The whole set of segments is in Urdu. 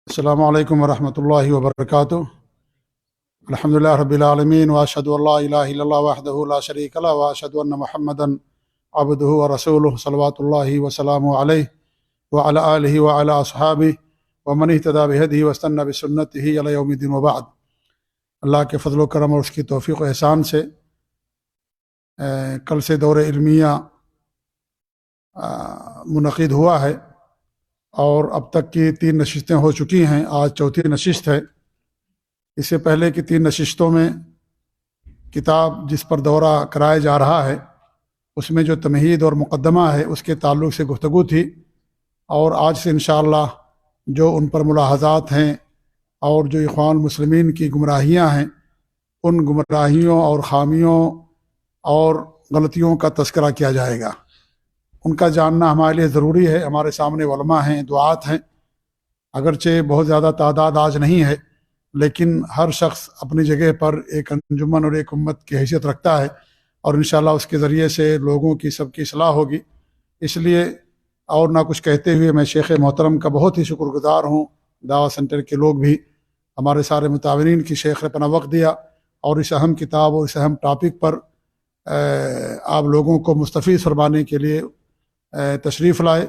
السلام علیکم ورحمۃ اللہ وبرکاتہ۔ الحمدللہ رب العالمین واشہد ان لا الہ الا اللہ وحدہ لا شریک لہ واشہد ان محمدا عبدہ ورسولہ صلوات اللہ وسلامہ علیہ وعلی آلہ وعلی اصحابہ ومن اہتدی بہدیہ واستنى بسنتہ الی یوم الدین وبعد۔ اللہ کے فضل و کرم اور اس کی توفیق و احسان سے کل سے دور علمیہ منعقد ہوا ہے اور اب تک کی 3 نشستیں ہو چکی ہیں، آج چوتھی نشست ہے۔ اس سے پہلے کی 3 نشستوں میں کتاب جس پر دورہ کرایا جا رہا ہے اس میں جو تمہید اور مقدمہ ہے اس کے تعلق سے گفتگو تھی، اور آج سے انشاءاللہ جو ان پر ملاحظات ہیں اور جو اخوان المسلمین کی گمراہیاں ہیں ان گمراہیوں اور خامیوں اور غلطیوں کا تذکرہ کیا جائے گا۔ ان کا جاننا ہمارے لیے ضروری ہے۔ ہمارے سامنے علماء ہیں، دعات ہیں، اگرچہ بہت زیادہ تعداد آج نہیں ہے، لیکن ہر شخص اپنی جگہ پر ایک انجمن اور ایک امت کی حیثیت رکھتا ہے، اور انشاءاللہ اس کے ذریعے سے لوگوں کی سب کی اصلاح ہوگی۔ اس لیے اور نہ کچھ کہتے ہوئے میں شیخ محترم کا بہت ہی شکر گزار ہوں، دعوت سینٹر کے لوگ بھی، ہمارے سارے متعاونین کی شیخ نے اپنا وقت دیا اور اس اہم کتاب اور اس اہم ٹاپک پر آپ لوگوں کو مستفید فرمانے کے لیے تشریف لائے۔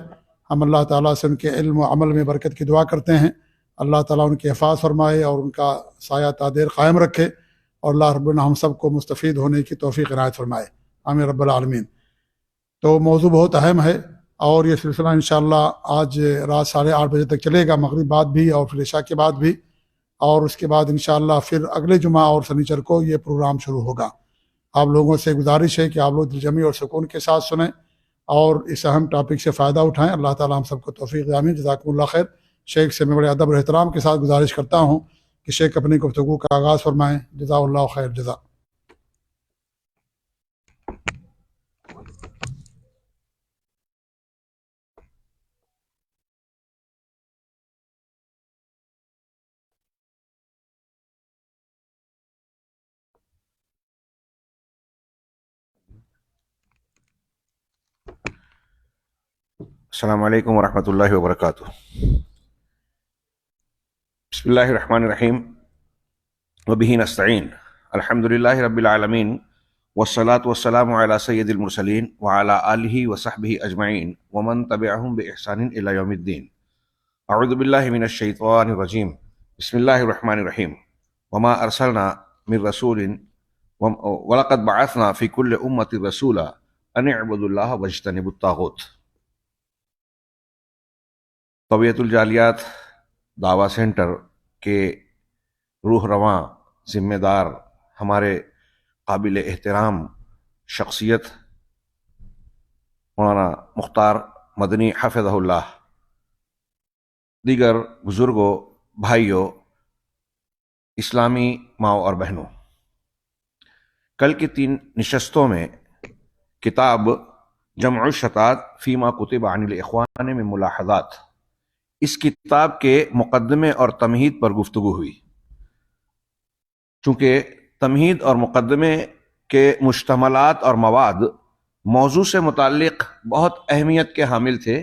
ہم اللہ تعالیٰ سے ان کے علم و عمل میں برکت کی دعا کرتے ہیں، اللہ تعالیٰ ان کی حفاظ فرمائے اور ان کا سایہ تا دیر قائم رکھے، اور اللہ رب العالمین ہم سب کو مستفید ہونے کی توفیق عنایت فرمائے، آمین رب العالمین۔ تو موضوع بہت اہم ہے اور یہ سلسلہ انشاءاللہ آج رات 8:30 بجے تک چلے گا، مغرب بعد بھی اور پھر عشاء کے بعد بھی، اور اس کے بعد انشاءاللہ پھر اگلے جمعہ اور سنیچر کو یہ پروگرام شروع ہوگا۔ آپ لوگوں سے گزارش ہے کہ آپ لوگ دلجمی اور سکون کے ساتھ سنیں اور اس اہم ٹاپک سے فائدہ اٹھائیں۔ اللہ تعالیٰ ہم سب کو توفیق آمین، جزاکم اللہ خیر۔ شیخ سے میں بڑے ادب اور احترام کے ساتھ گزارش کرتا ہوں کہ شیخ اپنی گفتگو کا آغاز فرمائیں، جزاک اللہ خیر جزا۔ السلام علیکم ورحمۃ اللہ وبرکاتہ۔ بسم اللہ الرحمن الرحیم وبہ نستعین، الحمد للہ رب العالمین، والصلاة والسلام علی سید المرسلین وعلی آلہ وصحبہ اجمعین ومن تبعہم بإحسان الی یوم الدین۔ اعوذ باللہ من الشیطان الرجیم، بسم اللہ الرحمن الرحیم، وما ارسلنا من رسول ولقد بعثنا فی کل امۃ رسولا ان اعبدوا اللہ واجتنبوا الطاغوت۔ طویت الجالیات دعویٰ سینٹر کے روح رواں ذمہ دار ہمارے قابل احترام شخصیت مولانا مختار مدنی حفظہ اللہ، دیگر بزرگوں، بھائیوں، اسلامی ماؤں اور بہنوں، کل کی 3 نشستوں میں کتاب جمع الشتات فیما کتب عن الاخوان میں ملاحظات، اس کتاب کے مقدمے اور تمہید پر گفتگو ہوئی۔ چونکہ تمہید اور مقدمے کے مشتملات اور مواد موضوع سے متعلق بہت اہمیت کے حامل تھے،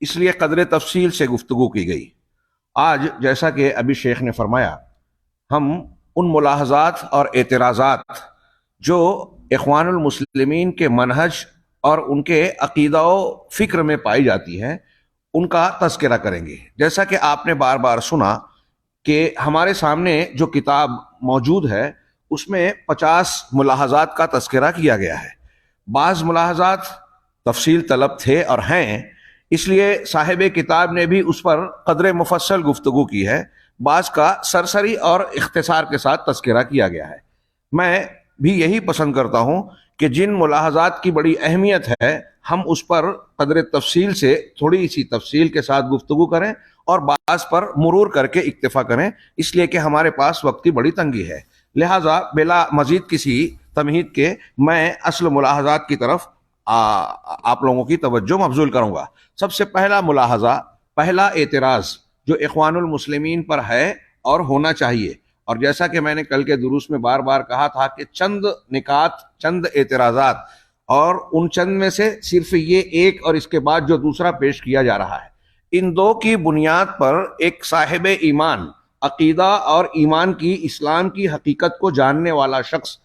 اس لیے قدر تفصیل سے گفتگو کی گئی۔ آج جیسا کہ ابھی شیخ نے فرمایا، ہم ان ملاحظات اور اعتراضات جو اخوان المسلمین کے منہج اور ان کے عقیدہ و فکر میں پائی جاتی ہیں ان کا تذکرہ کریں گے۔ جیسا کہ آپ نے بار بار سنا کہ ہمارے سامنے جو کتاب موجود ہے اس میں 50 ملاحظات کا تذکرہ کیا گیا ہے۔ بعض ملاحظات تفصیل طلب تھے اور ہیں، اس لیے صاحب کتاب نے بھی اس پر قدر مفصل گفتگو کی ہے، بعض کا سرسری اور اختصار کے ساتھ تذکرہ کیا گیا ہے۔ میں بھی یہی پسند کرتا ہوں کہ جن ملاحظات کی بڑی اہمیت ہے ہم اس پر قدر تفصیل سے تھوڑی سی تفصیل کے ساتھ گفتگو کریں اور بعض پر مرور کر کے اکتفا کریں، اس لیے کہ ہمارے پاس وقت کی بڑی تنگی ہے۔ لہٰذا بلا مزید کسی تمہید کے میں اصل ملاحظات کی طرف آپ لوگوں کی توجہ مبذول کروں گا۔ سب سے پہلا ملاحظہ، پہلا اعتراض جو اخوان المسلمین پر ہے اور ہونا چاہیے، اور جیسا کہ میں نے کل کے دروس میں بار بار کہا تھا کہ چند نکات، چند اعتراضات، اور ان چند میں سے صرف یہ ایک اور اس کے بعد جو دوسرا پیش کیا جا رہا ہے، ان دو کی بنیاد پر ایک صاحب ایمان، عقیدہ اور ایمان کی، اسلام کی حقیقت کو جاننے والا شخص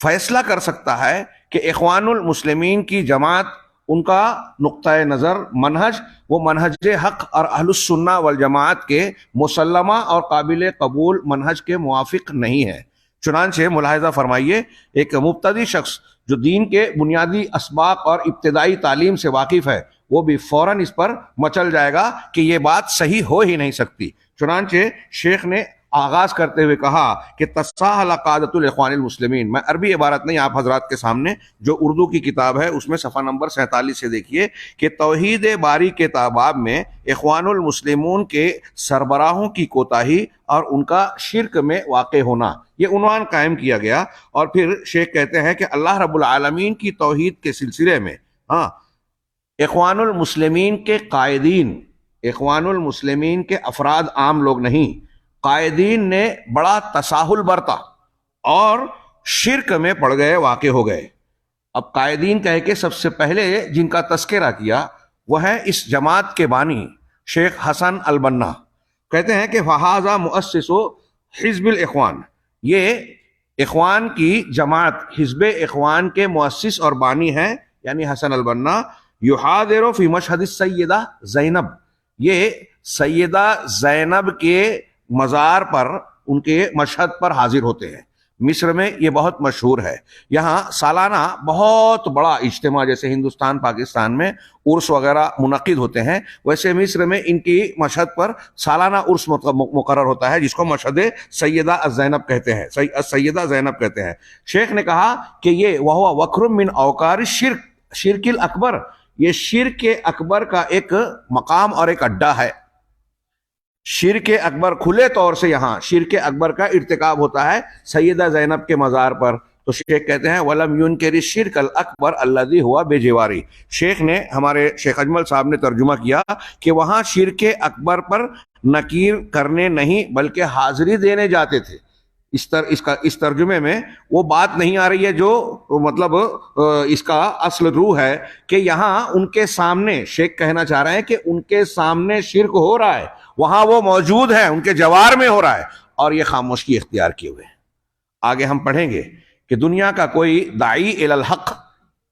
فیصلہ کر سکتا ہے کہ اخوان المسلمین کی جماعت، ان کا نقطۂ نظر، منہج، وہ منہج حق اور اہل السنہ والجماعت کے مسلمہ اور قابل قبول منہج کے موافق نہیں ہے۔ چنانچہ ملاحظہ فرمائیے، ایک مبتدی شخص جو دین کے بنیادی اسباق اور ابتدائی تعلیم سے واقف ہے، وہ بھی فوراً اس پر مچل جائے گا کہ یہ بات صحیح ہو ہی نہیں سکتی۔ چنانچہ شیخ نے آغاز کرتے ہوئے کہا کہ تساہل قادۃ الاخوان المسلمین، میں عربی عبارت نہیں آپ حضرات کے سامنے، جو اردو کی کتاب ہے اس میں صفحہ نمبر 47 سے دیکھیے کہ توحید باری کے باب میں اخوان المسلمون کے سربراہوں کی کوتاہی اور ان کا شرک میں واقع ہونا، یہ عنوان قائم کیا گیا۔ اور پھر شیخ کہتے ہیں کہ اللہ رب العالمین کی توحید کے سلسلے میں اخوان المسلمین کے قائدین، اخوان المسلمین کے افراد عام لوگ نہیں، قائدین نے بڑا تساہل برتا اور شرک میں پڑ گئے، واقع ہو گئے۔ اب قائدین کہہ کے سب سے پہلے جن کا تذکرہ کیا وہ ہے اس جماعت کے بانی شیخ حسن البنا۔ کہتے ہیں کہ فہذا مؤسس حزب الاخوان، یہ اخوان کی جماعت حزب اخوان کے مؤسس اور بانی ہیں، یعنی حسن البنا۔ یحاضر فی مشہد السیدہ زینب، یہ سیدہ زینب کے مزار پر، ان کے مشہد پر حاضر ہوتے ہیں۔ مصر میں یہ بہت مشہور ہے، یہاں سالانہ بہت بڑا اجتماع، جیسے ہندوستان پاکستان میں عرس وغیرہ منعقد ہوتے ہیں، ویسے مصر میں ان کی مشہد پر سالانہ عرس مقرر ہوتا ہے، جس کو مشہد سیدہ زینب کہتے ہیں، سیدہ زینب کہتے ہیں۔ شیخ نے کہا کہ یہ وہو وکر من اوقار الشرک، شرک الاکبر، یہ شرک اکبر کا ایک مقام اور ایک اڈا ہے۔ شرک اکبر، کھلے طور سے یہاں شرک اکبر کا ارتکاب ہوتا ہے سیدہ زینب کے مزار پر۔ تو شیخ کہتے ہیں وَلَمْ يُنْكِرِ الشِّرْكَ الْأَكْبَرَ الَّذِي هُوَ بِجِوَارِ، شیخ نے، ہمارے شیخ اجمل صاحب نے ترجمہ کیا کہ وہاں شرک اکبر پر نکیر کرنے نہیں بلکہ حاضری دینے جاتے تھے۔ اس ترجمے میں وہ بات نہیں آ رہی ہے جو مطلب اس کا اصل روح ہے، کہ یہاں ان کے سامنے، شیخ کہنا چاہ رہے ہیں کہ ان کے سامنے شرک ہو رہا ہے، وہاں وہ موجود ہے، ان کے جوار میں ہو رہا ہے، اور یہ خاموشی اختیار کیے ہوئے ہیں۔ آگے ہم پڑھیں گے کہ دنیا کا کوئی داعی الی الحق،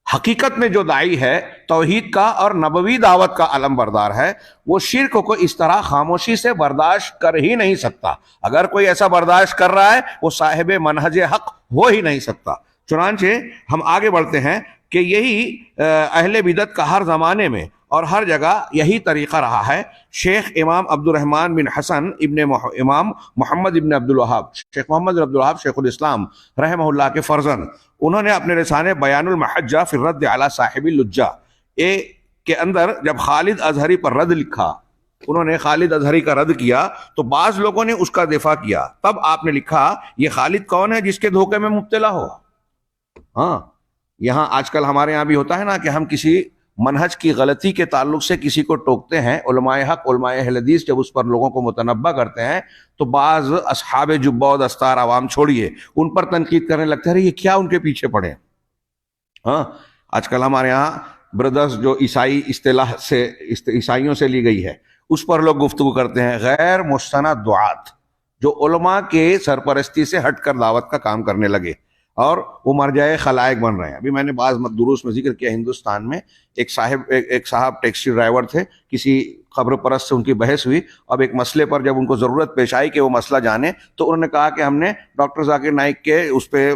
حقیقت میں جو داعی ہے، توحید کا اور نبوی دعوت کا علم بردار ہے، وہ شرک کو اس طرح خاموشی سے برداشت کر ہی نہیں سکتا۔ اگر کوئی ایسا برداشت کر رہا ہے وہ صاحب منہج حق ہو ہی نہیں سکتا۔ چنانچہ ہم آگے بڑھتے ہیں کہ یہی اہل بدعت کا ہر زمانے میں اور ہر جگہ یہی طریقہ رہا ہے۔ شیخ امام عبد الرحمن بن حسن ابن امام محمد ابن عبد الوہاب، شیخ محمد بن عبد الوہاب شیخ الاسلام رحمہ اللہ کے فرزند، انہوں نے اپنے رسالے بیان المحجہ فی الرد علی صاحب اللجہ کے اندر جب خالد اظہری پر رد لکھا، انہوں نے خالد اظہری کا رد کیا تو بعض لوگوں نے اس کا دفاع کیا، تب آپ نے لکھا یہ خالد کون ہے جس کے دھوکے میں مبتلا ہو؟ یہاں آج کل ہمارے یہاں بھی ہوتا ہے نا کہ ہم کسی منہج کی غلطی کے تعلق سے کسی کو ٹوکتے ہیں، علماء حق، علماء اہل حدیث جب اس پر لوگوں کو متنبہ کرتے ہیں تو بعض اصحاب جبہ و دستار عوام چھوڑیے ان پر تنقید کرنے لگتے ہیں، یہ کیا ان کے پیچھے پڑے۔ آج کل ہمارے یہاں بردرز جو عیسائی اصطلاح سے عیسائیوں سے لی گئی ہے، اس پر لوگ گفتگو کرتے ہیں، غیر مستند دعات جو علماء کے سرپرستی سے ہٹ کر دعوت کا کام کرنے لگے اور وہ مرجع خلائق بن رہے ہیں۔ ابھی میں نے بعض دروس میں ذکر کیا، ہندوستان میں ایک صاحب ٹیکسی ڈرائیور تھے، کسی خبر پرست سے ان کی بحث ہوئی، اب ایک مسئلے پر جب ان کو ضرورت پیش آئی کہ وہ مسئلہ جانے تو انہوں نے کہا کہ ہم نے ڈاکٹر ذاکر نائک کے اس پہ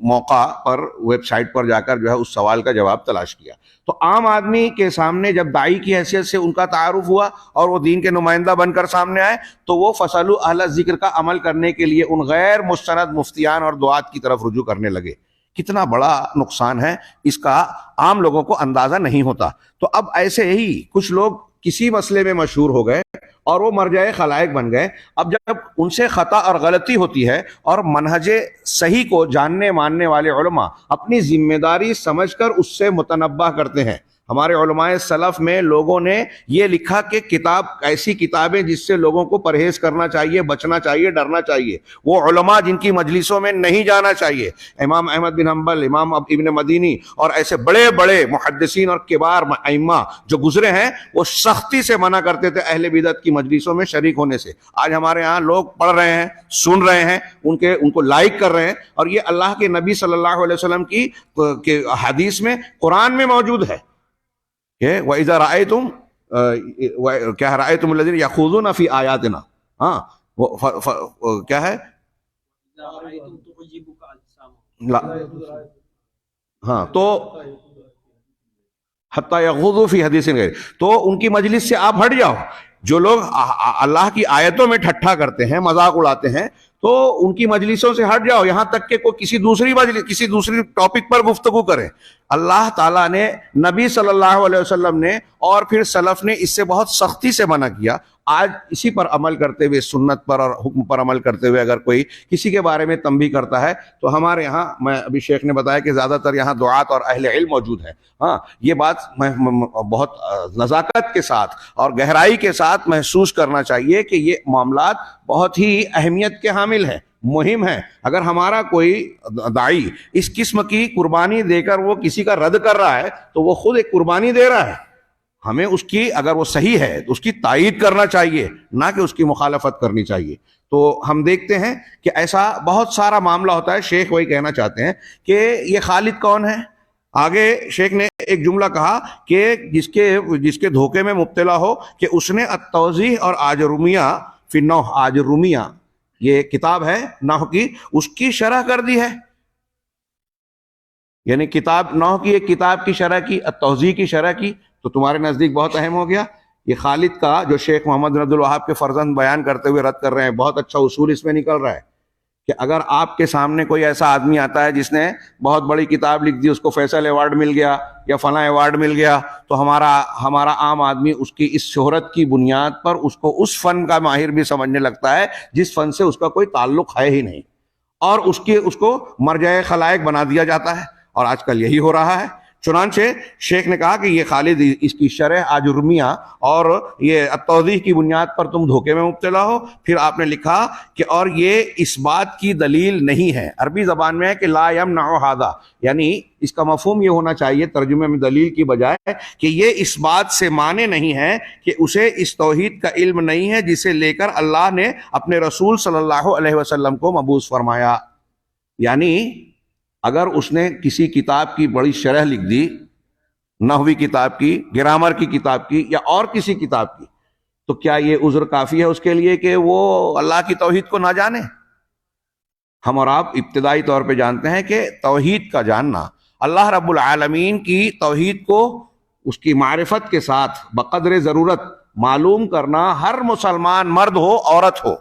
موقع پر ویب سائٹ پر جا کر جو ہے اس سوال کا جواب تلاش کیا۔ تو عام آدمی کے سامنے جب داعی کی حیثیت سے ان کا تعارف ہوا اور وہ دین کے نمائندہ بن کر سامنے آئے تو وہ فَاسْأَلُوا اہل الذکر کا عمل کرنے کے لیے ان غیر مستند مفتیان اور دعات کی طرف رجوع کرنے لگے۔ کتنا بڑا نقصان ہے، اس کا عام لوگوں کو اندازہ نہیں ہوتا۔ تو اب ایسے ہی کچھ لوگ کسی مسئلے میں مشہور ہو گئے اور وہ مرجع خلائق بن گئے۔ اب جب ان سے خطا اور غلطی ہوتی ہے اور منہج صحیح کو جاننے ماننے والے علماء اپنی ذمہ داری سمجھ کر اس سے متنبہ کرتے ہیں۔ ہمارے علماء سلف میں لوگوں نے یہ لکھا کہ کتاب ایسی کتابیں جس سے لوگوں کو پرہیز کرنا چاہیے، بچنا چاہیے، ڈرنا چاہیے، وہ علماء جن کی مجلسوں میں نہیں جانا چاہیے، امام احمد بن حنبل، امام ابن مدینی اور ایسے بڑے بڑے محدثین اور کبار ائمہ جو گزرے ہیں، وہ سختی سے منع کرتے تھے اہل بدعت کی مجلسوں میں شریک ہونے سے۔ آج ہمارے ہاں لوگ پڑھ رہے ہیں، سن رہے ہیں، ان کو لائک کر رہے ہیں، اور یہ اللہ کے نبی صلی اللہ علیہ وسلم کی حدیث میں، قرآن میں موجود ہے کہ وَإِذَا رَأَيْتُمْ کیا رَأَيْتُمُ الَّذِينَ يَخُوضُونَ فِي آيَاتِنَا، کیا ہے، ہاں تو حتی یغوضوا فی حدیث غیر، تو ان کی مجلس سے آپ ہٹ جاؤ۔ جو لوگ اللہ کی آیتوں میں ٹھٹھا کرتے ہیں، مذاق اڑاتے ہیں، تو ان کی مجلسوں سے ہٹ جاؤ، یہاں تک کہ کوئی کسی دوسری ٹاپک پر گفتگو کرے۔ اللہ تعالیٰ نے، نبی صلی اللہ علیہ وسلم نے اور پھر سلف نے اس سے بہت سختی سے منع کیا۔ آج اسی پر عمل کرتے ہوئے، سنت پر اور حکم پر عمل کرتے ہوئے اگر کوئی کسی کے بارے میں تنبیہ کرتا ہے تو ہمارے یہاں، میں ابھی شیخ نے بتایا کہ زیادہ تر یہاں دعات اور اہل علم موجود ہیں، ہاں یہ بات بہت نزاکت کے ساتھ اور گہرائی کے ساتھ محسوس کرنا چاہیے کہ یہ معاملات بہت ہی اہمیت کے حامل ہیں، مہم ہے۔ اگر ہمارا کوئی داعی اس قسم کی قربانی دے کر وہ کسی کا رد کر رہا ہے تو وہ خود ایک قربانی دے رہا ہے، ہمیں اس کی، اگر وہ صحیح ہے تو اس کی تائید کرنا چاہیے، نہ کہ اس کی مخالفت کرنی چاہیے۔ تو ہم دیکھتے ہیں کہ ایسا بہت سارا معاملہ ہوتا ہے۔ شیخ وہی کہنا چاہتے ہیں کہ یہ خالد کون ہے؟ آگے شیخ نے ایک جملہ کہا کہ جس کے دھوکے میں مبتلا ہو کہ اس نے التوضیح اور آجرومیہ فی النحو، آجرومیہ یہ کتاب ہے نحو کی، اس کی شرح کر دی ہے، یعنی کتاب نحو کی ایک کتاب کی شرح کی، التوضیح کی شرح کی، تو تمہارے نزدیک بہت اہم ہو گیا۔ یہ خالد کا جو شیخ محمد بن عبد الوہاب کے فرزند بیان کرتے ہوئے رد کر رہے ہیں، بہت اچھا اصول اس میں نکل رہا ہے کہ اگر آپ کے سامنے کوئی ایسا آدمی آتا ہے جس نے بہت بڑی کتاب لکھ دی، اس کو فیصل ایوارڈ مل گیا یا فلاں ایوارڈ مل گیا، تو ہمارا عام آدمی اس کی اس شہرت کی بنیاد پر اس کو اس فن کا ماہر بھی سمجھنے لگتا ہے جس فن سے اس کا کوئی تعلق ہے ہی نہیں، اور اس کو مرجع خلائق بنا دیا جاتا ہے، اور آج کل یہی ہو رہا ہے۔ چنانچہ شیخ نے کہا کہ یہ خالد اس کی شرح آجرمیہ اور یہ التوضیح کی بنیاد پر تم دھوکے میں مبتلا ہو۔ پھر آپ نے لکھا کہ اور یہ اس بات کی دلیل نہیں ہے، عربی زبان میں ہے کہ لا یمنع ھذا، یعنی اس کا مفہوم یہ ہونا چاہیے ترجمے میں دلیل کی بجائے کہ یہ اس بات سے مانے نہیں ہے کہ اسے اس توحید کا علم نہیں ہے جسے لے کر اللہ نے اپنے رسول صلی اللہ علیہ وسلم کو مبعوث فرمایا۔ یعنی اگر اس نے کسی کتاب کی بڑی شرح لکھ دی، نحوی کتاب کی، گرامر کی کتاب کی، یا اور کسی کتاب کی، تو کیا یہ عذر کافی ہے اس کے لیے کہ وہ اللہ کی توحید کو نہ جانے؟ ہم اور آپ ابتدائی طور پہ جانتے ہیں کہ توحید کا جاننا، اللہ رب العالمین کی توحید کو اس کی معرفت کے ساتھ بقدر ضرورت معلوم کرنا ہر مسلمان، مرد ہو عورت ہو،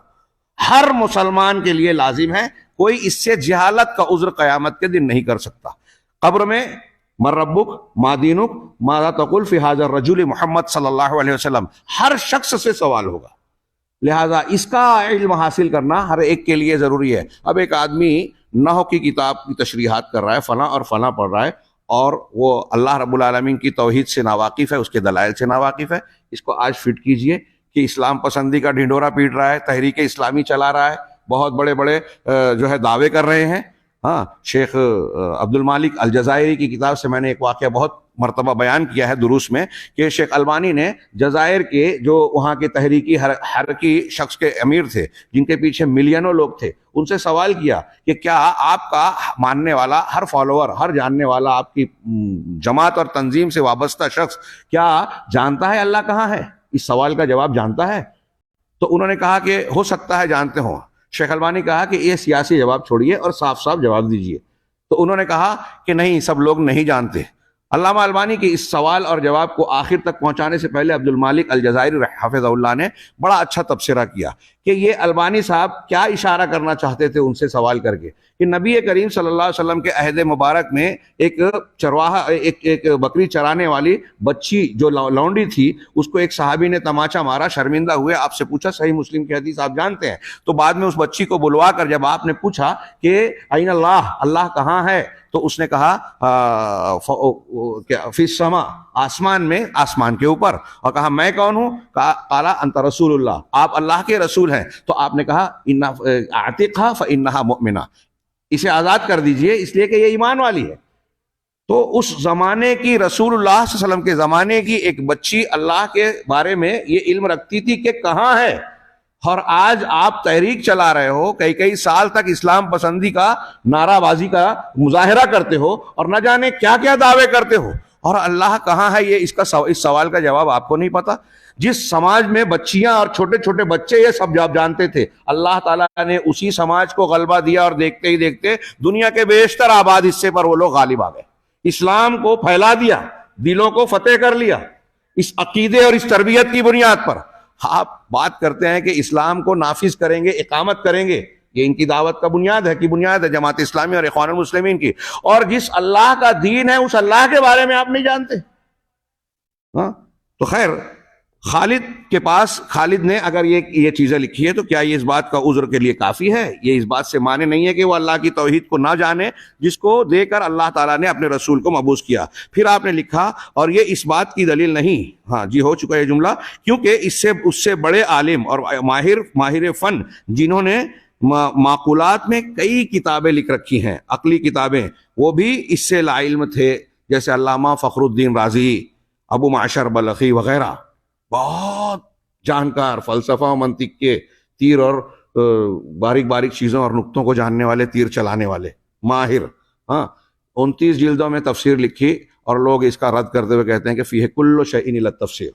ہر مسلمان کے لیے لازم ہے۔ کوئی اس سے جہالت کا عذر قیامت کے دن نہیں کر سکتا۔ قبر میں من ربک، ما دینک، ماذا تقول فی ھذا الرجل محمد صلی اللہ علیہ وسلم، ہر شخص سے سوال ہوگا، لہذا اس کا علم حاصل کرنا ہر ایک کے لیے ضروری ہے۔ اب ایک آدمی نحو کی کتاب کی تشریحات کر رہا ہے، فلاں اور فلاں پڑھ رہا ہے، اور وہ اللہ رب العالمین کی توحید سے ناواقف ہے، اس کے دلائل سے ناواقف ہے، اس کو آج فٹ کیجئے کہ اسلام پسندی کا ڈھنڈورا پیٹ رہا ہے، تحریک اسلامی چلا رہا ہے، بہت بڑے بڑے جو ہے دعوے کر رہے ہیں۔ ہاں، شیخ عبد المالک الجزائری کی کتاب سے میں نے ایک واقعہ بہت مرتبہ بیان کیا ہے دروس میں کہ شیخ البانی نے جزائر کے جو وہاں کے تحریکی حرکی شخص کے امیر تھے، جن کے پیچھے ملینوں لوگ تھے، ان سے سوال کیا کہ کیا آپ کا ماننے والا، ہر فالوور، ہر جاننے والا، آپ کی جماعت اور تنظیم سے وابستہ شخص کیا جانتا ہے اللہ کہاں ہے؟ اس سوال کا جواب جانتا ہے؟ تو انہوں نے کہا کہ ہو سکتا ہے جانتے ہوں۔ شیخ البانی کہا کہ یہ سیاسی جواب چھوڑیے اور صاف صاف جواب دیجیے۔ تو انہوں نے کہا کہ نہیں، سب لوگ نہیں جانتے۔ علامہ البانی کے اس سوال اور جواب کو آخر تک پہنچانے سے پہلے عبد المالک الجزائری حافظہ اللہ نے بڑا اچھا تبصرہ کیا کہ یہ البانی صاحب کیا اشارہ کرنا چاہتے تھے ان سے سوال کر کے، کہ نبی کریم صلی اللہ علیہ وسلم کے عہد مبارک میں ایک چرواہا، ایک بکری چرانے والی بچی جو لونڈی تھی، اس کو ایک صحابی نے تماچا مارا، شرمندہ ہوئے، آپ سے پوچھا، صحیح مسلم کی حدیث آپ جانتے ہیں، تو بعد میں اس بچی کو بلوا کر جب آپ نے پوچھا کہ این اللہ، اللہ کہاں ہے، تو اس نے کہا فی السما، آسمان میں، آسمان کے اوپر، اور کہا میں کون ہوں؟ کہا قال انت رسول اللہ، آپ اللہ کے رسول ہیں. تو آپ نے کہا اعتقها فانها مؤمنہ، اسے آزاد کر دیجئے اس لیے کہ یہ ایمان والی ہے. تو اس زمانے کی رسول اللہ صلی اللہ علیہ وسلم کے زمانے کی ایک بچی اللہ کے بارے میں یہ علم رکھتی تھی کہ کہاں ہے. اور آج آپ تحریک چلا رہے ہو، کئی سال تک اسلام پسندی کا نعرہ بازی کا مظاہرہ کرتے ہو اور نہ جانے کیا کیا دعوے کرتے ہو، اور اللہ کہاں ہے یہ اس سوال کا جواب آپ کو نہیں پتا. جس سماج میں بچیاں اور چھوٹے چھوٹے بچے یہ سب جانتے تھے، اللہ تعالیٰ نے اسی سماج کو غلبہ دیا، اور دیکھتے ہی دیکھتے دنیا کے بیشتر آباد حصے پر وہ لوگ غالب آ گئے، اسلام کو پھیلا دیا، دلوں کو فتح کر لیا اس عقیدے اور اس تربیت کی بنیاد پر. آپ بات کرتے ہیں کہ اسلام کو نافذ کریں گے، اقامت کریں گے، یہ ان کی دعوت کا بنیاد ہے جماعت اسلامی اور اخوان المسلمین کی. اور جس اللہ کا دین ہے اس اللہ کے بارے میں آپ نہیں جانتے. ہاں تو خیر، خالد نے اگر یہ چیزیں لکھی ہے تو کیا یہ اس بات کا عذر کے لیے کافی ہے؟ یہ اس بات سے مانے نہیں ہے کہ وہ اللہ کی توحید کو نہ جانے جس کو دے کر اللہ تعالیٰ نے اپنے رسول کو مبعوث کیا. پھر آپ نے لکھا اور یہ اس بات کی دلیل نہیں، ہاں جی ہو چکا یہ جملہ، کیونکہ اس سے بڑے عالم اور ماہر فن جنہوں نے معقولات میں کئی کتابیں لکھ رکھی ہیں، عقلی کتابیں، وہ بھی اس سے لا علم تھے، جیسے علامہ فخر الدین رازی، ابو معشر بلخی وغیرہ، بہت جانکار، فلسفہ و منطق کے تیر اور باریک چیزوں اور نقطوں کو جاننے والے، تیر چلانے والے ماہر. ہاں 29 جلدوں میں تفسیر لکھی، اور لوگ اس کا رد کرتے ہوئے کہتے ہیں کہ فیہ کل شیء الا التفسیر.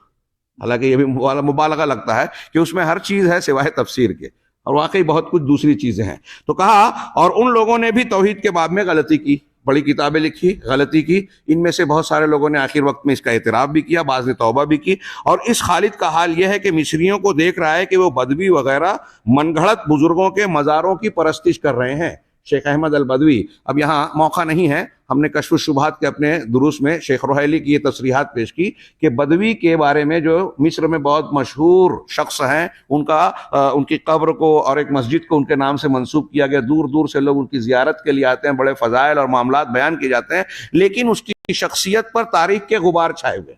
حالانکہ یہ بھی مبالغہ لگتا ہے کہ اس میں ہر چیز ہے سوائے تفسیر کے، اور واقعی بہت کچھ دوسری چیزیں ہیں. تو کہا اور ان لوگوں نے بھی توحید کے باب میں غلطی کی، بڑی کتابیں لکھی، غلطی کی. ان میں سے بہت سارے لوگوں نے آخر وقت میں اس کا اعتراف بھی کیا، بعض نے توبہ بھی کی. اور اس خالد کا حال یہ ہے کہ مصریوں کو دیکھ رہا ہے کہ وہ بدوی وغیرہ من گھڑت بزرگوں کے مزاروں کی پرستش کر رہے ہیں. شیخ احمد البدوی، اب یہاں موقع نہیں ہے، ہم نے کشف الشبہات کے اپنے دروس میں شیخ رحیلی کی یہ تصریحات پیش کی کہ بدوی کے بارے میں جو مصر میں بہت مشہور شخص ہیں، ان کی قبر کو اور ایک مسجد کو ان کے نام سے منسوب کیا گیا، دور دور سے لوگ ان کی زیارت کے لیے آتے ہیں، بڑے فضائل اور معاملات بیان کیے جاتے ہیں، لیکن اس کی شخصیت پر تاریخ کے غبار چھائے ہوئے،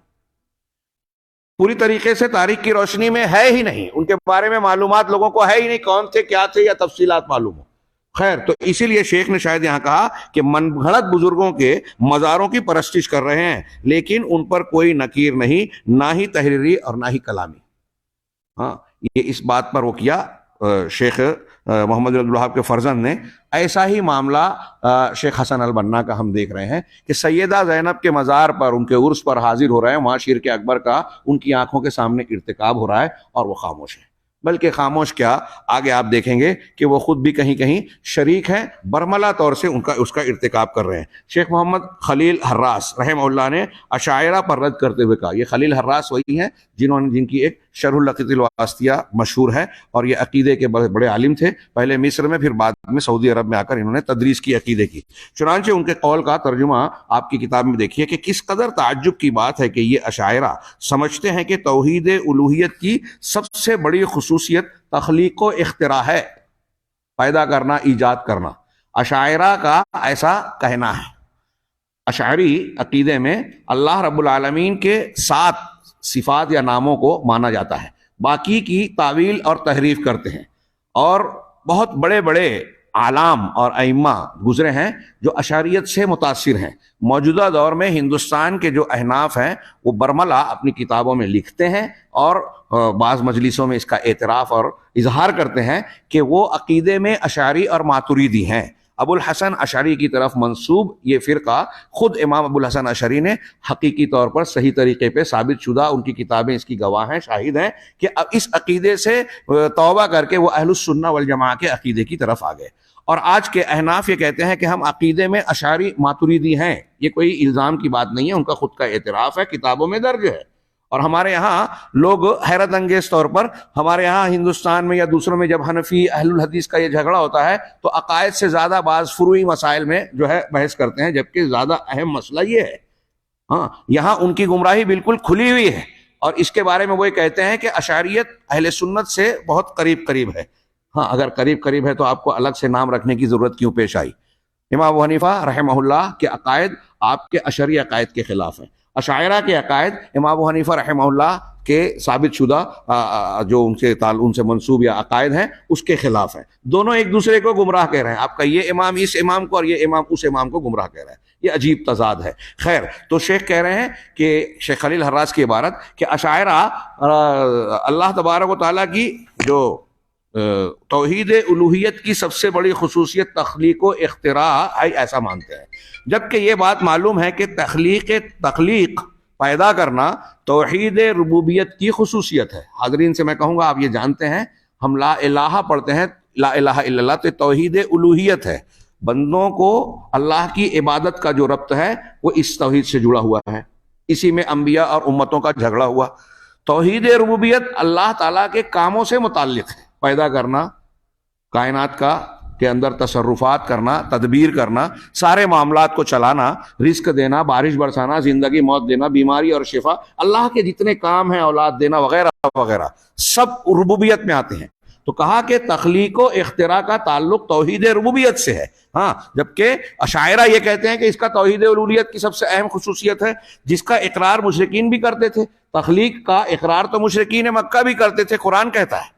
پوری طریقے سے تاریخ کی روشنی میں ہے ہی نہیں، ان کے بارے میں معلومات لوگوں کو ہے ہی نہیں، کون تھے، کیا تھے، یا تفصیلات معلوم ہو. خیر، تو اسی لیے شیخ نے شاید یہاں کہا کہ من گھڑت بزرگوں کے مزاروں کی پرستش کر رہے ہیں، لیکن ان پر کوئی نکیر نہیں، نہ ہی تحریری اور نہ ہی کلامی. ہاں یہ اس بات پر وہ کیا شیخ محمد عبد الوہاب کے فرزند نے. ایسا ہی معاملہ شیخ حسن البنا کا ہم دیکھ رہے ہیں کہ سیدہ زینب کے مزار پر، ان کے عرس پر حاضر ہو رہے ہیں، وہاں شرک اکبر کا ان کی آنکھوں کے سامنے ارتکاب ہو رہا ہے، اور وہ خاموش ہے. بلکہ خاموش کیا، آگے آپ دیکھیں گے کہ وہ خود بھی کہیں کہیں شریک ہیں، برملا طور سے اس کا ارتکاب کر رہے ہیں. شیخ محمد خلیل حراس رحمہ اللہ نے اشاعرہ پر رد کرتے ہوئے کہا، یہ خلیل حراس وہی ہیں جن کی ایک شرح العقیدۃ الواسطیہ مشہور ہے، اور یہ عقیدے کے بڑے عالم تھے، پہلے مصر میں، پھر بعد میں سعودی عرب میں آ کر انہوں نے تدریس کی عقیدے کی. چنانچہ ان کے قول کا ترجمہ آپ کی کتاب میں دیکھیے کہ کس قدر تعجب کی بات ہے کہ یہ اشاعرہ سمجھتے ہیں کہ توحید الوہیت کی سب سے بڑی خصوصیت تخلیق و اختراع ہے، پیدا کرنا، ایجاد کرنا. اشاعرہ کا ایسا کہنا ہے. اشعری عقیدے میں اللہ رب العالمین کے 7 صفات یا ناموں کو مانا جاتا ہے، باقی کی تعویل اور تحریف کرتے ہیں. اور بہت بڑے بڑے عالم اور ائمہ گزرے ہیں جو اشعریت سے متاثر ہیں. موجودہ دور میں ہندوستان کے جو احناف ہیں وہ برملا اپنی کتابوں میں لکھتے ہیں، اور بعض مجلسوں میں اس کا اعتراف اور اظہار کرتے ہیں کہ وہ عقیدے میں اشعری اور ماتریدی ہیں. ابو الحسن اشعری کی طرف منسوب یہ فرقہ خود امام ابو الحسن اشعری نے حقیقی طور پر صحیح طریقے پہ ثابت شدہ، ان کی کتابیں اس کی گواہ ہیں، شاہد ہیں کہ اب اس عقیدے سے توبہ کر کے وہ اہل السنہ والجماعہ کے عقیدے کی طرف آ گئے. اور آج کے احناف یہ کہتے ہیں کہ ہم عقیدے میں اشعری ماتریدی ہیں. یہ کوئی الزام کی بات نہیں ہے، ان کا خود کا اعتراف ہے، کتابوں میں درج ہے. اور ہمارے یہاں لوگ حیرت انگیز طور پر، ہمارے یہاں ہندوستان میں یا دوسروں میں جب حنفی اہل الحدیث کا یہ جھگڑا ہوتا ہے تو عقائد سے زیادہ بعض فروعی مسائل میں جو ہے بحث کرتے ہیں، جبکہ زیادہ اہم مسئلہ یہ ہے. ہاں یہاں ان کی گمراہی بالکل کھلی ہوئی ہے، اور اس کے بارے میں وہ کہتے ہیں کہ اشعریت اہل سنت سے بہت قریب ہے. ہاں اگر قریب ہے تو آپ کو الگ سے نام رکھنے کی ضرورت کیوں پیش آئی؟ امام ابو حنیفہ رحمہ اللہ کے عقائد آپ کے اشعری عقائد کے خلاف ہیں، اشاعرہ کے عقائد امام ابو حنیفہ رحمہ اللہ کے ثابت شدہ جو ان سے منسوب یا عقائد ہیں اس کے خلاف ہیں. دونوں ایک دوسرے کو گمراہ کہہ رہے ہیں. آپ کا یہ امام اس امام کو اور یہ امام اس امام کو گمراہ کہہ رہا ہے. یہ عجیب تضاد ہے. خیر، تو شیخ کہہ رہے ہیں کہ شیخ خلیل حراس کی عبارت کہ اشاعرہ اللہ تبارک و تعالیٰ کی جو توحید الوہیت کی سب سے بڑی خصوصیت تخلیق و اختراع ہے ایسا مانتے ہیں، جبکہ یہ بات معلوم ہے کہ تخلیق پیدا کرنا توحید ربوبیت کی خصوصیت ہے. حاضرین سے میں کہوں گا، آپ یہ جانتے ہیں ہم لا الہ پڑھتے ہیں، لا الہ الا اللہ، تو توحید الوہیت ہے. بندوں کو اللہ کی عبادت کا جو ربط ہے وہ اس توحید سے جڑا ہوا ہے. اسی میں انبیاء اور امتوں کا جھگڑا ہوا. توحید ربوبیت اللہ تعالیٰ کے کاموں سے متعلق ہے، پیدا کرنا، کائنات کے اندر تصرفات کرنا، تدبیر کرنا، سارے معاملات کو چلانا، رزق دینا، بارش برسانا، زندگی موت دینا، بیماری اور شفا، اللہ کے جتنے کام ہیں، اولاد دینا وغیرہ وغیرہ، سب ربوبیت میں آتے ہیں. تو کہا کہ تخلیق و اختراع کا تعلق توحید ربوبیت سے ہے. ہاں، جبکہ اشاعرہ یہ کہتے ہیں کہ اس کا توحید الوہیت کی سب سے اہم خصوصیت ہے، جس کا اقرار مشرکین بھی کرتے تھے. تخلیق کا اقرار تو مشرکین مکہ بھی کرتے تھے. قرآن کہتا ہے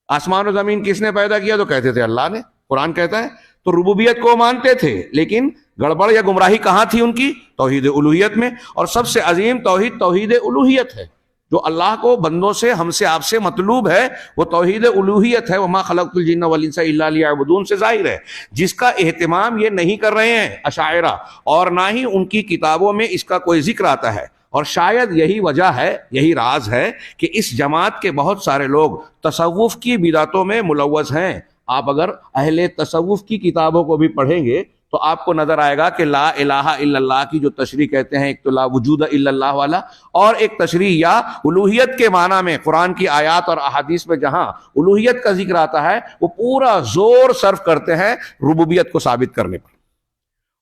آسمان و زمین کس نے پیدا کیا، تو کہتے تھے اللہ نے. قرآن کہتا ہے تو ربوبیت کو مانتے تھے، لیکن گڑبڑ یا گمراہی کہاں تھی ان کی؟ توحید الوہیت میں. اور سب سے عظیم توحید الوہیت ہے. جو اللہ کو بندوں سے، ہم سے، آپ سے مطلوب ہے وہ توحید الوہیت ہے. وما خلقت الجن والانس الا لیعبدون سے ظاہر ہے. جس کا اہتمام یہ نہیں کر رہے ہیں اشاعرہ، اور نہ ہی ان کی کتابوں میں اس کا کوئی ذکر آتا ہے. اور شاید یہی وجہ ہے، یہی راز ہے کہ اس جماعت کے بہت سارے لوگ تصوف کی بدعتوں میں ملوث ہیں. آپ اگر اہل تصوف کی کتابوں کو بھی پڑھیں گے تو آپ کو نظر آئے گا کہ لا الہ الا اللہ کی جو تشریح کہتے ہیں، ایک تو لا وجود الا اللہ والا، اور ایک تشریح یا الوہیت کے معنی میں قرآن کی آیات اور احادیث میں جہاں الوہیت کا ذکر آتا ہے وہ پورا زور صرف کرتے ہیں ربوبیت کو ثابت کرنے پر.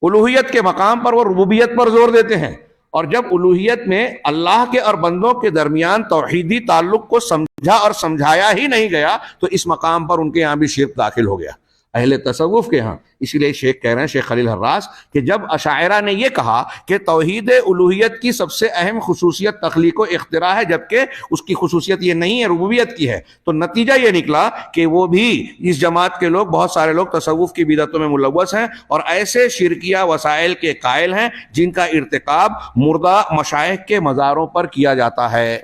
الوہیت کے مقام پر وہ ربوبیت پر زور دیتے ہیں، اور جب الوہیت میں اللہ کے اور بندوں کے درمیان توحیدی تعلق کو سمجھا اور سمجھایا ہی نہیں گیا تو اس مقام پر ان کے یہاں بھی شرک داخل ہو گیا، اہل تصوف کے ہاں. اسی لیے شیخ کہہ رہے ہیں، شیخ خلیل حراس، کہ جب اشاعرہ نے یہ کہا کہ توحید الوہیت کی سب سے اہم خصوصیت تخلیق و اختراع ہے، جبکہ اس کی خصوصیت یہ نہیں ہے، ربوبیت کی ہے، تو نتیجہ یہ نکلا کہ وہ بھی، اس جماعت کے لوگ، بہت سارے لوگ تصوف کی بدعتوں میں ملوث ہیں اور ایسے شرکیہ وسائل کے قائل ہیں جن کا ارتکاب مردہ مشائخ کے مزاروں پر کیا جاتا ہے.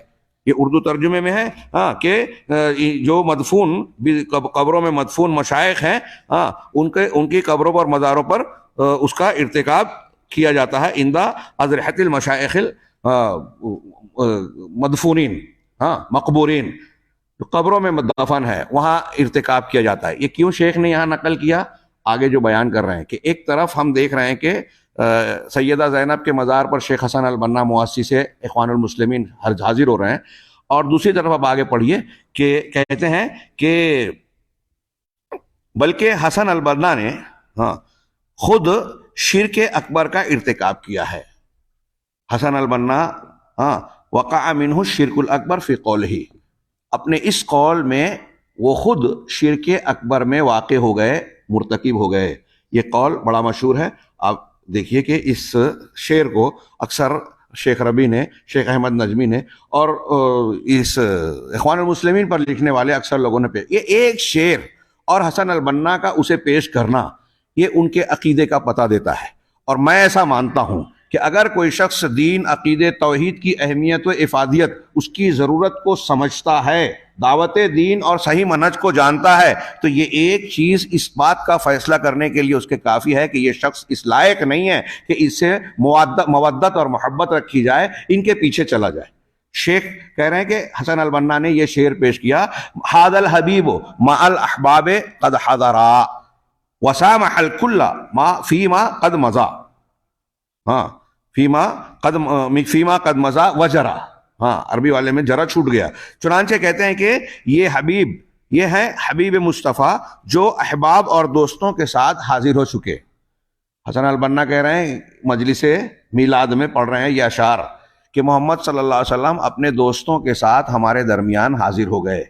یہ اردو ترجمے میں ہے کہ جو مدفون قبروں میں مدفون مشائخ ہیں، ان کی قبروں پر، مزاروں پر اس کا ارتکاب کیا جاتا ہے. اندہ اضرحت المشائخ مدفونین، مقبورین، قبروں میں دفن ہے، وہاں ارتکاب کیا جاتا ہے. یہ کیوں شیخ نے یہاں نقل کیا؟ آگے جو بیان کر رہے ہیں کہ ایک طرف ہم دیکھ رہے ہیں کہ سیدہ زینب کے مزار پر شیخ حسن البنا مؤسس اخوان المسلمین حاضر ہو رہے ہیں، اور دوسری طرف اب آگے پڑھیے کہ کہتے ہیں کہ بلکہ حسن البنا نے خود شرک اکبر کا ارتکاب کیا ہے. حسن البنا وقع منہ الشرک الاکبر فی قولہ، اپنے اس قول میں وہ خود شرک اکبر میں واقع ہو گئے، مرتکب ہو گئے. یہ قول بڑا مشہور ہے. آپ دیکھیے کہ اس شعر کو اکثر شیخ ربی نے، شیخ احمد نجمی نے، اور اس اخوان المسلمین پر لکھنے والے اکثر لوگوں نے یہ ایک شعر اور حسن البنا کا اسے پیش کرنا، یہ ان کے عقیدے کا پتہ دیتا ہے. اور میں ایسا مانتا ہوں کہ اگر کوئی شخص دین، عقیدے، توحید کی اہمیت و افادیت، اس کی ضرورت کو سمجھتا ہے، دعوت دین اور صحیح منہج کو جانتا ہے، تو یہ ایک چیز اس بات کا فیصلہ کرنے کے لیے اس کے کافی ہے کہ یہ شخص اس لائق نہیں ہے کہ اس سے مودت اور محبت رکھی جائے، ان کے پیچھے چلا جائے. شیخ کہہ رہے ہیں کہ حسن البنا نے یہ شعر پیش کیا، ھذا الحبیب مع الاحباب قد حضرا وسامح الکل ما فیما قد مضى، فیما قد مضى وجرا، عربی والے میں جرا چھوٹ گیا. چنانچہ کہتے ہیں کہ یہ حبیب، یہ ہے حبیب مصطفیٰ جو احباب اور دوستوں کے ساتھ حاضر ہو چکے. حسن البنا کہہ رہے ہیں، مجلس میلاد میں پڑھ رہے ہیں یہ اشعار کہ محمد صلی اللہ علیہ وسلم اپنے دوستوں کے ساتھ ہمارے درمیان حاضر ہو گئے.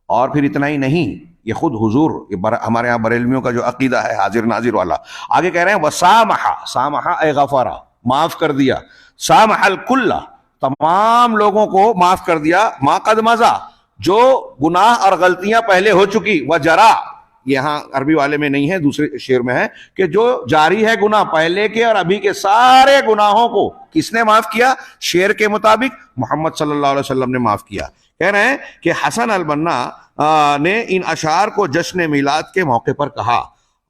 اور پھر اتنا ہی نہیں، یہ خود حضور ہمارے یہاں بریلویوں کا جو عقیدہ ہے حاضر ناظر والا. آگے کہہ رہے ہیں وسامحا، سامحا اے غفرا، معاف کر دیا، سامح الکل، تمام لوگوں کو معاف کر دیا، ما قد مضی، جو گناہ اور غلطیاں پہلے ہو چکی، وجرا، یہاں عربی والے میں نہیں ہے، دوسرے شعر میں ہے کہ جو جاری ہے گناہ پہلے کے اور ابھی کے سارے گناہوں کو کس نے معاف کیا؟ شعر کے مطابق محمد صلی اللہ علیہ وسلم نے معاف کیا. کہہ رہے ہیں کہ حسن البنا نے ان اشعار کو جشن میلاد کے موقع پر کہا،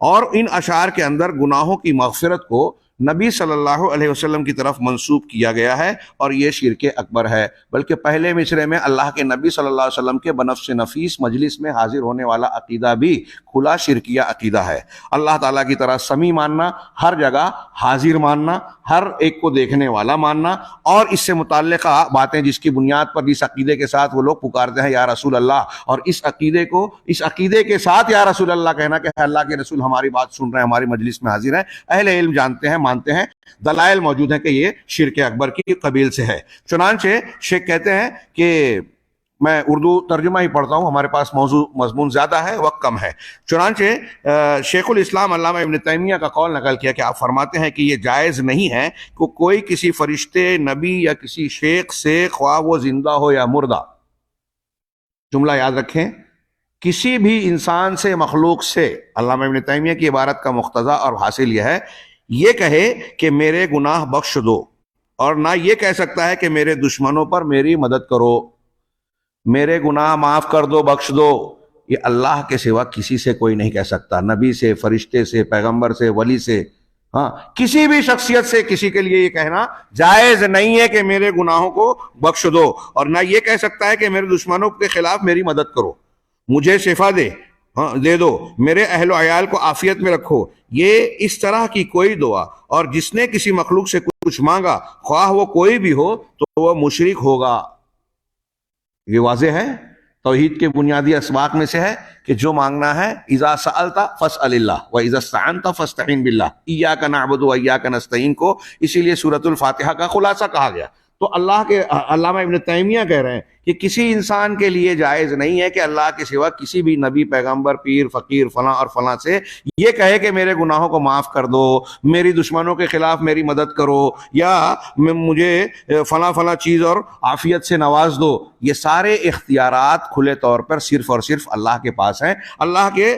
اور ان اشعار کے اندر گناہوں کی مغفرت کو نبی صلی اللہ علیہ وسلم کی طرف منسوب کیا گیا ہے، اور یہ شرک اکبر ہے. بلکہ پہلے مصرے میں اللہ کے نبی صلی اللہ علیہ وسلم کے بنفس نفیس مجلس میں حاضر ہونے والا عقیدہ بھی کھلا شرکیہ عقیدہ ہے. اللہ تعالیٰ کی طرح سمیع ماننا، ہر جگہ حاضر ماننا، ہر ایک کو دیکھنے والا ماننا، اور اس سے متعلقہ باتیں جس کی بنیاد پر جس عقیدے کے ساتھ وہ لوگ پکارتے ہیں یا رسول اللہ، اور اس عقیدے کے ساتھ یا رسول اللہ کہنا کہ اللہ کے رسول ہماری بات سن رہے ہیں، ہماری مجلس میں حاضر ہیں، اہل علم جانتے ہیں، مانتے ہیں، دلائل موجود ہیں کہ یہ شرک اکبر کی قبیل سے ہے. چنانچہ شیخ کہتے ہیں کہ میں اردو ترجمہ ہی پڑھتا ہوں، ہمارے پاس موضوع مضمون زیادہ ہے، وقت کم ہے. چنانچہ شیخ الاسلام علامہ ابن تیمیہ کا قول نقل کیا کہ آپ فرماتے ہیں کہ یہ جائز نہیں ہے کہ کوئی کسی فرشتے، نبی یا کسی شیخ سے، خواہ وہ زندہ ہو یا مردہ، جملہ یاد رکھیں، کسی بھی انسان سے، مخلوق سے، علامہ ابن تیمیہ کی عبارت کا مقتضا اور حاصل یہ ہے، یہ کہے کہ میرے گناہ بخش دو، اور نہ یہ کہہ سکتا ہے کہ میرے دشمنوں پر میری مدد کرو، میرے گناہ معاف کر دو، بخش دو. یہ اللہ کے سوا کسی سے کوئی نہیں کہہ سکتا، نبی سے، فرشتے سے، پیغمبر سے، ولی سے، ہاں کسی بھی شخصیت سے کسی کے لیے یہ کہنا جائز نہیں ہے کہ میرے گناہوں کو بخش دو، اور نہ یہ کہہ سکتا ہے کہ میرے دشمنوں کے خلاف میری مدد کرو، مجھے شفا دے دو، میرے اہل و عیال کو عافیت میں رکھو. یہ اس طرح کی کوئی دعا، اور جس نے کسی مخلوق سے کچھ مانگا، خواہ وہ کوئی بھی ہو، تو وہ مشرک ہوگا. یہ واضح ہے، توحید کے بنیادی اسباق میں سے ہے کہ جو مانگنا ہے، اذا سألت فاسأل اللہ واذا استعنت فاستعن باللہ، ایاک نعبد و ایاک نستعین کو اسی لیے سورۃ الفاتحہ کا خلاصہ کہا گیا. تو اللہ کے علامہ ابن تیمیہ کہہ رہے ہیں کہ کسی انسان کے لیے جائز نہیں ہے کہ اللہ کے سوا کسی بھی نبی، پیغمبر، پیر، فقیر، فلاں اور فلاں سے یہ کہے کہ میرے گناہوں کو معاف کر دو، میری دشمنوں کے خلاف میری مدد کرو، یا مجھے فلاں چیز اور عافیت سے نواز دو. یہ سارے اختیارات کھلے طور پر صرف اور صرف اللہ کے پاس ہیں، اللہ کے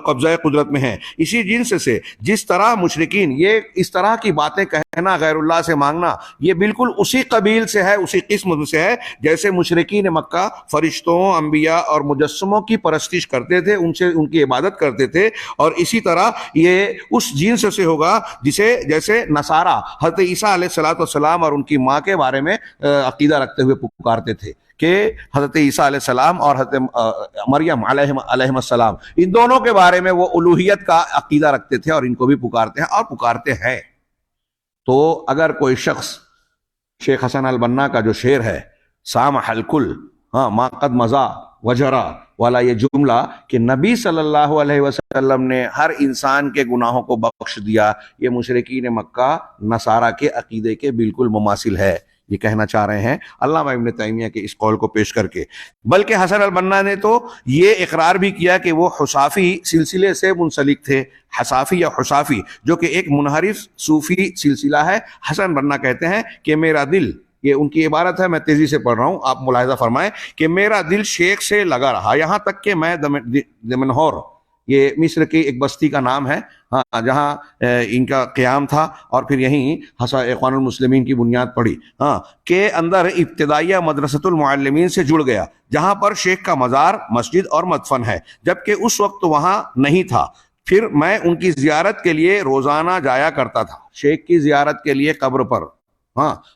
قبضہ قدرت میں ہیں. اسی جنس سے جس طرح مشرکین یہ اس طرح کی باتیں کہنا، غیر اللہ سے مانگنا، یہ بالکل اسی قبیل سے ہے، اسی قسم سے ہے جیسے مشرکین مکہ فرشتوں، انبیاء اور مجسموں کی پرستش کرتے تھے، ان کی عبادت کرتے تھے. اور اسی طرح یہ اس جنس سے ہوگا جیسے نصارہ حضرت عیسیٰ علیہ السلام اور ان کی ماں کے بارے میں عقیدہ رکھتے ہوئے پکارتے تھے کہ حضرت عیسیٰ علیہ السلام اور حضرت مریم علیہ السلام، ان دونوں کے بارے میں وہ الوہیت کا عقیدہ رکھتے تھے، اور ان کو بھی پکارتے ہیں اور پکارتے ہیں. تو اگر کوئی شخص شیخ حسن البنا کا جو شعر ہے، سامح الکل، ما قد مضی وجرا والا، یہ جملہ کہ نبی صلی اللہ علیہ وسلم نے ہر انسان کے گناہوں کو بخش دیا، یہ مشرکین مکہ نصارہ کے عقیدے کے بالکل مماثل ہے. یہ کہنا چاہ رہے ہیں علامہ ابن تیمیہ کے اس قول کو پیش کر کے. بلکہ حسن البنا نے تو یہ اقرار بھی کیا کہ وہ حصافی سلسلے سے منسلک تھے. حصافی یا حصافی جو کہ ایک منحرف صوفی سلسلہ ہے. حسن بنا کہتے ہیں کہ میرا دل، یہ ان کی عبارت ہے، میں تیزی سے پڑھ رہا ہوں، آپ ملاحظہ فرمائیں، کہ میرا دل شیخ سے لگا رہا یہاں تک کہ میں دمنہور، یہ مصر کی ایک بستی کا نام ہے، جہاں ان کا قیام تھا، اور پھر یہیں اخوان المسلمین کی بنیاد پڑی، کے اندر ابتدائیہ مدرسۃ المعلمین سے جڑ گیا، جہاں پر شیخ کا مزار، مسجد اور مدفن ہے، جبکہ اس وقت وہاں نہیں تھا. پھر میں ان کی زیارت کے لیے روزانہ جایا کرتا تھا، شیخ کی زیارت کے لیے قبر پر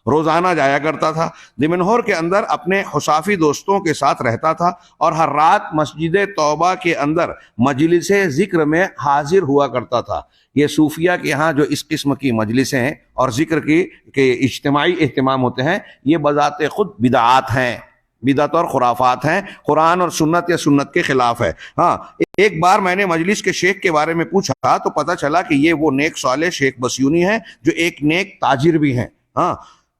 روزانہ جایا کرتا تھا. دمنہور کے اندر اپنے حصافی دوستوں کے ساتھ رہتا تھا، اور ہر رات مسجد توبہ کے اندر مجلس ذکر میں حاضر ہوا کرتا تھا. یہ صوفیہ کے ہاں جو اس قسم کی مجلسیں اور ذکر کے اجتماعی اہتمام ہوتے ہیں، یہ بذات خود بدعات ہیں، بدعت اور خرافات ہیں، قرآن اور سنت یا سنت کے خلاف ہے. ایک بار میں نے مجلس کے شیخ کے بارے میں پوچھا تو پتہ چلا کہ یہ وہ نیک صالح شیخ بسیونی ہیں جو ایک نیک تاجر بھی ہیں.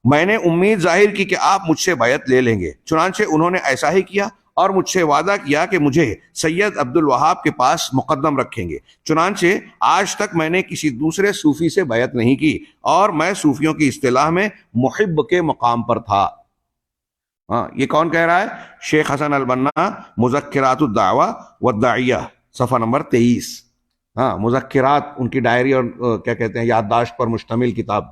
میں نے امید ظاہر کی کہ آپ مجھ سے بیعت لے لیں گے. چنانچہ انہوں نے ایسا ہی کیا، اور مجھ سے وعدہ کیا کہ مجھے سید عبد الوہاب کے پاس مقدم رکھیں گے، چنانچہ آج تک میں نے کسی دوسرے صوفی سے بیعت نہیں کی، اور میں صوفیوں کی اصطلاح میں محب کے مقام پر تھا۔ ہاں، یہ کون کہہ رہا ہے؟ شیخ حسن البنا، مذکرات الدعوہ والداعیہ، صفحہ نمبر 23۔ ہاں، مذکرات ان کی ڈائری اور کیا کہتے ہیں یادداشت پر مشتمل کتاب۔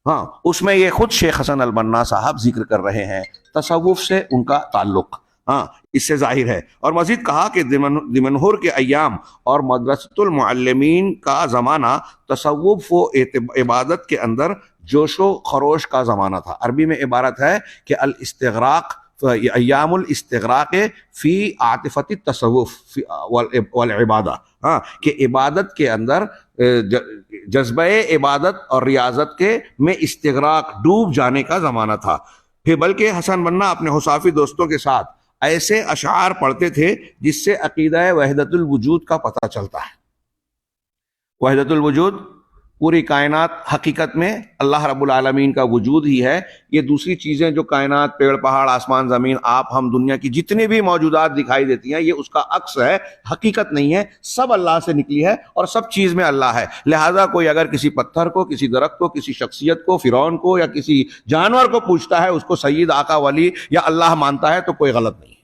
ہاں، اس میں یہ خود شیخ حسن البنا صاحب ذکر کر رہے ہیں تصوف سے ان کا تعلق۔ ہاں، اس سے ظاہر ہے۔ اور مزید کہا کہ دمنہور کے ایام اور مدرسۃ المعلمین کا زمانہ تصوف و عبادت کے اندر جوش و خروش کا زمانہ تھا۔ عربی میں عبارت ہے کہ الاستغراق، ایام الاستغراق فی عاطفۃ التصوف والعبادہ، ہاں، کہ عبادت کے اندر جذبہ عبادت اور ریاضت کے میں استغراق، ڈوب جانے کا زمانہ تھا۔ پھر بلکہ حسن بنا اپنے حصافی دوستوں کے ساتھ ایسے اشعار پڑھتے تھے جس سے عقیدہ وحدت الوجود کا پتہ چلتا ہے۔ وحدت الوجود، پوری کائنات حقیقت میں اللہ رب العالمین کا وجود ہی ہے۔ یہ دوسری چیزیں جو کائنات، پیڑ پہاڑ، آسمان زمین، آپ ہم، دنیا کی جتنی بھی موجودات دکھائی دیتی ہیں، یہ اس کا عکس ہے، حقیقت نہیں ہے، سب اللہ سے نکلی ہے اور سب چیز میں اللہ ہے۔ لہٰذا کوئی اگر کسی پتھر کو، کسی درخت کو، کسی شخصیت کو، فرعون کو یا کسی جانور کو پوچھتا ہے، اس کو سید، آقا، ولی یا اللہ مانتا ہے تو کوئی غلط نہیں ہے۔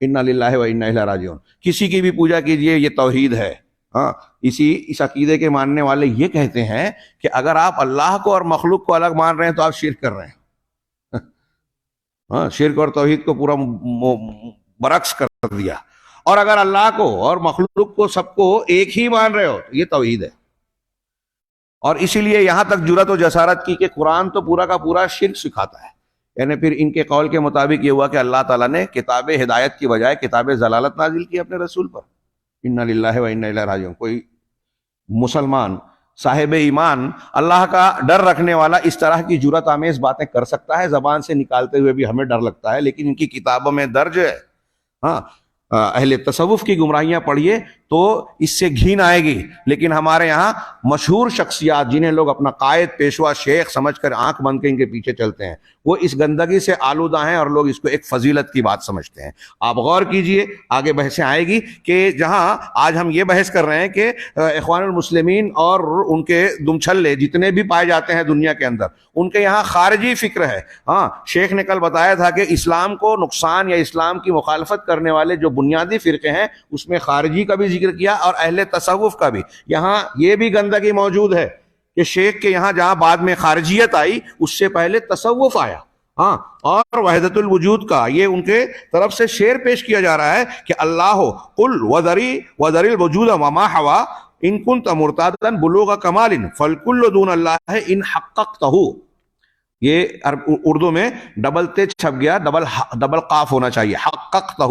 انا للہ و انا الیہ راجعون۔ کسی کی بھی پوجا کیجئے، یہ توحید ہے۔ ہاں، اس عقیدے کے ماننے والے یہ کہتے ہیں کہ اگر آپ اللہ کو اور مخلوق کو الگ مان رہے ہیں تو آپ شرک کر رہے ہیں۔ ہاں، شرک اور توحید کو پورا برعکس کر دیا۔ اور اگر اللہ کو اور مخلوق کو، سب کو ایک ہی مان رہے ہو تو یہ توحید ہے۔ اور اسی لیے یہاں تک جرأت و جسارت کی کہ قرآن تو پورا کا پورا شرک سکھاتا ہے۔ یعنی پھر ان کے قول کے مطابق یہ ہوا کہ اللہ تعالیٰ نے کتاب ہدایت کی بجائے کتاب ضلالت نازل کی اپنے رسول پر۔ انا للہ و انا الیہ راجعون۔ کوئی مسلمان صاحب ایمان، اللہ کا ڈر رکھنے والا اس طرح کی جرأت آمیز باتیں کر سکتا ہے، زبان سے نکالتے ہوئے بھی ہمیں ڈر لگتا ہے، لیکن ان کی کتابوں میں درج ہے۔ ہاں، اہل تصوف کی گمراہیاں پڑھیے تو اس سے گھین آئے گی، لیکن ہمارے یہاں مشہور شخصیات جنہیں لوگ اپنا قائد، پیشوا، شیخ سمجھ کر آنکھ بند کے ان کے پیچھے چلتے ہیں، وہ اس گندگی سے آلودہ ہیں اور لوگ اس کو ایک فضیلت کی بات سمجھتے ہیں۔ آپ غور کیجئے، آگے بحثیں آئے گی کہ جہاں آج ہم یہ بحث کر رہے ہیں کہ اخوان المسلمین اور ان کے دم چھلے جتنے بھی پائے جاتے ہیں دنیا کے اندر، ان کے یہاں خارجی فکر ہے۔ ہاں، شیخ نے کل بتایا تھا کہ اسلام کو نقصان یا اسلام کی مخالفت کرنے والے جو بنیادی فرقے ہیں اس میں خارجی کا بھی ذکر کیا اور اہل تصوف کا بھی۔ یہاں یہ بھی گندگی موجود ہے کہ شیخ کے یہاں جہاں بعد میں خارجیت آئی، اس سے پہلے تصوف آیا۔ ہاں، اور وحدت الوجود کا یہ ان کے طرف سے شعر پیش کیا جا رہا ہے کہ اللہ قل وذری الوجود وما حوا ان کنت مرتادا بلوغ کمال فالکل دون اللہ ان حققتہ۔ یہ اردو میں ڈبل تے چھپ گیا، ڈبل قاف ہونا چاہیے، حققتہ،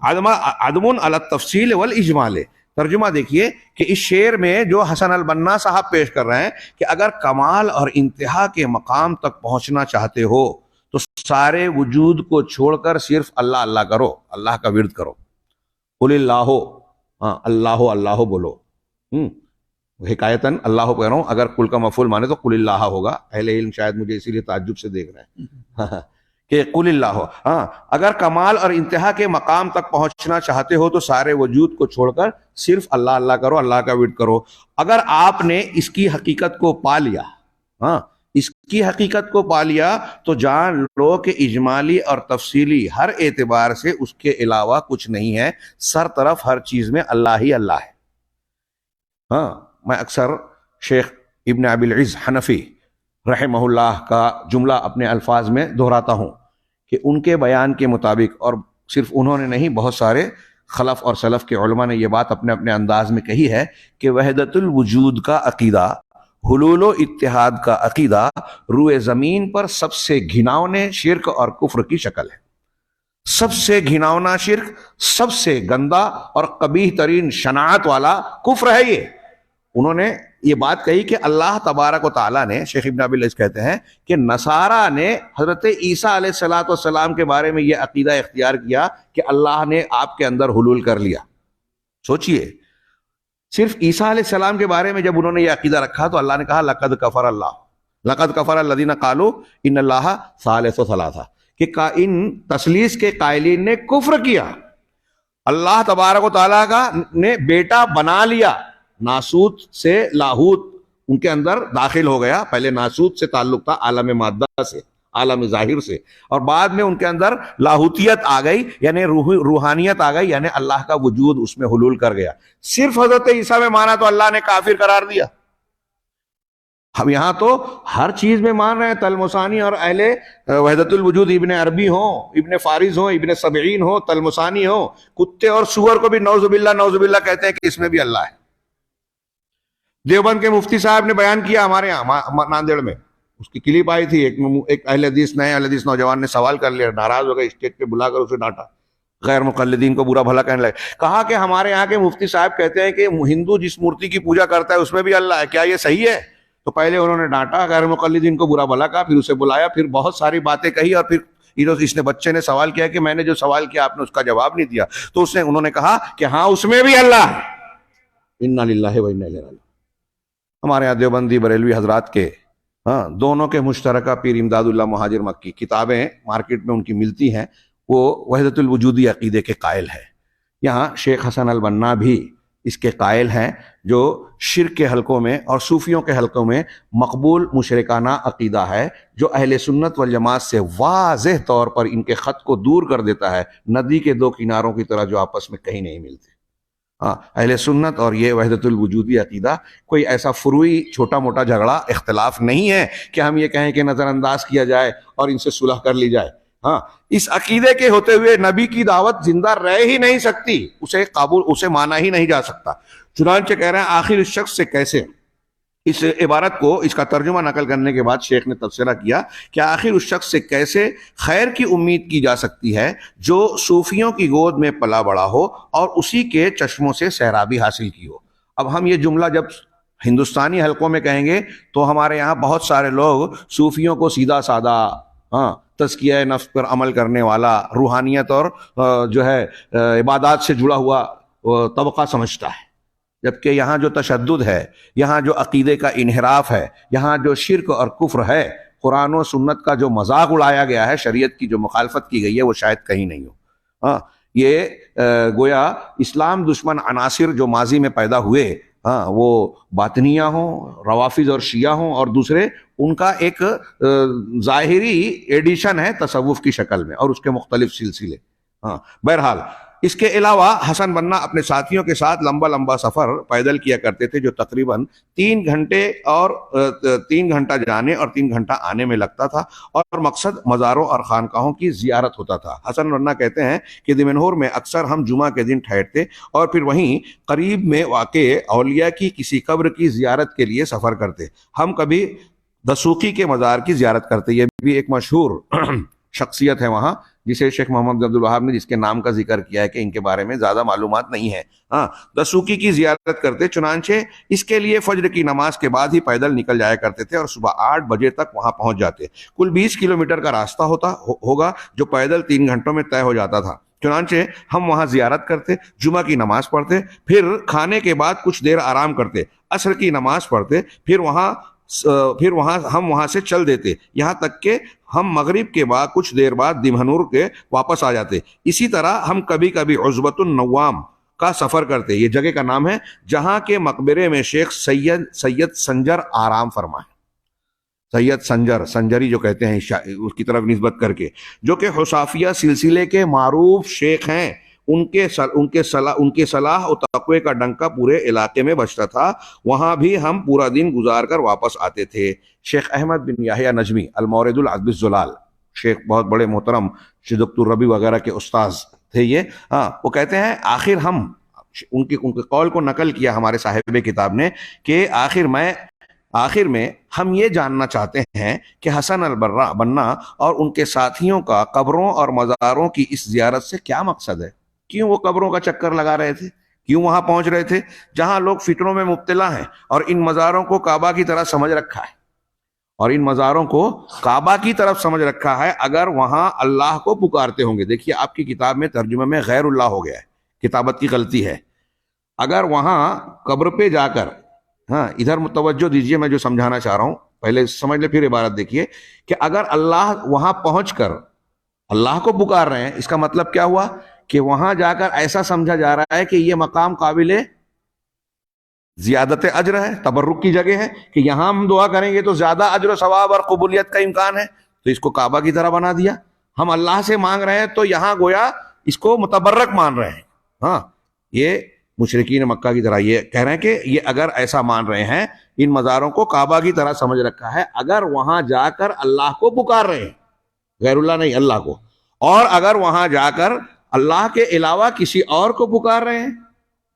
عدم علی التفصیل والاجمال۔ ترجمہ دیکھیے کہ اس شعر میں جو حسن البنا صاحب پیش کر رہے ہیں کہ اگر کمال اور انتہا کے مقام تک پہنچنا چاہتے ہو تو سارے وجود کو چھوڑ کر صرف اللہ اللہ کرو، اللہ کا ورد کرو۔ قل اللہ، ہاں، اللہ اللہ بولو۔ حکایتاً اللہ کہہ رہا ہوں، اگر قل کا مفعول مانے تو قل اللہ ہوگا۔ اہل علم شاید مجھے اسی لیے تعجب سے دیکھ رہے ہیں کہ قل اللہ، ہاں، اگر کمال اور انتہا کے مقام تک پہنچنا چاہتے ہو تو سارے وجود کو چھوڑ کر صرف اللہ اللہ کرو، اللہ کا ورد کرو۔ اگر آپ نے اس کی حقیقت کو پا لیا، ہاں، اس کی حقیقت کو پا لیا تو جان لو کہ اجمالی اور تفصیلی ہر اعتبار سے اس کے علاوہ کچھ نہیں ہے، سر طرف ہر چیز میں اللہ ہی اللہ ہے۔ ہاں، میں اکثر شیخ ابن ابی العز حنفی رحمہ اللہ کا جملہ اپنے الفاظ میں دہراتا ہوں کہ ان کے بیان کے مطابق، اور صرف انہوں نے نہیں، بہت سارے خلف اور سلف کے علماء نے یہ بات اپنے اپنے انداز میں کہی ہے کہ وحدت الوجود کا عقیدہ، حلول و اتحاد کا عقیدہ روئے زمین پر سب سے گھناؤنے شرک اور کفر کی شکل ہے۔ سب سے گھناؤنا شرک، سب سے گندا اور قبیح ترین شناعت والا کفر ہے یہ۔ انہوں نے یہ بات کہی کہ اللہ تبارک و تعالیٰ نے، شیخ ابن ابی العز کہتے ہیں کہ نصارہ نے حضرت عیسیٰ علیہ السلام کے بارے میں یہ عقیدہ اختیار کیا کہ اللہ نے آپ کے اندر حلول کر لیا۔ سوچئے، صرف عیسیٰ علیہ السلام کے بارے میں جب انہوں نے یہ عقیدہ رکھا تو اللہ نے کہا لقد کفر الذین قالوا ان اللہ ثالث ثلاثہ، کہ ان تثلیث کے قائلین نے کفر کیا، اللہ تبارک و تعالیٰ کا نے بیٹا بنا لیا، ناسوت سے لاہوت ان کے اندر داخل ہو گیا. پہلے ناسوت سے تعلق تھا، عالم مادہ سے، عالم ظاہر سے، اور بعد میں ان کے اندر لاہوتیت آ گئی، یعنی روحانیت آ گئی، یعنی اللہ کا وجود اس میں حلول کر گیا. صرف حضرت عیسیٰ میں مانا تو اللہ نے کافر قرار دیا. ہم یہاں تو ہر چیز میں مان رہے ہیں. تلمسانی اور اہل وحدت الوجود ابن عربی ہوں، ابن فارز ہوں، ابن سبعین ہوں، تلمسانی ہوں، کتے اور سور کو بھی نعوذ باللہ کہتے ہیں کہ اس میں بھی اللہ ہے. دیوبند کے مفتی صاحب نے بیان کیا ہمارے یہاں ناندیڑ میں، اس کی کلپ آئی تھی، ایک اہل حدیث نوجوان نے سوال کر لیا، ناراض ہو گئے، اسٹیج پہ بلا کر اسے ڈانٹا، غیر مقلدین کو برا بھلا کہنے لگے. کہا کہ ہمارے یہاں کے مفتی صاحب کہتے ہیں کہ ہندو جس مورتی کی پوجا کرتا ہے اس میں بھی اللہ ہے، کیا یہ صحیح ہے؟ تو پہلے انہوں نے ڈانٹا، غیر مقلدین کو برا بھلا کہا، پھر اسے بلایا، پھر بہت ساری باتیں کہی، اور پھر اس نے بچے نے سوال کیا کہ میں نے جو سوال کیا آپ نے اس کا جواب نہیں دیا. تو انہوں نے کہا کہ ہاں اس میں بھی اللہ ہے. انا للہ و انا الیہ راجعون. ہمارے یہاں دیوبندی بریلوی حضرات کے دونوں کے مشترکہ پیر امداد اللہ مہاجر مکی کتابیں مارکیٹ میں ان کی ملتی ہیں، وہ وحدت الوجودی عقیدے کے قائل ہے. یہاں شیخ حسن البنا بھی اس کے قائل ہیں، جو شرک کے حلقوں میں اور صوفیوں کے حلقوں میں مقبول مشرکانہ عقیدہ ہے، جو اہل سنت والجماعت سے واضح طور پر ان کے خط کو دور کر دیتا ہے، ندی کے دو کناروں کی طرح جو آپس میں کہیں نہیں ملتے. اہل سنت اور یہ وحدت الوجودی عقیدہ کوئی ایسا فروعی چھوٹا موٹا جھگڑا اختلاف نہیں ہے کہ ہم یہ کہیں کہ نظر انداز کیا جائے اور ان سے صلح کر لی جائے. اس عقیدے کے ہوتے ہوئے نبی کی دعوت زندہ رہ ہی نہیں سکتی، اسے مانا ہی نہیں جا سکتا. چنانچہ کہہ رہے ہیں آخر اس شخص سے کیسے، اس عبارت کو، اس کا ترجمہ نقل کرنے کے بعد شیخ نے تبصرہ کیا کہ آخر اس شخص سے کیسے خیر کی امید کی جا سکتی ہے جو صوفیوں کی گود میں پلا بڑا ہو اور اسی کے چشموں سے سیرابی حاصل کی ہو. اب ہم یہ جملہ جب ہندوستانی حلقوں میں کہیں گے تو ہمارے یہاں بہت سارے لوگ صوفیوں کو سیدھا سادہ تزکیہ نفس پر عمل کرنے والا، روحانیت اور جو ہے عبادات سے جڑا ہوا طبقہ سمجھتا ہے، جبکہ یہاں جو تشدد ہے، یہاں جو عقیدے کا انحراف ہے، یہاں جو شرک اور کفر ہے، قرآن و سنت کا جو مذاق اڑایا گیا ہے، شریعت کی جو مخالفت کی گئی ہے، وہ شاید کہیں نہیں ہو. یہ گویا اسلام دشمن عناصر جو ماضی میں پیدا ہوئے، وہ باطنیہ ہوں، روافظ اور شیعہ ہوں، اور دوسرے ان کا ایک ظاہری ایڈیشن ہے تصوف کی شکل میں اور اس کے مختلف سلسلے. بہرحال اس کے علاوہ حسن بنا اپنے ساتھیوں کے ساتھ لمبا سفر پیدل کیا کرتے تھے، جو تقریباً 3 گھنٹے اور 3 گھنٹہ جانے اور 3 گھنٹہ آنے میں لگتا تھا، اور مقصد مزاروں اور خانقاہوں کی زیارت ہوتا تھا. حسن بنا کہتے ہیں کہ دمنہور میں اکثر ہم جمعہ کے دن ٹھہرتے اور پھر وہیں قریب میں واقع اولیاء کی کسی قبر کی زیارت کے لیے سفر کرتے. ہم کبھی دسوقی کے مزار کی زیارت کرتے، یہ بھی ایک مشہور شخصیت ہے وہاں، جسے شیخ محمد عبد الوہاب نے جس کے نام کا ذکر کیا ہے کہ ان کے بارے میں زیادہ معلومات نہیں ہے. دسوقی کی زیارت کرتے، چنانچہ اس کے لیے فجر کی نماز کے بعد ہی پیدل نکل جایا کرتے تھے اور صبح 8 بجے تک وہاں پہنچ جاتے. کل 20 کلومیٹر کا راستہ ہوگا جو پیدل 3 گھنٹوں میں طے ہو جاتا تھا. چنانچہ ہم وہاں زیارت کرتے، جمعہ کی نماز پڑھتے، پھر کھانے کے بعد کچھ دیر آرام کرتے، عصر کی نماز پڑھتے، پھر ہم وہاں سے چل دیتے، یہاں تک کہ ہم مغرب کے بعد کچھ دیر بعد دمنہور کے واپس آ جاتے. اسی طرح ہم کبھی کبھی عزبۃ النوام کا سفر کرتے، یہ جگہ کا نام ہے جہاں کے مقبرے میں شیخ سید سنجر آرام فرمائے. سید سنجری جو کہتے ہیں اس کی طرف نسبت کر کے، جو کہ حصافیہ سلسلے کے معروف شیخ ہیں. ان کے صلاح و تقوی کا ڈنکا پورے علاقے میں بجتا تھا. وہاں بھی ہم پورا دن گزار کر واپس آتے تھے. شیخ احمد بن یحییٰ نجمی المورد العذب الزلال، شیخ بہت بڑے محترم دکتور ربی وغیرہ کے استاذ تھے یہ. وہ کہتے ہیں آخر ہم ان کے قول کو نقل کیا ہمارے صاحب کتاب نے کہ آخر میں ہم یہ جاننا چاہتے ہیں کہ حسن البنا اور ان کے ساتھیوں کا قبروں اور مزاروں کی اس زیارت سے کیا مقصد ہے؟ کیوں وہ قبروں کا چکر لگا رہے تھے؟ کیوں وہاں پہنچ رہے تھے جہاں لوگ فتنوں میں مبتلا ہیں اور ان مزاروں کو کعبہ کی طرح سمجھ رکھا ہے اگر وہاں اللہ کو پکارتے ہوں گے. دیکھیے آپ کی کتاب میں ترجمہ میں غیر اللہ ہو گیا ہے، کتابت کی غلطی ہے. اگر وہاں قبر پہ جا کر، ادھر متوجہ دیجئے، میں جو سمجھانا چاہ رہا ہوں پہلے سمجھ لے پھر عبارت دیکھیے، کہ اگر اللہ وہاں پہنچ کر اللہ کو پکار رہے ہیں، اس کا مطلب کیا ہوا کہ وہاں جا کر ایسا سمجھا جا رہا ہے کہ یہ مقام قابل زیادت اجر ہے، تبرک کی جگہ ہے، کہ یہاں ہم دعا کریں گے تو زیادہ اجر و ثواب اور قبولیت کا امکان ہے، تو اس کو کعبہ کی طرح بنا دیا. ہم اللہ سے مانگ رہے ہیں تو یہاں گویا اس کو متبرک مان رہے ہیں. ہاں، یہ مشرکین مکہ کی طرح یہ کہہ رہے ہیں کہ یہ اگر ایسا مان رہے ہیں، ان مزاروں کو کعبہ کی طرح سمجھ رکھا ہے، اگر وہاں جا کر اللہ کو پکار رہے ہیں، غیر اللہ نہیں، اللہ کو، اور اگر وہاں جا کر اللہ کے علاوہ کسی اور کو پکار رہے ہیں،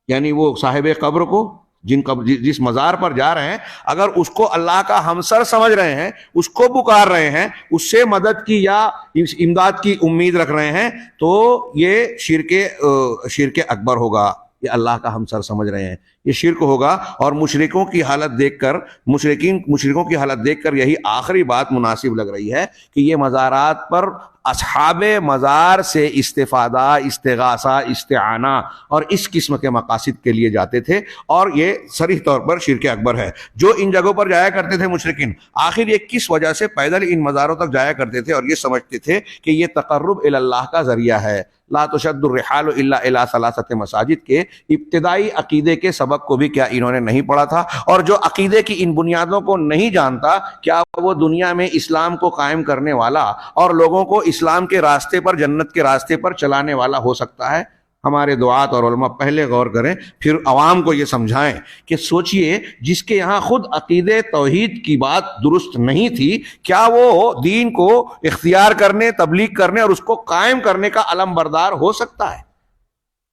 یعنی وہ صاحب قبر کو، جس مزار پر جا رہے ہیں، اگر اس کو اللہ کا ہمسر سمجھ رہے ہیں، اس کو پکار رہے ہیں، اس سے مدد کی یا امداد کی امید رکھ رہے ہیں، تو یہ شرک اکبر ہوگا. یہ اللہ کا ہمسر سمجھ رہے ہیں، یہ شرک ہوگا. اور مشرکوں کی حالت دیکھ کر مشرکوں کی حالت دیکھ کر یہی آخری بات مناسب لگ رہی ہے کہ یہ مزارات پر اصحاب مزار سے استفادہ، استغاثہ، استعانہ اور اس قسم کے مقاصد کے لیے جاتے تھے، اور یہ صریح طور پر شرک اکبر ہے. جو ان جگہوں پر جایا کرتے تھے مشرکین، آخر یہ کس وجہ سے پیدل ان مزاروں تک جایا کرتے تھے، اور یہ سمجھتے تھے کہ یہ تقرب الی اللہ کا ذریعہ ہے. لا تشد الرحال الا الی ثلاثۃ مساجد کے ابتدائی عقیدے کے سبق کو بھی کیا انہوں نے نہیں پڑھا تھا؟ اور جو عقیدے کی ان بنیادوں کو نہیں جانتا، کیا وہ دنیا میں اسلام کو قائم کرنے والا اور لوگوں کو اسلام کے راستے پر، جنت کے راستے پر چلانے والا ہو سکتا ہے؟ ہمارے دعات اور علماء پہلے غور کریں، پھر عوام کو یہ سمجھائیں کہ سوچئے، جس کے یہاں خود عقیدے توحید کی بات درست نہیں تھی، کیا وہ دین کو اختیار کرنے، تبلیغ کرنے اور اس کو قائم کرنے کا علم بردار ہو سکتا ہے؟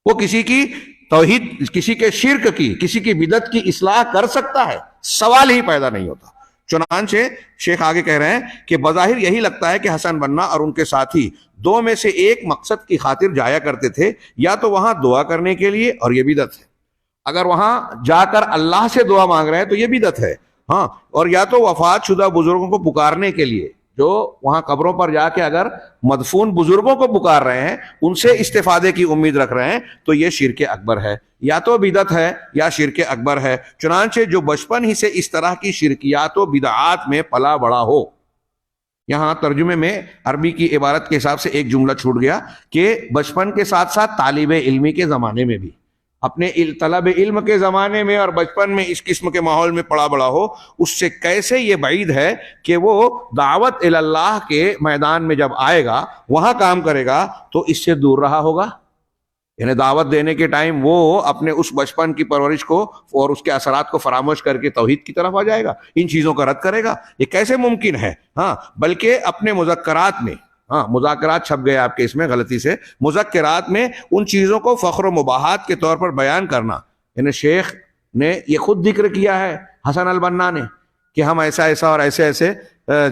وہ کسی کی توحید، کسی کے شرک کی، کسی کی بدعت کی اصلاح کر سکتا ہے؟ سوال ہی پیدا نہیں ہوتا. چنانچہ شیخ آگے کہہ رہے ہیں کہ بظاہر یہی لگتا ہے کہ حسن بنا اور ان کے ساتھی دو میں سے ایک مقصد کی خاطر جایا کرتے تھے، یا تو وہاں دعا کرنے کے لیے، اور یہ بدعت ہے. اگر وہاں جا کر اللہ سے دعا مانگ رہے ہیں تو یہ بدعت ہے. ہاں، اور یا تو وفات شدہ بزرگوں کو پکارنے کے لیے، جو وہاں قبروں پر جا کے اگر مدفون بزرگوں کو پکار رہے ہیں، ان سے استفادے کی امید رکھ رہے ہیں، تو یہ شرک اکبر ہے. یا تو بدعت ہے یا شرک اکبر ہے. چنانچہ جو بچپن ہی سے اس طرح کی شرکیات و بدعات میں پلا بڑا ہو. یہاں ترجمے میں عربی کی عبارت کے حساب سے ایک جملہ چھوٹ گیا کہ بچپن کے ساتھ ساتھ طالب علمی کے زمانے میں بھی، اپنے طلب علم کے زمانے میں اور بچپن میں اس قسم کے ماحول میں پڑا بڑا ہو، اس سے کیسے یہ بعید ہے کہ وہ دعوت الی اللہ کے میدان میں جب آئے گا، وہاں کام کرے گا، تو اس سے دور رہا ہوگا. یعنی دعوت دینے کے ٹائم وہ اپنے اس بچپن کی پرورش کو اور اس کے اثرات کو فراموش کر کے توحید کی طرف آ جائے گا، ان چیزوں کا رد کرے گا. یہ کیسے ممکن ہے؟ ہاں، بلکہ اپنے مذکرات میں، مذاکرات چھپ گئے آپ کے اس میں غلطی سے، مذکرات میں ان چیزوں کو فخر و مباحات کے طور پر بیان کرنا. یعنی شیخ نے یہ خود ذکر کیا ہے، حسن البنا نے، کہ ہم ایسا ایسا اور ایسے ایسے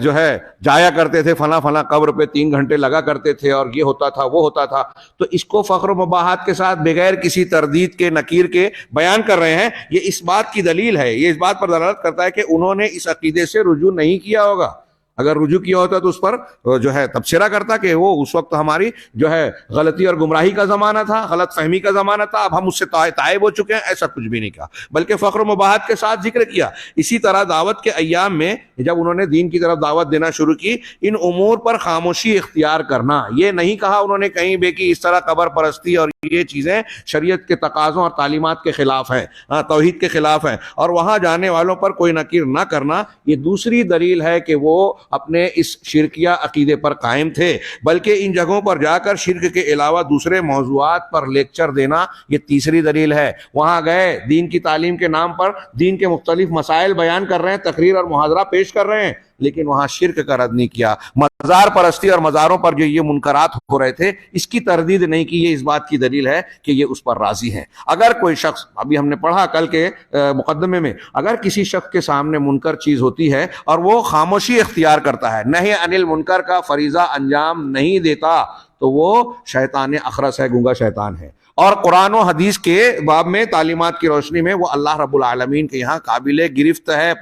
جو ہے جایا کرتے تھے، فلاں فلاں قبر پہ 3 گھنٹے لگا کرتے تھے، اور یہ ہوتا تھا، وہ ہوتا تھا. تو اس کو فخر و مباحات کے ساتھ بغیر کسی تردید کے، نکیر کے بیان کر رہے ہیں. یہ اس بات کی دلیل ہے، یہ اس بات پر دلالت کرتا ہے کہ انہوں نے اس عقیدے سے رجوع نہیں کیا ہوگا. اگر رجوع کیا ہوتا تو اس پر جو ہے تبصرہ کرتا کہ وہ اس وقت ہماری جو ہے غلطی اور گمراہی کا زمانہ تھا، غلط فہمی کا زمانہ تھا، اب ہم اس سے تائب ہو چکے ہیں. ایسا کچھ بھی نہیں کہا، بلکہ فخر و مباحات کے ساتھ ذکر کیا. اسی طرح دعوت کے ایام میں جب انہوں نے دین کی طرف دعوت دینا شروع کی، ان امور پر خاموشی اختیار کرنا، یہ نہیں کہا انہوں نے کہیں بھی کہ اس طرح قبر پرستی اور یہ چیزیں شریعت کے تقاضوں اور تعلیمات کے خلاف ہیں، توحید کے خلاف ہیں، اور وہاں جانے والوں پر کوئی نکیر نہ کرنا. یہ دوسری دلیل ہے کہ وہ اپنے اس شرکیہ عقیدے پر قائم تھے. بلکہ ان جگہوں پر جا کر شرک کے علاوہ دوسرے موضوعات پر لیکچر دینا، یہ تیسری دلیل ہے. وہاں گئے، دین کی تعلیم کے نام پر دین کے مختلف مسائل بیان کر رہے ہیں، تقریر اور محاضرہ پیش کر رہے ہیں، لیکن وہاں شرک کا رد نہیں کیا. مزار پرستی اور مزاروں پر جو یہ منکرات ہو رہے تھے، اس کی تردید نہیں کی. یہ اس بات کی دلیل ہے کہ یہ اس پر راضی ہیں. اگر کوئی شخص، ابھی ہم نے پڑھا کل کے مقدمے میں، اگر کسی شخص کے سامنے منکر چیز ہوتی ہے اور وہ خاموشی اختیار کرتا ہے، نہی عن المنکر کا فریضہ انجام نہیں دیتا، تو وہ شیطان اخرس ہے، گنگا شیطان ہے. اور قرآن و حدیث کے باب میں تعلیمات کی روشنی میں وہ اللہ رب العالمین کے یہاں قابل گرفت ہے،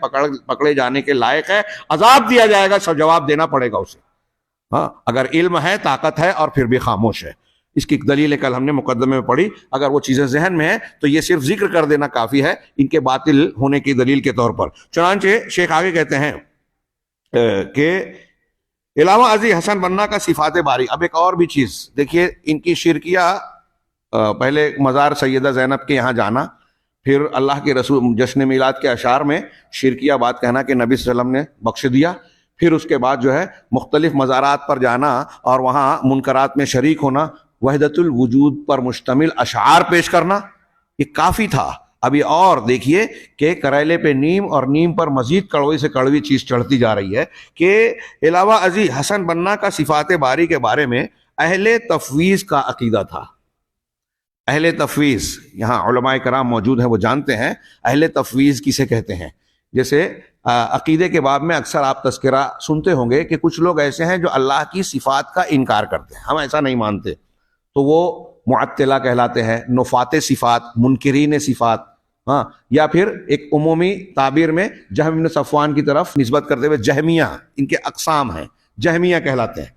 پکڑے جانے کے لائق ہے، عذاب دیا جائے گا، سب جواب دینا پڑے گا اسے. ہاں، اگر علم ہے، طاقت ہے، اور پھر بھی خاموش ہے. اس کی دلیل کل ہم نے مقدمے میں پڑھی. اگر وہ چیزیں ذہن میں ہیں تو یہ صرف ذکر کر دینا کافی ہے ان کے باطل ہونے کی دلیل کے طور پر. چنانچہ شیخ آگے کہتے ہیں کہ علاوہ ازی حسن بننا کا صفات باری. اب ایک اور بھی چیز دیکھیے, ان کی شرکیہ, پہلے مزار سیدہ زینب کے یہاں جانا, پھر اللہ کے رسول جشن میلاد کے اشعار میں شرکیہ بات کہنا کہ نبی صلی اللہ علیہ وسلم نے بخش دیا, پھر اس کے بعد جو ہے مختلف مزارات پر جانا اور وہاں منکرات میں شریک ہونا, وحدت الوجود پر مشتمل اشعار پیش کرنا, یہ کافی تھا. ابھی اور دیکھیے کہ کریلے پہ نیم اور نیم پر مزید کڑوی سے کڑوی چیز چڑھتی جا رہی ہے کہ علاوہ ازی حسن بننا کا صفات باری کے بارے میں اہل تفویض کا عقیدہ تھا. اہل تفویض, یہاں علماء کرام موجود ہیں, وہ جانتے ہیں اہل تفویض کسے کہتے ہیں. جیسے عقیدے کے باب میں اکثر آپ تذکرہ سنتے ہوں گے کہ کچھ لوگ ایسے ہیں جو اللہ کی صفات کا انکار کرتے ہیں, ہم ایسا نہیں مانتے, تو وہ معطلہ کہلاتے ہیں, نفات صفات, منکرین صفات. ہاں, یا پھر ایک عمومی تعبیر میں جہم بن صفوان کی طرف نسبت کرتے ہوئے جہمیہ, ان کے اقسام ہیں, جہمیہ کہلاتے ہیں.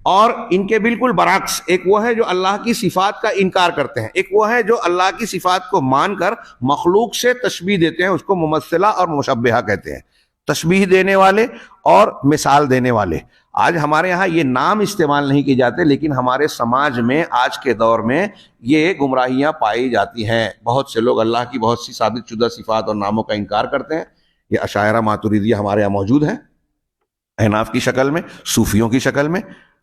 اور ان کے بالکل برعکس ایک وہ ہے جو اللہ کی صفات کا انکار کرتے ہیں, ایک وہ ہے جو اللہ کی صفات کو مان کر مخلوق سے تشبیہ دیتے ہیں, اس کو ممثلہ اور مشبہہ کہتے ہیں, تشبیہ دینے والے اور مثال دینے والے. آج ہمارے ہاں یہ نام استعمال نہیں کیے جاتے, لیکن ہمارے سماج میں آج کے دور میں یہ گمراہیاں پائی جاتی ہیں. بہت سے لوگ اللہ کی بہت سی ثابت شدہ صفات اور ناموں کا انکار کرتے ہیں. یہ اشاعرہ ماتریدیہ ہمارے یہاں موجود ہیں, احناف کی شکل میں, صوفیوں کی شکل میں.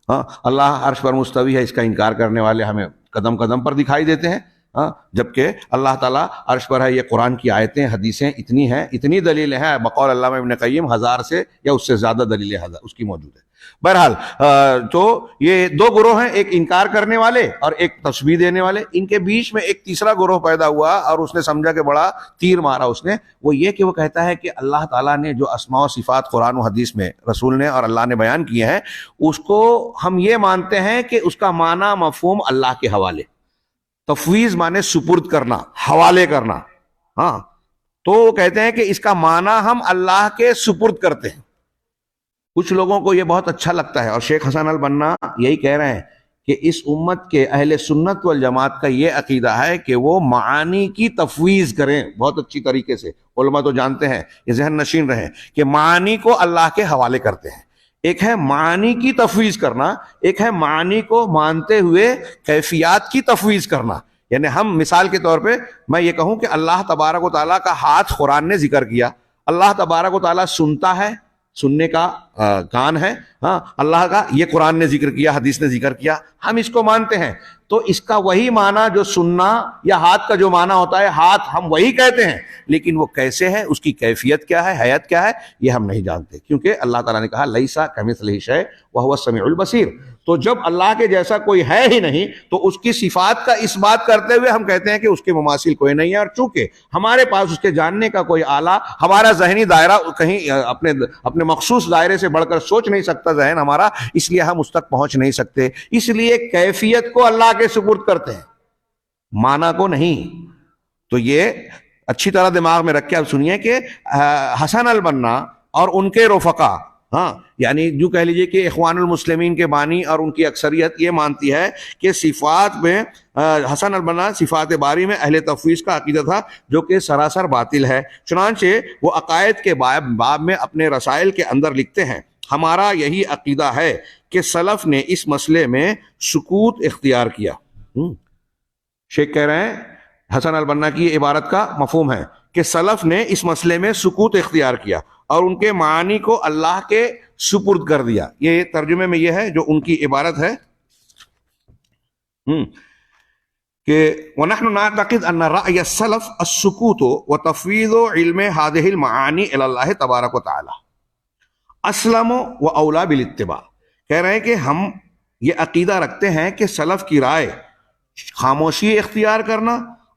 ہاں, اللہ عرش پر مستوی ہے, اس کا انکار کرنے والے ہمیں قدم قدم پر دکھائی دیتے ہیں. ہاں, جبکہ اللہ تعالیٰ عرش پر ہے. یہ قرآن کی آیتیں, حدیثیں اتنی ہیں, اتنی دلیلیں ہیں, بقول علامہ ابن قیم 1000 سے یا اس سے زیادہ دلیلیں اس کی موجود ہے. بہرحال تو یہ دو گروہ ہیں, ایک انکار کرنے والے اور ایک تشبیہ دینے والے. ان کے بیچ میں ایک تیسرا گروہ پیدا ہوا اور اس نے سمجھا کہ بڑا تیر مارا اس نے. وہ یہ کہ وہ کہتا ہے کہ اللہ تعالیٰ نے جو اسماء و صفات قرآن و حدیث میں رسول نے اور اللہ نے بیان کیے ہیں, اس کو ہم یہ مانتے ہیں کہ اس کا معنی مفہوم اللہ کے حوالے. تفویض مانے سپرد کرنا, حوالے کرنا. ہاں, تو وہ کہتے ہیں کہ اس کا معنی ہم اللہ کے سپرد کرتے ہیں. کچھ لوگوں کو یہ بہت اچھا لگتا ہے, اور شیخ حسن البنا یہی کہہ رہے ہیں کہ اس امت کے اہل سنت والجماعت کا یہ عقیدہ ہے کہ وہ معانی کی تفویض کریں بہت اچھی طریقے سے. علماء تو جانتے ہیں, یہ ذہن نشین رہیں کہ معانی کو اللہ کے حوالے کرتے ہیں. ایک ہے معانی کی تفویض کرنا, ایک ہے معانی کو مانتے ہوئے کیفیات کی تفویض کرنا. یعنی ہم مثال کے طور پہ میں یہ کہوں کہ اللہ تبارک و تعالیٰ کا ہاتھ قرآن نے ذکر کیا, اللہ تبارک و تعالیٰ سنتا ہے, سننے کا کان ہے. ہاں, اللہ کا یہ قرآن نے ذکر کیا, حدیث نے ذکر کیا, ہم اس کو مانتے ہیں. تو اس کا وہی معنی جو سننا یا ہاتھ کا جو معنی ہوتا ہے, ہاتھ ہم وہی کہتے ہیں, لیکن وہ کیسے ہے, اس کی کیفیت کیا ہے, حیت کیا ہے, یہ ہم نہیں جانتے. کیونکہ اللہ تعالیٰ نے کہا لیسا کمثلہ شیء وہو السمیع البصیر. تو جب اللہ کے جیسا کوئی ہے ہی نہیں, تو اس کی صفات کا اس بات کرتے ہوئے ہم کہتے ہیں کہ اس کے مماثل کوئی نہیں ہے. اور چونکہ ہمارے پاس اس کے جاننے کا کوئی آلہ, ہمارا ذہنی دائرہ کہیں اپنے مخصوص دائرے سے بڑھ کر سوچ نہیں سکتا ذہن ہمارا, اس لیے ہم اس تک پہنچ نہیں سکتے. اس لیے کیفیت کو اللہ کے سپرد کرتے ہیں, معنی کو نہیں. تو یہ اچھی طرح دماغ میں رکھ کے اب سنیے کہ حسن البنا اور ان کے رفقا, ہاں یعنی جو کہہ لیجئے کہ اخوان المسلمین کے بانی اور ان کی اکثریت یہ مانتی ہے کہ صفات میں حسن البنا صفات باری میں اہل تفویض کا عقیدہ تھا, جو کہ سراسر باطل ہے. چنانچہ وہ عقائد کے باب میں اپنے رسائل کے اندر لکھتے ہیں, ہمارا یہی عقیدہ ہے کہ سلف نے اس مسئلے میں سکوت اختیار کیا. شیخ کہہ رہے ہیں, حسن البنا کی عبارت کا مفہوم ہے کہ سلف نے اس مسئلے میں سکوت اختیار کیا اور ان کے معانی کو اللہ کے سپرد کر دیا. یہ ترجمے میں یہ ہے جو ان کی عبارت ہے کہ وَنَحْنُ نَعْتَقِدْ أَنَّ رَأْيَ السَّلَفِ السُّكُوتُ وَتَفْوِيضُ عِلْمِ هَذِهِ الْمَعَانِي إِلَى اللَّهِ تَبَارَكَ وَتَعَالَى أَسْلَمُ وَأَوْلَى بِالِاتِّبَاعِ. کہہ رہے ہیں کہ ہم یہ عقیدہ رکھتے ہیں کہ سلف کی رائے خاموشی اختیار کرنا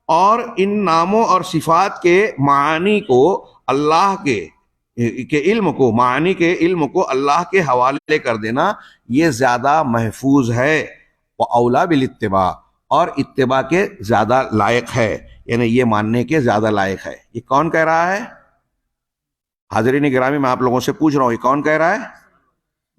اور ان ناموں اور صفات کے معانی کو اللہ کے علم کو, معانی کے علم کو اللہ کے حوالے کر دینا, یہ زیادہ محفوظ ہے. وَأَوْلَى بِالِاتِّبَاعِ, اور اتباع کے زیادہ لائق ہے, یعنی یہ ماننے کے زیادہ لائق ہے. یہ کون کہہ رہا ہے؟ حاضرین گرامی, میں آپ لوگوں سے پوچھ رہا ہوں, یہ کون کہہ رہا ہے؟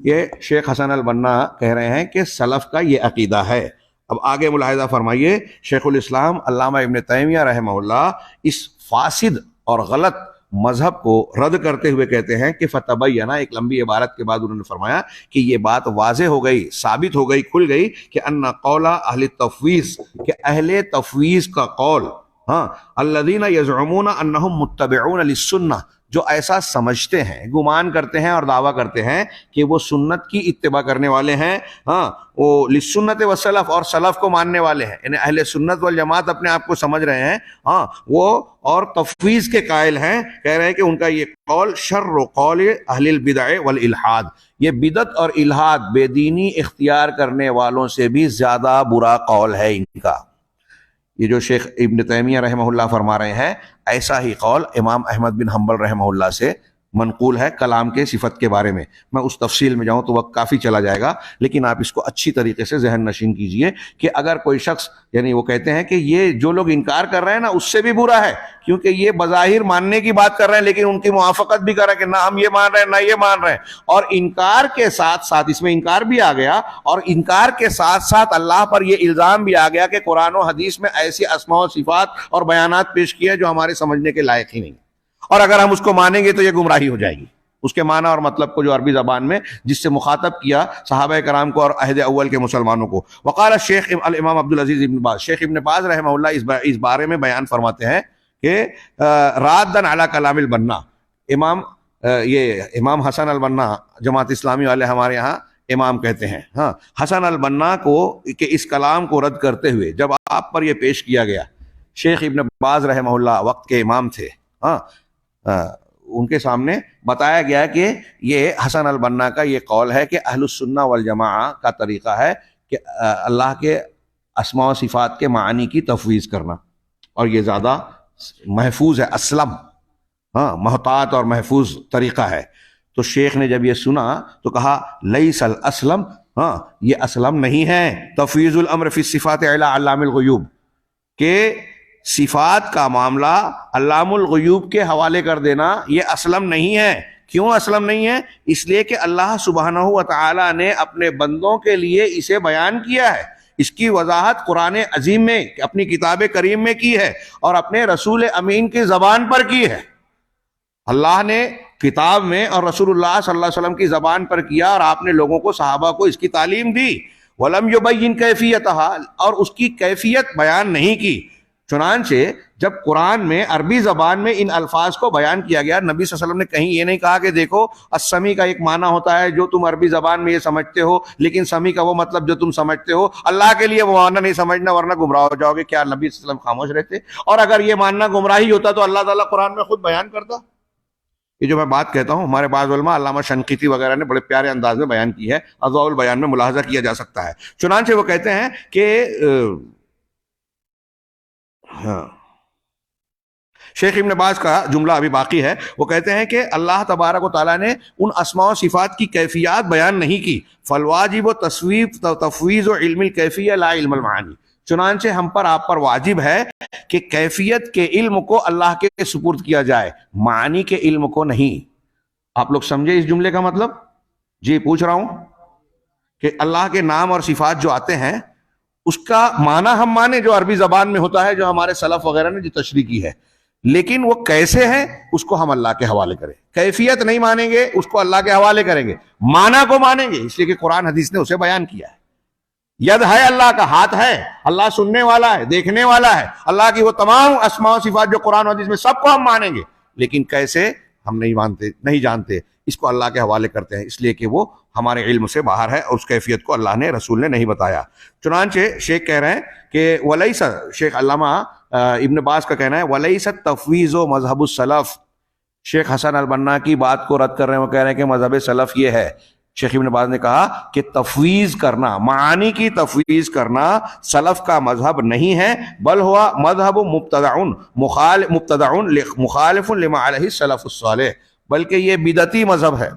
یہ شیخ حسن البنا کہہ رہے ہیں کہ سلف کا یہ عقیدہ ہے. اب آگے ملاحظہ فرمائیے, شیخ الاسلام علامہ ابن تیمیہ رحمہ اللہ اس فاسد اور غلط مذہب کو رد کرتے ہوئے کہتے ہیں کہ فتبینہ، ایک لمبی عبارت کے بعد انہوں نے فرمایا کہ یہ بات واضح ہو گئی، ثابت ہو گئی، کھل گئی کہ ان قول اہل تفویض، کہ اہل تفویض کا قول، ہاں، الذین یزعمون انہم متبعون للسنہ، جو ایسا سمجھتے ہیں، گمان کرتے ہیں اور دعویٰ کرتے ہیں کہ وہ سنت کی اتباع کرنے والے ہیں، ہاں، وہ للسنت والسلف، اور سلف کو ماننے والے ہیں، یعنی اہل سنت والجماعت اپنے آپ کو سمجھ رہے ہیں، ہاں، وہ اور تفویض کے قائل ہیں، کہہ رہے ہیں کہ ان کا یہ قول شر قول اہل البدع والالحاد، یہ بدعت اور الحاد، بے دینی اختیار کرنے والوں سے بھی زیادہ برا قول ہے ان کا۔ یہ جو شیخ ابن تیمیہ رحمہ اللہ فرما رہے ہیں، ایسا ہی قول امام احمد بن حنبل رحمہ اللہ سے منقول ہے کلام کے صفت کے بارے میں۔ میں اس تفصیل میں جاؤں تو وقت کافی چلا جائے گا، لیکن آپ اس کو اچھی طریقے سے ذہن نشین کیجئے کہ اگر کوئی شخص، یعنی وہ کہتے ہیں کہ یہ جو لوگ انکار کر رہے ہیں نا، اس سے بھی برا ہے، کیونکہ یہ بظاہر ماننے کی بات کر رہے ہیں لیکن ان کی موافقت بھی کر رہے ہیں کہ نہ ہم یہ مان رہے ہیں نہ یہ مان رہے ہیں، اور انکار کے ساتھ ساتھ، اس میں انکار بھی آ گیا، اور انکار کے ساتھ ساتھ اللہ پر یہ الزام بھی آ گیا کہ قرآن و حدیث میں ایسی اسماء و صفات اور بیانات پیش کیے جو ہمارے سمجھنے کے لائق ہی نہیں، اور اگر ہم اس کو مانیں گے تو یہ گمراہی ہو جائے گی۔ اس کے معنی اور مطلب کو جو عربی زبان میں جس سے مخاطب کیا صحابہ کرام کو اور عہد اول کے مسلمانوں کو۔ وقال الشیخ الامام عبدالعزیز ابن باز، شیخ ابن باز رحمہ اللہ اس بارے میں بیان فرماتے ہیں کہ رادن علی کلام البنا، امام حسن البنا، جماعت اسلامی والے ہمارے یہاں امام کہتے ہیں، ہاں، حسن البنا کو کہ اس کلام کو رد کرتے ہوئے جب آپ پر یہ پیش کیا گیا، شیخ ابن باز رحمہ اللہ وقت کے امام تھے، ہاں، ان کے سامنے بتایا گیا کہ یہ حسن البنا کا یہ قول ہے کہ اہل السنہ والجماعہ کا طریقہ ہے کہ اللہ کے اسماء و صفات کے معانی کی تفویض کرنا، اور یہ زیادہ محفوظ ہے، اسلم، ہاں، محتاط اور محفوظ طریقہ ہے۔ تو شیخ نے جب یہ سنا تو کہا لیس الاسلم، ہاں، یہ اسلم نہیں ہے، تفویض الامر فی الصفات الی علام الغیوب، کہ صفات کا معاملہ علام الغیوب کے حوالے کر دینا یہ اسلم نہیں ہے۔ کیوں اسلم نہیں ہے؟ اس لیے کہ اللہ سبحانہ و تعالی نے اپنے بندوں کے لیے اسے بیان کیا ہے، اس کی وضاحت قرآن عظیم میں، اپنی کتاب کریم میں کی ہے، اور اپنے رسول امین کی زبان پر کی ہے۔ اللہ نے کتاب میں اور رسول اللہ صلی اللہ علیہ وسلم کی زبان پر کیا، اور آپ نے لوگوں کو، صحابہ کو اس کی تعلیم دی۔ وَلَمْ يُبَيِّنْ كَيْفِيَّتَهَا، اور اس کی کیفیت بیان نہیں کی۔ چنانچہ جب قرآن میں عربی زبان میں ان الفاظ کو بیان کیا گیا، نبی صلی اللہ علیہ وسلم نے کہیں یہ نہیں کہا کہ دیکھو السمی کا ایک معنی ہوتا ہے جو تم عربی زبان میں یہ سمجھتے ہو، لیکن سمی کا وہ مطلب جو تم سمجھتے ہو، اللہ کے لیے وہ معنی نہیں سمجھنا ورنہ گمراہ ہو جاؤ گے۔ کیا نبی صلی اللہ علیہ وسلم خاموش رہتے؟ اور اگر یہ ماننا گمراہی ہوتا تو اللہ تعالیٰ قرآن میں خود بیان کرتا۔ یہ جو میں بات کہتا ہوں، ہمارے بعض علماء، علامہ شنقیطی وغیرہ نے بڑے پیارے انداز میں بیان کی ہے، اضواء البیان میں ملاحظہ کیا جا سکتا ہے۔ چنانچہ وہ کہتے ہیں کہ ہاں، شیخ ابن باز کا جملہ ابھی باقی ہے، وہ کہتے ہیں کہ اللہ تبارک و تعالیٰ نے ان اسماء و صفات کی کیفیات بیان نہیں کی، فالواجب و تفویض و علم الکیفیہ لا علم المعانی، چنانچہ ہم پر، آپ پر واجب ہے کہ کیفیت کے علم کو اللہ کے سپرد کیا جائے، معانی کے علم کو نہیں۔ آپ لوگ سمجھے اس جملے کا مطلب؟ جی پوچھ رہا ہوں کہ اللہ کے نام اور صفات جو آتے ہیں اس کا معنی ہم مانیں جو عربی زبان میں ہوتا ہے، جو ہمارے سلف وغیرہ نے جو تشریح کی ہے، لیکن وہ کیسے ہیں اس کو ہم اللہ کے حوالے کریں۔ کیفیت نہیں مانیں گے، اس کو اللہ کے حوالے کریں گے، معنی کو مانیں گے، اس لیے کہ قرآن حدیث نے اسے بیان کیا ہے۔ ید ہے، اللہ کا ہاتھ ہے، اللہ سننے والا ہے، دیکھنے والا ہے، اللہ کی وہ تمام اسماء و صفات جو قرآن و حدیث میں، سب کو ہم مانیں گے، لیکن کیسے ہم نہیں مانتے، نہیں جانتے، اس کو اللہ کے حوالے کرتے ہیں، اس لیے کہ وہ ہمارے علم سے باہر ہے، اور اس کیفیت کو اللہ نے، رسول نے نہیں بتایا۔ چنانچہ شیخ کہہ رہے ہیں کہ ولیس، شیخ علامہ ابن باز کا کہنا ہے ولیست تفویض و مذہب السلف، شیخ حسن البنا کی بات کو رد کر رہے ہیں، وہ کہہ رہے ہیں کہ مذہب سلف یہ ہے۔ شیخ ابن باز نے کہا کہ تفویض کرنا، معانی کی تفویض کرنا سلف کا مذہب نہیں ہے، بل ہوا مذہب مبتدع مخالف لما علیہ السلف الصالح، بلکہ یہ بدعتی مذہب ہے،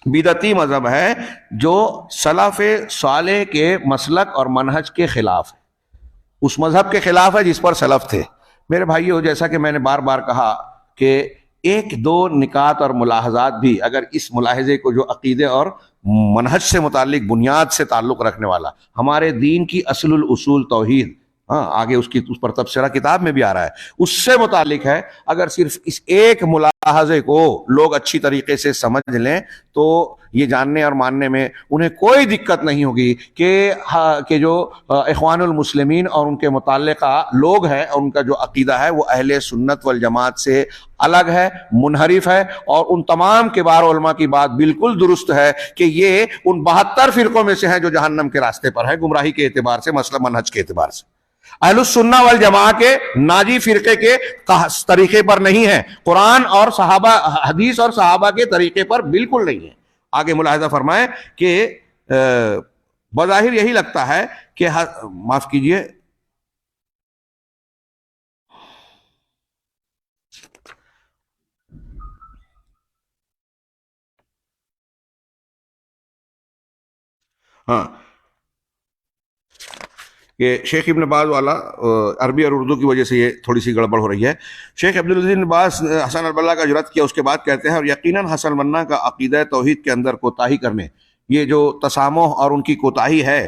بدعتی مذہب ہے جو سلف صالح کے مسلک اور منہج کے خلاف ہے، اس مذہب کے خلاف ہے جس پر سلف تھے۔ میرے بھائیو، جیسا کہ میں نے بار بار کہا کہ ایک دو نکات اور ملاحظات بھی اگر اس ملاحظے کو، جو عقیدے اور منہج سے متعلق بنیاد سے تعلق رکھنے والا، ہمارے دین کی اصل الاصول توحید، ہاں آگے اس پر تبصرہ کتاب میں بھی آ رہا ہے، اس سے متعلق ہے۔ اگر صرف اس ایک ملاحظے کو لوگ اچھی طریقے سے سمجھ لیں تو یہ جاننے اور ماننے میں انہیں کوئی دقت نہیں ہوگی کہ جو اخوان المسلمین اور ان کے متعلقہ لوگ ہیں اور ان کا جو عقیدہ ہے وہ اہل سنت والجماعت سے الگ ہے، منحرف ہے، اور ان تمام کبار علماء کی بات بالکل درست ہے کہ یہ ان 72 فرقوں میں سے ہیں جو جہنم کے راستے پر ہیں، گمراہی کے اعتبار سے، مسئلہ منہج کے اعتبار سے۔ اہل السنہ والجماعہ کے ناجی فرقے کے طریقے پر نہیں ہے، قرآن اور صحابہ، حدیث اور صحابہ کے طریقے پر بالکل نہیں ہے۔ آگے ملاحظہ فرمائیں کہ بظاہر یہی لگتا ہے کہ معاف کیجئے، ہاں کہ شیخ ابن باز والا عربی اور اردو کی وجہ سے یہ تھوڑی سی گڑبڑ ہو رہی ہے۔ شیخ عبدالعزیز بن باز حسن البنا کا جو رد کیا اس کے بعد کہتے ہیں، اور یقیناً حسن البنا کا عقیدہ توحید کے اندر کوتاہی کرنے، یہ جو تسامح اور ان کی کوتاہی ہے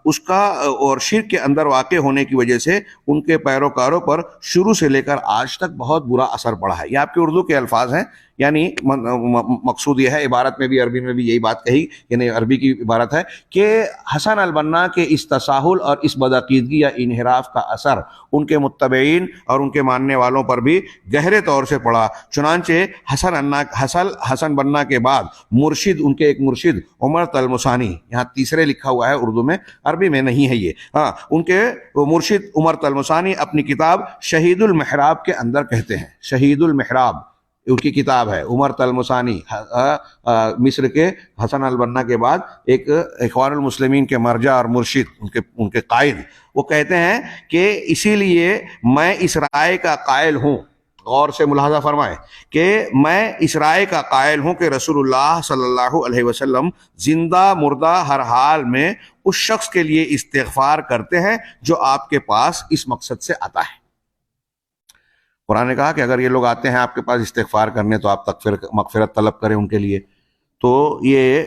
اس کا اور شرک کے اندر واقع ہونے کی وجہ سے ان کے پیروکاروں پر شروع سے لے کر آج تک بہت برا اثر پڑا ہے۔ یہ آپ کے اردو کے الفاظ ہیں، یعنی مقصود یہ ہے، عبارت میں بھی عربی میں بھی یہی بات کہی، یعنی عربی کی عبارت ہے کہ حسن البنا کے اس تساہل اور اس بدعقیدگی یا انحراف کا اثر ان کے متبعین اور ان کے ماننے والوں پر بھی گہرے طور سے پڑا۔ چنانچہ حسن بنا کے بعد مرشد، ان کے ایک مرشد عمر تلمسانی، یہاں تیسرے لکھا ہوا ہے اردو میں، عربی میں نہیں ہے یہ، ان کے مرشد عمر تلمسانی اپنی کتاب شہید المحراب کے اندر کہتے ہیں، شہید المحراب ان کی کتاب ہے، عمر تلمسانی مصر کے حسن البنا کے بعد ایک اخوان المسلمین کے مرجع اور مرشد، ان کے قائد، وہ کہتے ہیں کہ اسی لیے میں اس رائے کا قائل ہوں، غور سے ملاحظہ فرمائیں کہ میں اس رائے کا قائل ہوں کہ رسول اللہ صلی اللہ علیہ وسلم زندہ مردہ ہر حال میں اس شخص کے لیے استغفار کرتے ہیں جو آپ کے پاس اس مقصد سے آتا ہے۔ قرآن نے کہا کہ اگر یہ لوگ آتے ہیں آپ کے پاس استغفار کرنے تو آپ مغفرت طلب کریں ان کے لیے۔ تو یہ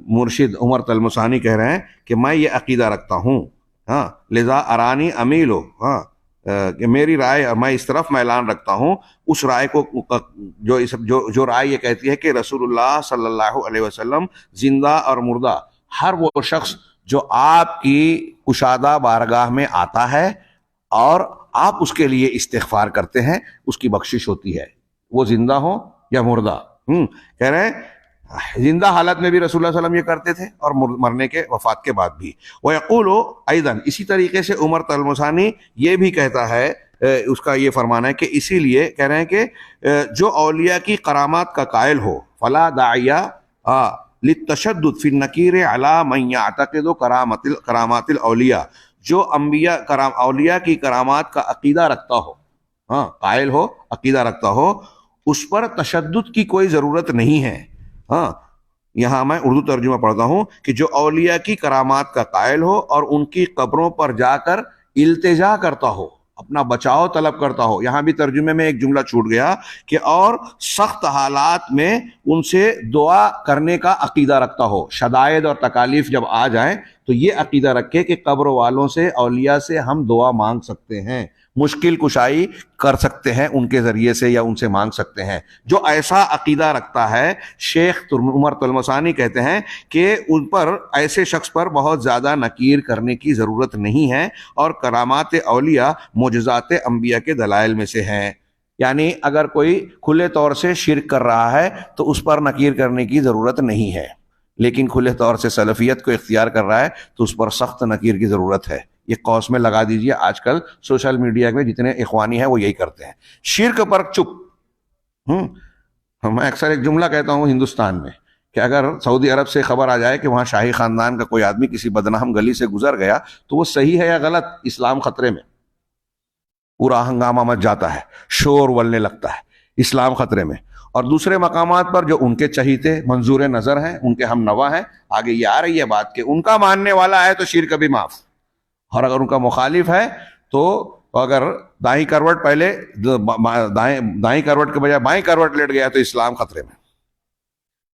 مرشد عمر تلمسانی کہہ رہے ہیں کہ میں یہ عقیدہ رکھتا ہوں، لذا ارانی امیلو، کہ میری رائے، میں اس طرف میلان رکھتا ہوں اس رائے کو جو رائے یہ کہتی ہے کہ رسول اللہ صلی اللہ علیہ وسلم زندہ اور مردہ ہر وہ شخص جو آپ کی کشادہ بارگاہ میں آتا ہے اور آپ اس کے لیے استغفار کرتے ہیں، اس کی بخشش ہوتی ہے، وہ زندہ ہو یا مردہ۔ کہہ رہے ہیں زندہ حالت میں بھی رسول اللہ صلی اللہ علیہ وسلم یہ کرتے تھے اور مرنے کے وفات کے بعد بھی۔ وَيَقُولُ أَيْضًا، اسی طریقے سے عمر تلمسانی یہ بھی کہتا ہے، اس کا یہ فرمان ہے کہ اسی لیے کہہ رہے ہیں کہ جو اولیاء کی کرامات کا قائل ہو فلا داعیہ للتشدد فی النکیر علی من یعتقد کرامات الاولیاء، جو اولیاء کی کرامات کا عقیدہ رکھتا ہو، قائل ہو، عقیدہ رکھتا ہو، اس پر تشدد کی کوئی ضرورت نہیں ہے۔ یہاں میں اردو ترجمہ پڑھتا ہوں کہ جو اولیاء کی کرامات کا قائل ہو اور ان کی قبروں پر جا کر التجا کرتا ہو، اپنا بچاؤ طلب کرتا ہو۔ یہاں بھی ترجمے میں ایک جملہ چھوٹ گیا کہ اور سخت حالات میں ان سے دعا کرنے کا عقیدہ رکھتا ہو، شدائد اور تکالیف جب آ جائیں تو یہ عقیدہ رکھے کہ قبر والوں سے، اولیاء سے ہم دعا مانگ سکتے ہیں، مشکل کشائی کر سکتے ہیں ان کے ذریعے سے یا ان سے مانگ سکتے ہیں۔ جو ایسا عقیدہ رکھتا ہے، شیخ عمر تلمسانی کہتے ہیں کہ ان پر، ایسے شخص پر بہت زیادہ نکیر کرنے کی ضرورت نہیں ہے، اور کرامات اولیاء معجزات انبیاء کے دلائل میں سے ہیں۔ یعنی اگر کوئی کھلے طور سے شرک کر رہا ہے تو اس پر نکیر کرنے کی ضرورت نہیں ہے، لیکن کھلے طور سے سلفیت کو اختیار کر رہا ہے تو اس پر سخت نکیر کی ضرورت ہے۔ یہ قوس میں لگا دیجئے، آج کل سوشل میڈیا میں جتنے اخوانی ہیں وہ یہی کرتے ہیں، شرک پر چپ۔ میں اکثر ایک جملہ کہتا ہوں ہندوستان میں کہ اگر سعودی عرب سے خبر آ جائے کہ وہاں شاہی خاندان کا کوئی آدمی کسی بدنام گلی سے گزر گیا تو وہ صحیح ہے یا غلط، اسلام خطرے میں، پورا ہنگامہ مچ جاتا ہے، شور ولنے لگتا ہے، اسلام خطرے میں۔ اور دوسرے مقامات پر جو ان کے چہیتے منظور نظر ہیں، ان کے ہم نوا ہیں، آگے یہ آ رہی ہے بات کہ ان کا ماننے والا ہے تو شرک بھی معاف، اور اگر ان کا مخالف ہے تو اگر دائیں کروٹ پہلے دائیں کروٹ کے بجائے بائیں کروٹ لیٹ گیا تو اسلام خطرے میں۔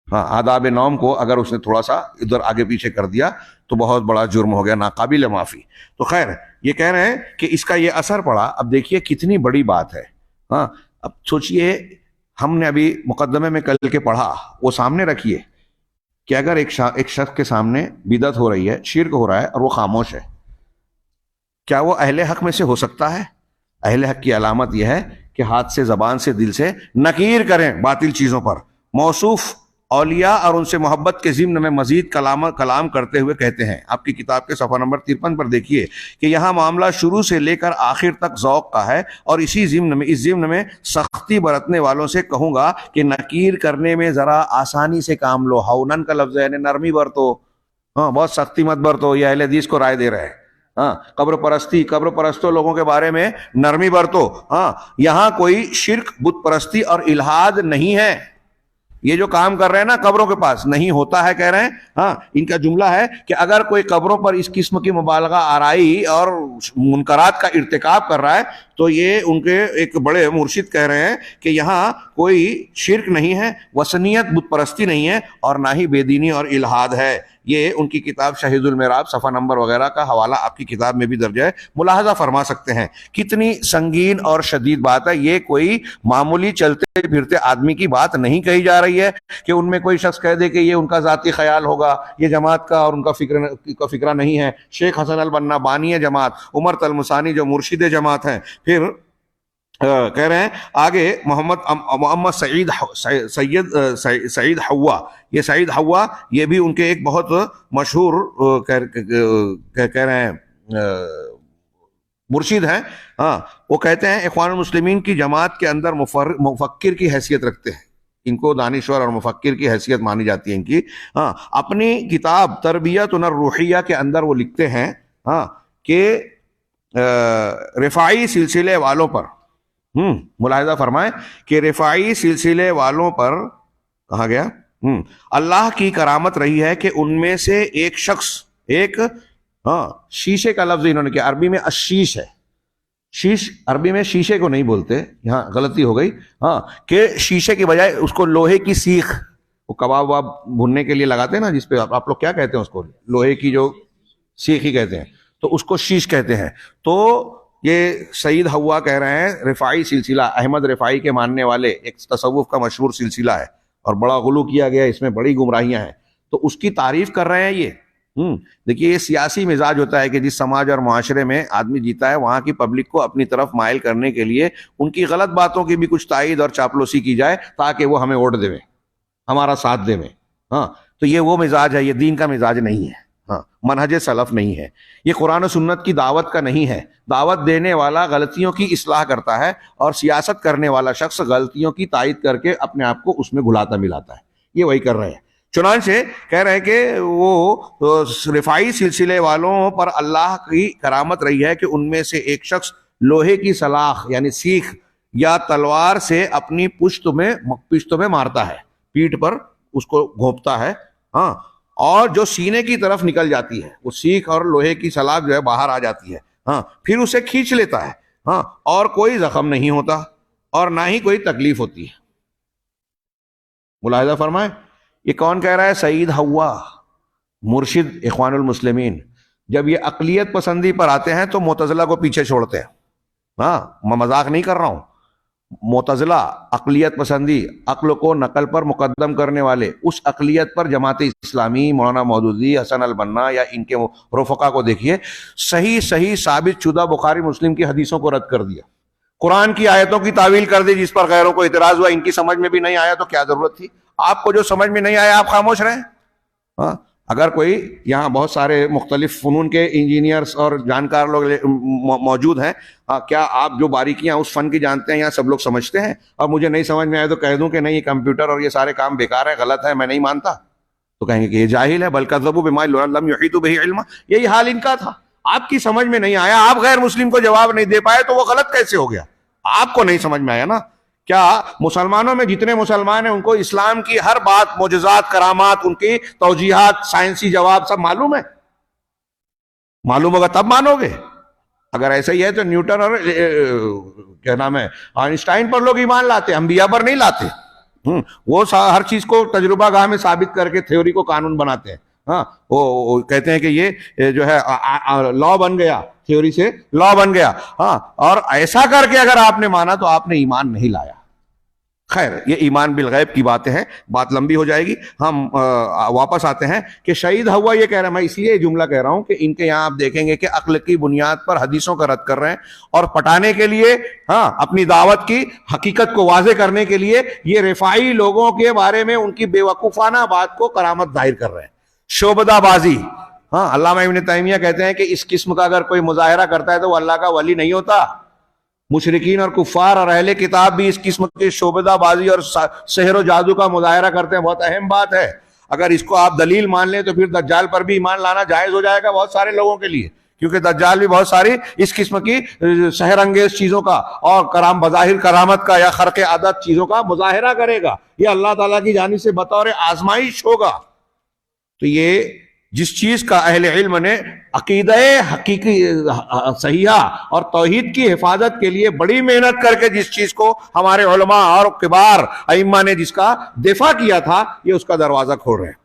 آداب نوم کو اگر اس نے تھوڑا سا ادھر آگے پیچھے کر دیا تو بہت بڑا جرم ہو گیا، ناقابل معافی۔ تو خیر یہ کہہ رہے ہیں کہ اس کا یہ اثر پڑا۔ اب دیکھیے کتنی بڑی بات ہے۔ ہاں اب سوچئے، ہم نے ابھی مقدمے میں کل کے پڑھا، وہ سامنے رکھیے کہ اگر ایک شخص کے سامنے بدعت ہو رہی ہے، شرک ہو رہا ہے، اور وہ خاموش ہے، کیا وہ اہل حق میں سے ہو سکتا ہے؟ اہل حق کی علامت یہ ہے کہ ہاتھ سے، زبان سے، دل سے نکیر کریں باطل چیزوں پر۔ موصوف اولیاء اور ان سے محبت کے ضمن میں مزید کلام کرتے ہوئے کہتے ہیں، آپ کی کتاب کے صفحہ نمبر 53 پر دیکھیے کہ یہاں معاملہ شروع سے لے کر آخر تک ذوق کا ہے، اور اس ضمن میں سختی برتنے والوں سے کہوں گا کہ نکیر کرنے میں ذرا آسانی سے کام لو۔ ہونن کا لفظ ہے، یعنی نرمی برتو، ہاں بہت سختی مت برتو۔ یہ اہل حدیث کو رائے دے رہے ہیں۔ ہاں قبر پرستوں لوگوں کے بارے میں نرمی برتو۔ ہاں یہاں کوئی شرک، بت پرستی اور الحاد نہیں ہے۔ یہ جو کام کر رہے ہیں نا قبروں کے پاس، نہیں ہوتا ہے کہہ رہے ہیں۔ ہاں ان کا جملہ ہے کہ اگر کوئی قبروں پر اس قسم کی مبالغہ آرائی اور منکرات کا ارتکاب کر رہا ہے تو یہ ان کے ایک بڑے مرشد کہہ رہے ہیں کہ یہاں کوئی شرک نہیں ہے، وثنیت، بت پرستی نہیں ہے، اور نہ ہی بے دینی اور الحاد ہے۔ یہ ان کی کتاب شہید المعراج صفحہ نمبر وغیرہ کا حوالہ آپ کی کتاب میں بھی درج ہے، ملاحظہ فرما سکتے ہیں۔ کتنی سنگین اور شدید بات ہے۔ یہ کوئی معمولی چلتے پھرتے آدمی کی بات نہیں کہی جا رہی ہے کہ ان میں کوئی شخص کہہ دے کہ یہ ان کا ذاتی خیال ہوگا، یہ جماعت کا اور ان کا فکرہ نہیں ہے۔ شیخ حسن البنا بانی جماعت، عمر تلمسانی جو مرشد جماعت ہیں، پھر کہہ رہے ہیں آگے محمد سعید حوا، یہ سعید حوا یہ بھی ان کے ایک بہت مشہور کہہ رہے ہیں مرشد ہیں۔ ہاں وہ کہتے ہیں اخوان المسلمین کی جماعت کے اندر مفکر کی حیثیت رکھتے ہیں، ان کو دانشور اور مفکر کی حیثیت مانی جاتی ہے ان کی۔ ہاں اپنی کتاب تربیت الروحیہ کے اندر وہ لکھتے ہیں ہاں کہ رفاعی سلسلے والوں پر، ملاحظہ فرمائیں کہ رفاعی سلسلے والوں پر کہا گیا اللہ کی کرامت رہی ہے کہ ان میں سے ایک شخص، ایک شیشے کا لفظ انہوں نے کیا، عربی میں الشیش ہے، شیش عربی میں شیشے کو نہیں بولتے، یہاں غلطی ہو گئی، ہاں کہ شیشے کی بجائے اس کو لوہے کی سیخ، وہ کباب واب بھننے کے لیے لگاتے ہیں نا، جس پہ آپ لوگ کیا کہتے ہیں اس کو، لوہے کی جو سیخ ہی کہتے ہیں، تو اس کو شیش کہتے ہیں۔ تو یہ سعید حوا کہہ رہے ہیں رفاعی سلسلہ، احمد رفاعی کے ماننے والے، ایک تصوف کا مشہور سلسلہ ہے اور بڑا غلو کیا گیا، اس میں بڑی گمراہیاں ہیں، تو اس کی تعریف کر رہے ہیں یہ۔ دیکھیے یہ سیاسی مزاج ہوتا ہے کہ جس سماج اور معاشرے میں آدمی جیتا ہے وہاں کی پبلک کو اپنی طرف مائل کرنے کے لیے ان کی غلط باتوں کی بھی کچھ تائید اور چاپلوسی کی جائے تاکہ وہ ہمیں ووٹ دے، ہمارا ساتھ دے۔ ہاں تو یہ وہ مزاج ہے، یہ دین کا مزاج نہیں ہے، ہاں منہج سلف نہیں ہے، یہ قرآن و سنت کی دعوت کا نہیں ہے۔ دعوت دینے والا غلطیوں کی اصلاح کرتا ہے اور سیاست کرنے والا شخص غلطیوں کی تائید کر کے اپنے آپ کو اس میں گھلاتا ملاتا ہے، یہ وہی کر رہے ہیں۔ چنانچہ کہہ رہے ہیں کہ وہ رفاعی سلسلے والوں پر اللہ کی کرامت رہی ہے کہ ان میں سے ایک شخص لوہے کی سلاخ یعنی سیخ یا تلوار سے اپنی پشت میں مارتا ہے، پیٹھ پر اس کو گھونپتا ہے، ہاں اور جو سینے کی طرف نکل جاتی ہے، وہ سیخ اور لوہے کی سلاخ جو ہے باہر آ جاتی ہے، ہاں پھر اسے کھینچ لیتا ہے، ہاں اور کوئی زخم نہیں ہوتا اور نہ ہی کوئی تکلیف ہوتی ہے۔ ملاحظہ فرمائیں، یہ کون کہہ رہا ہے؟ سعید حوا، مرشد اخوان المسلمین۔ جب یہ اقلیت پسندی پر آتے ہیں تو معتزلہ کو پیچھے چھوڑتے ہیں، ہاں میں مذاق نہیں کر رہا ہوں۔ معتزلہ اقلیت پسندی، عقل کو نقل پر مقدم کرنے والے، اس اقلیت پر جماعت اسلامی، مولانا مودودی، حسن البنا یا ان کے رفقا کو دیکھیے، صحیح ثابت شدہ بخاری مسلم کی حدیثوں کو رد کر دیا، قرآن کی آیتوں کی تعویل کر دی جس پر غیروں کو اعتراض ہوا۔ ان کی سمجھ میں بھی نہیں آیا تو کیا ضرورت تھی؟ آپ کو جو سمجھ میں نہیں آیا آپ خاموش رہیں۔ ہاں اگر کوئی یہاں بہت سارے مختلف فنون کے انجینئرز اور جانکار لوگ موجود ہیں، کیا آپ جو باریکیاں اس فن کی جانتے ہیں یہاں سب لوگ سمجھتے ہیں؟ اور مجھے نہیں سمجھ میں آئے تو کہہ دوں کہ نہیں یہ کمپیوٹر اور یہ سارے کام بیکار ہے، غلط ہے، میں نہیں مانتا، تو کہیں گے کہ یہ جاہل ہے، بل کذبوا بما لم یحیطوا بہ علما۔ یہی حال ان کا تھا، آپ کی سمجھ میں نہیں آیا، آپ غیر مسلم کو جواب نہیں دے پائے تو وہ غلط کیسے ہو گیا؟ آپ کو نہیں سمجھ میں آیا نا۔ کیا مسلمانوں میں جتنے مسلمان ہیں ان کو اسلام کی ہر بات، معجزات، کرامات، ان کی توجیحات، سائنسی جواب سب معلوم ہے؟ معلوم ہوگا تب مانو گے۔ اگر ایسا ہی ہے تو نیوٹن اور کیا نام ہے آئنسٹائن پر لوگ ایمان لاتے، انبیاء پر نہیں لاتے۔ وہ ہر چیز کو تجربہ گاہ میں ثابت کر کے تھیوری کو قانون بناتے ہیں، ہاں وہ کہتے ہیں کہ یہ جو ہے لا بن گیا، تھیوری سے لا بن گیا. ہاں اور ایسا کر کے اگر آپ نے مانا تو آپ نے ایمان نہیں لایا. خیر یہ ایمان بالغیب کی باتیں ہیں، بات لمبی ہو جائے گی. ہم واپس آتے ہیں کہ شہید ہوا یہ کہہ رہے ہیں، میں اس لیے یہ جملہ کہہ رہا ہوں کہ ان کے یہاں آپ دیکھیں گے کہ عقل کی بنیاد پر حدیثوں کا رد کر رہے ہیں اور پٹانے کے لیے، ہاں اپنی دعوت کی حقیقت کو واضح کرنے کے لیے یہ رفاعی لوگوں کے بارے میں ان کی بے وقوفانہ بات کو کرامت ظاہر کر رہے ہیں. شعبدہ بازی. ہاں علامہ ابن تیمیہ کہتے ہیں کہ اس قسم کا اگر کوئی مظاہرہ کرتا ہے تو وہ اللہ کا ولی نہیں ہوتا. مشرکین اور کفار اور اہل کتاب بھی اس قسم کی شعبدہ بازی اور سحر و جادو کا مظاہرہ کرتے ہیں. بہت اہم بات ہے. اگر اس کو آپ دلیل مان لیں تو پھر دجال پر بھی ایمان لانا جائز ہو جائے گا بہت سارے لوگوں کے لیے، کیونکہ دجال بھی بہت ساری اس قسم کی سحر انگیز چیزوں کا اور بظاہر کرامت کا یا خرق عادت چیزوں کا مظاہرہ کرے گا. یہ اللہ تعالیٰ کی جانب سے بطور آزمائش ہوگا. تو یہ جس چیز کا اہل علم نے عقیدہ حقیقی صحیحہ اور توحید کی حفاظت کے لیے بڑی محنت کر کے جس چیز کو ہمارے علماء اور کبار ائمہ نے جس کا دفاع کیا تھا، یہ اس کا دروازہ کھول رہے ہیں.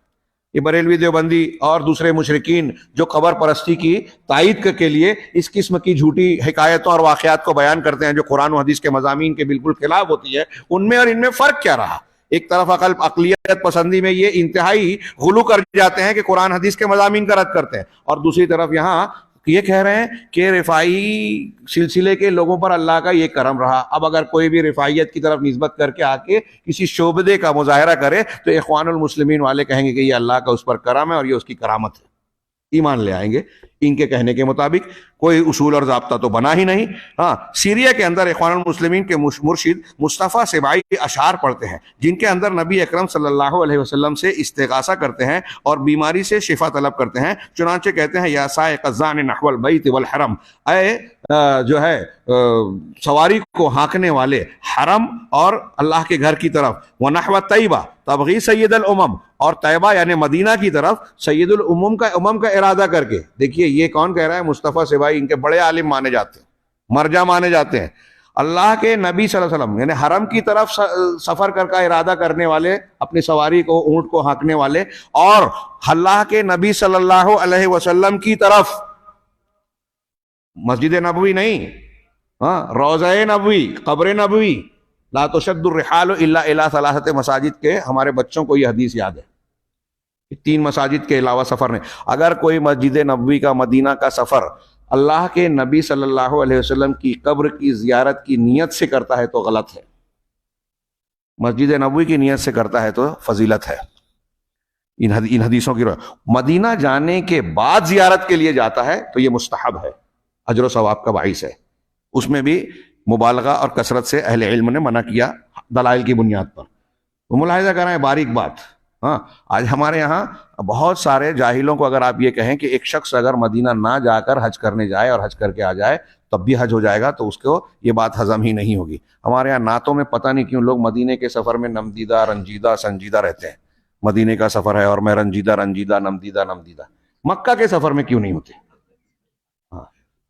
یہ بریلوی دیوبندی اور دوسرے مشرکین جو قبر پرستی کی تائید کے لیے اس قسم کی جھوٹی حکایتوں اور واقعات کو بیان کرتے ہیں جو قرآن و حدیث کے مضامین کے بالکل خلاف ہوتی ہے، ان میں اور ان میں فرق کیا رہا؟ ایک طرف عقلیت پسندی میں یہ انتہائی غلو کر جاتے ہیں کہ قرآن حدیث کے مضامین کا رد کرتے ہیں، اور دوسری طرف یہاں یہ کہہ رہے ہیں کہ رفاعی سلسلے کے لوگوں پر اللہ کا یہ کرم رہا. اب اگر کوئی بھی رفاعیت کی طرف نسبت کر کے آ کے کسی شعبدے کا مظاہرہ کرے تو اخوان المسلمین والے کہیں گے کہ یہ اللہ کا اس پر کرم ہے اور یہ اس کی کرامت ہے. ایمان لے آئیں گے ان کے کہنے کے مطابق. کوئی اصول اور ضابطہ تو بنا ہی نہیں. ہاں سیریا کے اندر اخوان المسلمین کے مرشد مصطفیٰ سبائی اشعار پڑھتے ہیں جن کے اندر نبی اکرم صلی اللہ علیہ وسلم سے استغاثہ کرتے ہیں اور بیماری سے شفا طلب کرتے ہیں. چنانچہ کہتے ہیں یا سائق الظان نحو البیت والحرم، اے جو ہے سواری کو ہانکنے والے حرم اور اللہ کے گھر کی طرف، ونحو طیبہ تبغی سید الامم، اور طیبہ یعنی مدینہ کی طرف سید الامم کا ارادہ کر کے. دیکھیے یہ کون کہہ رہا ہے؟ مصطفیٰ سبائی، ان کے بڑے عالم مانے جاتے ہیں، مرجع مانے جاتے ہیں. اللہ کے نبی صلی اللہ علیہ وسلم یعنی حرم کی طرف سفر کا ارادہ کرنے والے، اپنی سواری کو اونٹ کو ہانکنے والے، اور اللہ کے نبی صلی اللہ علیہ وسلم کی طرف، مسجد نبوی نہیں، ہاں روضہ نبوی، قبر نبوی. لا تشد الرحال الا الى ثلاثه مساجد کے ہمارے بچوں کو یہ حدیث یاد ہے، 3 مساجد کے علاوہ سفر نہیں. اگر کوئی مسجد نبوی کا مدینہ کا سفر اللہ کے نبی صلی اللہ علیہ وسلم کی قبر کی زیارت کی نیت سے کرتا ہے تو غلط ہے. مسجد نبوی کی نیت سے کرتا ہے تو فضیلت ہے. ان حدیثوں کی مدینہ جانے کے بعد زیارت کے لیے جاتا ہے تو یہ مستحب ہے، اجر و ثواب کا باعث ہے. اس میں بھی مبالغہ اور کثرت سے اہل علم نے منع کیا دلائل کی بنیاد پر. وہ ملاحظہ کر رہے ہیں باریک بات. ہاں آج ہمارے یہاں بہت سارے جاہلوں کو اگر آپ یہ کہیں کہ ایک شخص اگر مدینہ نہ جا کر حج کرنے جائے اور حج کر کے آ جائے تب بھی حج ہو جائے گا، تو اس کو یہ بات ہضم ہی نہیں ہوگی. ہمارے یہاں نعتوں میں پتہ نہیں کیوں لوگ مدینے کے سفر میں نمدیدہ رنجیدہ سنجیدہ رہتے ہیں. مدینے کا سفر ہے اور میں رنجیدہ نمدیدہ. مکہ کے سفر میں کیوں نہیں ہوتے؟